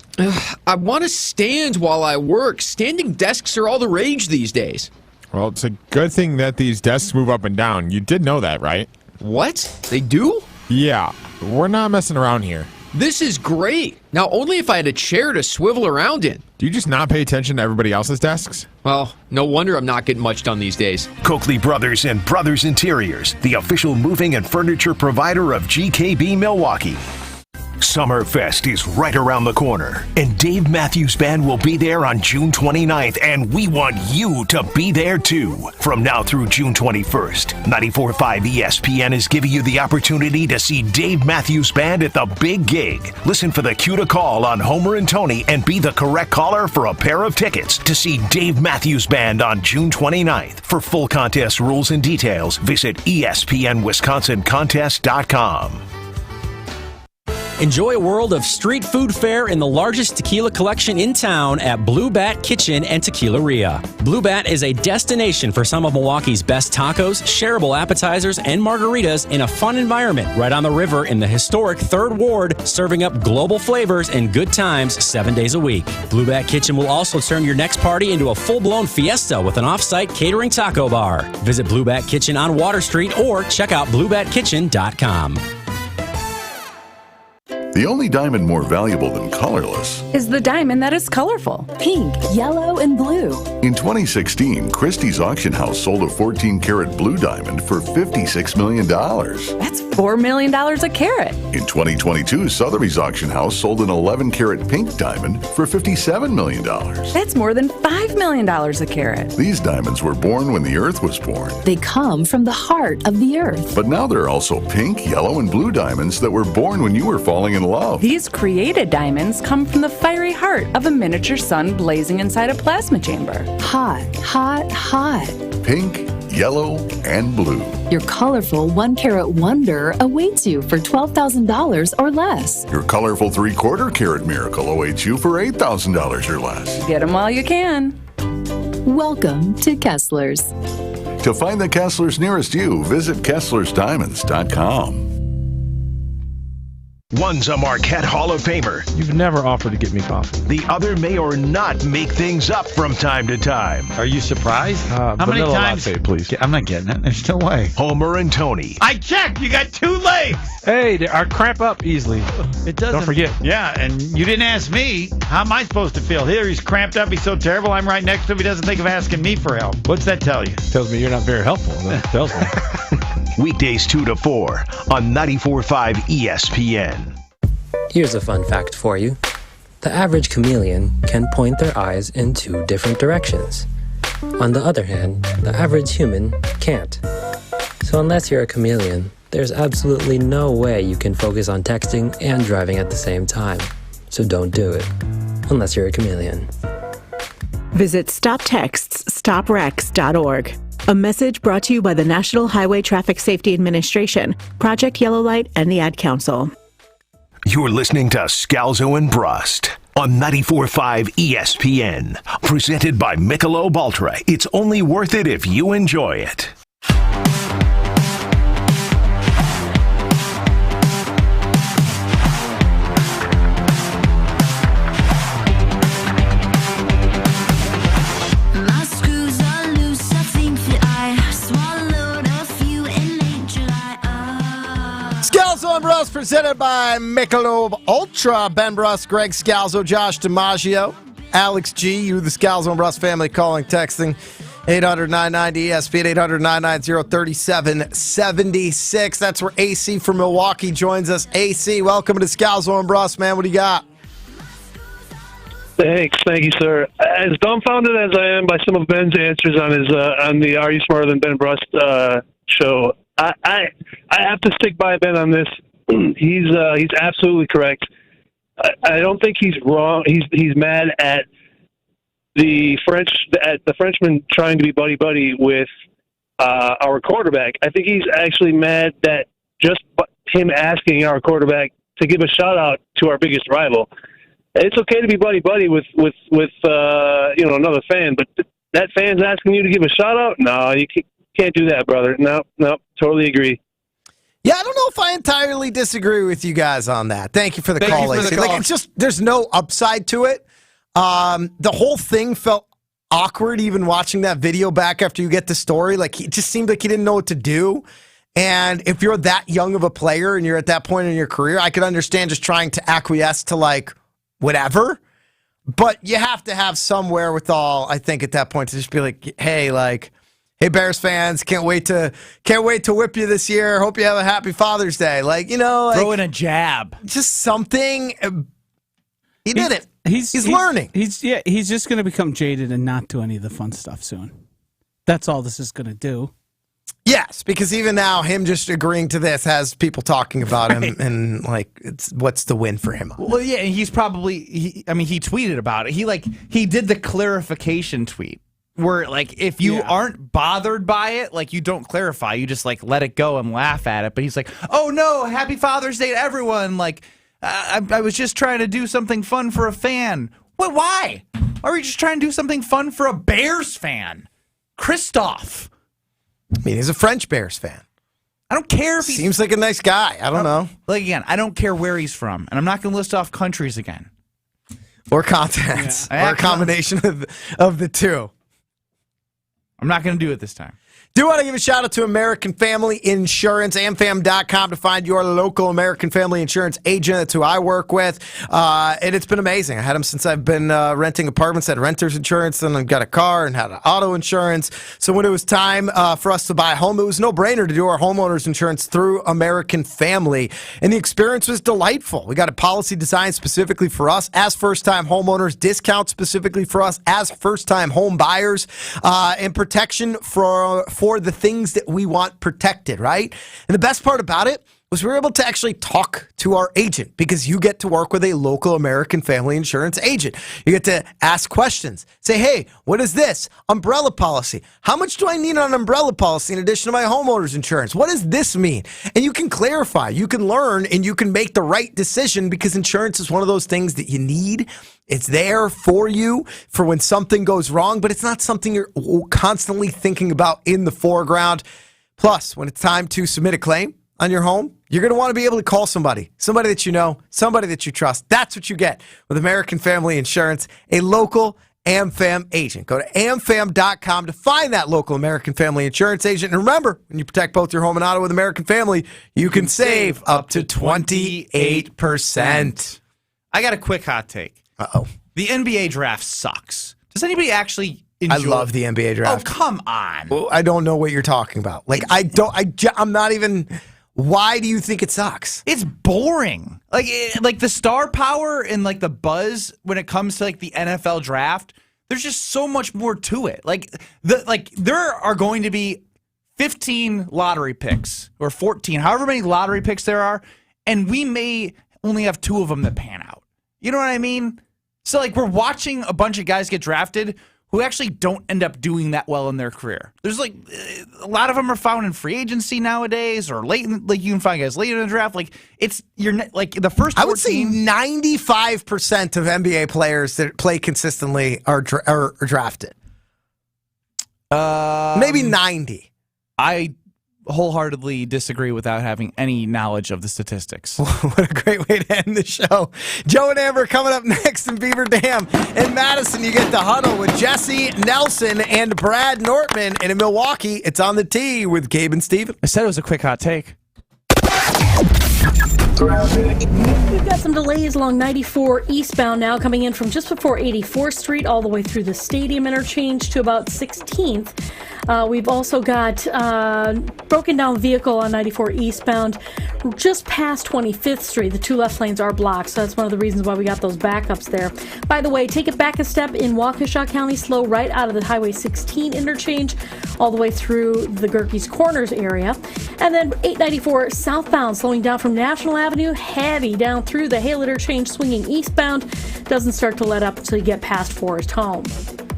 I want to stand while I work. Standing desks are all the rage these days. Well, it's a good thing that these desks move up and down. You did know that, right? What? They do? Yeah, we're not messing around here. This is great. Now, only if I had a chair to swivel around in. Do you just not pay attention to everybody else's desks? Well, no wonder I'm not getting much done these days. Coakley Brothers and Brothers Interiors, the official moving and furniture provider of GKB Milwaukee. Summerfest is right around the corner, and Dave Matthews Band will be there on June 29th, and we want you to be there too. From now through June 21st, 94.5 ESPN is giving you the opportunity to see Dave Matthews Band at the big gig. Listen for the cue to call on Homer and Tony and be the correct caller for a pair of tickets to see Dave Matthews Band on June 29th. For full contest rules and details, visit ESPNWisconsinContest.com. Enjoy a world of street food fare in the largest tequila collection in town at Blue Bat Kitchen and Tequileria. Blue Bat is a destination for some of Milwaukee's best tacos, shareable appetizers, and margaritas in a fun environment right on the river in the historic 3rd Ward, serving up global flavors and good times 7 days a week. Blue Bat Kitchen will also turn your next party into a full-blown fiesta with an off-site catering taco bar. Visit Blue Bat Kitchen on Water Street or check out bluebatkitchen.com. The only diamond more valuable than colorless. Is the diamond that is colorful. Pink, yellow, and blue. In 2016, Christie's auction house sold a 14-karat blue diamond for $56 million. That's $4 million a carat. In 2022, Sotheby's auction house sold an 11-karat pink diamond for $57 million. That's more than $5 million a carat. These diamonds were born when the earth was born. They come from the heart of the earth. But now there are also pink, yellow, and blue diamonds that were born when you were falling in love. These created diamonds come from the fiery heart of a miniature sun blazing inside a plasma chamber. Hot, hot, hot. Pink, yellow, and blue. Your colorful 1-carat wonder awaits you for $12,000 or less. Your colorful 3/4-carat miracle awaits you for $8,000 or less. Get them while you can. Welcome to Kessler's. To find the Kesslers nearest you, visit KesslersDiamonds.com. One's a Marquette Hall of Famer. You've never offered to get me coffee. The other may or not make things up from time to time. Are you surprised? How many times? Latte, please. I'm not getting it. There's no way. Homer and Tony. I checked. You got 2 legs. Hey, they are cramp up easily. It doesn't. Don't forget. Yeah, and you didn't ask me. How am I supposed to feel? Here, he's cramped up. He's so terrible. I'm right next to him. He doesn't think of asking me for help. What's that tell you? Tells me you're not very helpful. That tells me. Weekdays 2 to 4 on 94.5 ESPN. Here's a fun fact for you. The average chameleon can point their eyes in 2 different directions. On the other hand, the average human can't. So unless you're a chameleon, there's absolutely no way you can focus on texting and driving at the same time. So don't do it. Unless you're a chameleon. Visit StopTextsStopWrecks.org. A message brought to you by the National Highway Traffic Safety Administration, Project Yellow Light, and the Ad Council. You're listening to Scalzo and Brust on 94.5 ESPN. Presented by Michelob Ultra. It's only worth it if you enjoy it. Scalzo and Brust presented by Michelob Ultra. Ben Brust, Greg Scalzo, Josh DiMaggio, Alex G. You, the Scalzo and Brust family, calling, texting 800-990-ESPN, 800-990-3776. That's where AC from Milwaukee joins us. AC, welcome to Scalzo and Brust, man. What do you got? Thanks. Thank you, sir. As dumbfounded as I am by some of Ben's answers on the Are You Smarter Than Ben Brust show, I have to stick by Ben on this. He's absolutely correct. I don't think he's wrong. He's mad at the Frenchman trying to be buddy with our quarterback. I think he's actually mad that just him asking our quarterback to give a shout out to our biggest rival. It's okay to be buddy with another fan, but that fan's asking you to give a shout out? No, you can't do that, brother. No, totally agree. Yeah, I don't know if I entirely disagree with you guys on that. Thank you for the call, Lacey. Like, it's just there's no upside to it. The whole thing felt awkward even watching that video back after you get the story. Like, it just seemed like he didn't know what to do. And if you're that young of a player and you're at that point in your career, I could understand just trying to acquiesce to, like, whatever. But you have to have some wherewithal, I think, at that point to just be like, hey, Bears fans, can't wait to whip you this year. Hope you have a happy Father's Day. Throw in a jab. Just something. He did it. He's learning. He's just going to become jaded and not do any of the fun stuff soon. That's all this is going to do. Yes, because even now, him just agreeing to this has people talking about him, and what's the win for him? Well, yeah, he's probably. He tweeted about it. He did the clarification tweet where if you aren't bothered by it, you don't clarify, you just let it go and laugh at it. But he's like, oh no, happy Father's Day to everyone. I was just trying to do something fun for a fan. What? Why? Or are you just trying to do something fun for a Bears fan? Christoph. I mean, he's a French Bears fan. I don't care if he seems like a nice guy. I don't know. Again, I don't care where he's from, and I'm not going to list off countries again or continents or a combination of the two. I'm not going to do it this time. Do want to give a shout out to American Family Insurance, amfam.com to find your local American Family Insurance agent. That's who I work with. And it's been amazing. I had them since I've been renting apartments, had renter's insurance, and I got a car and had an auto insurance. So when it was time for us to buy a home, it was no brainer to do our homeowner's insurance through American Family. And the experience was delightful. We got a policy designed specifically for us as first-time homeowners, discount specifically for us as first-time home buyers, and protection for the things that we want protected, right? And the best part about it was we were able to actually talk to our agent because you get to work with a local American Family Insurance agent. You get to ask questions. Say, hey, what is this? Umbrella policy. How much do I need on an umbrella policy in addition to my homeowner's insurance? What does this mean? And you can clarify, you can learn, and you can make the right decision because insurance is one of those things that you need. It's there for you for when something goes wrong, but it's not something you're constantly thinking about in the foreground. Plus, when it's time to submit a claim on your home, you're going to want to be able to call somebody that you know, somebody that you trust. That's what you get with American Family Insurance, a local AmFam agent. Go to amfam.com to find that local American Family Insurance agent. And remember, when you protect both your home and auto with American Family, you can save up to 28%. I got a quick hot take. Uh-oh. The NBA draft sucks. Does anybody actually enjoy I love the NBA draft. Oh, come on. Well, I don't know what you're talking about. I'm not even... Why do you think it sucks? It's boring. Like the star power and the buzz when it comes to the NFL draft, there's just so much more to it. There are going to be 15 lottery picks or 14, however many lottery picks there are, and we may only have 2 of them that pan out. You know what I mean? So we're watching a bunch of guys get drafted who actually don't end up doing that well in their career. There's a lot of them are found in free agency nowadays, or late. You can find guys late in the draft. The first 14, I would say 95% of NBA players that play consistently are drafted. Maybe 90. I wholeheartedly disagree without having any knowledge of the statistics. What a great way to end the show. Joe and Amber coming up next in Beaver Dam. In Madison, you get the huddle with Jesse Nelson and Brad Nortman. And in Milwaukee, it's On the Tee with Gabe and Steven. I said it was a quick hot take. We've got some delays along 94 eastbound now, coming in from just before 84th Street all the way through the Stadium interchange to about 16th. We've also got broken down vehicle on 94 eastbound just past 25th Street. The two left lanes are blocked, so that's one of the reasons why we got those backups there. By the way, take it back a step in Waukesha County, slow right out of the Highway 16 interchange all the way through the Gerke's Corners area. And then 894 southbound, slowing down from National Avenue, heavy down through the Hale interchange, swinging eastbound. Doesn't start to let up until you get past Forest Home.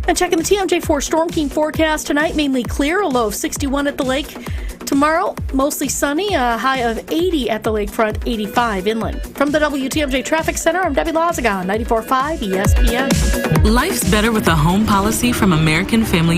And checking the TMJ4 Storm King forecast tonight, mainly clear, a low of 61 at the lake. Tomorrow, mostly sunny, a high of 80 at the lakefront, 85 inland. From the WTMJ Traffic Center, I'm Debbie Lazaga, 94.5 ESPN. Life's better with a home policy from American Family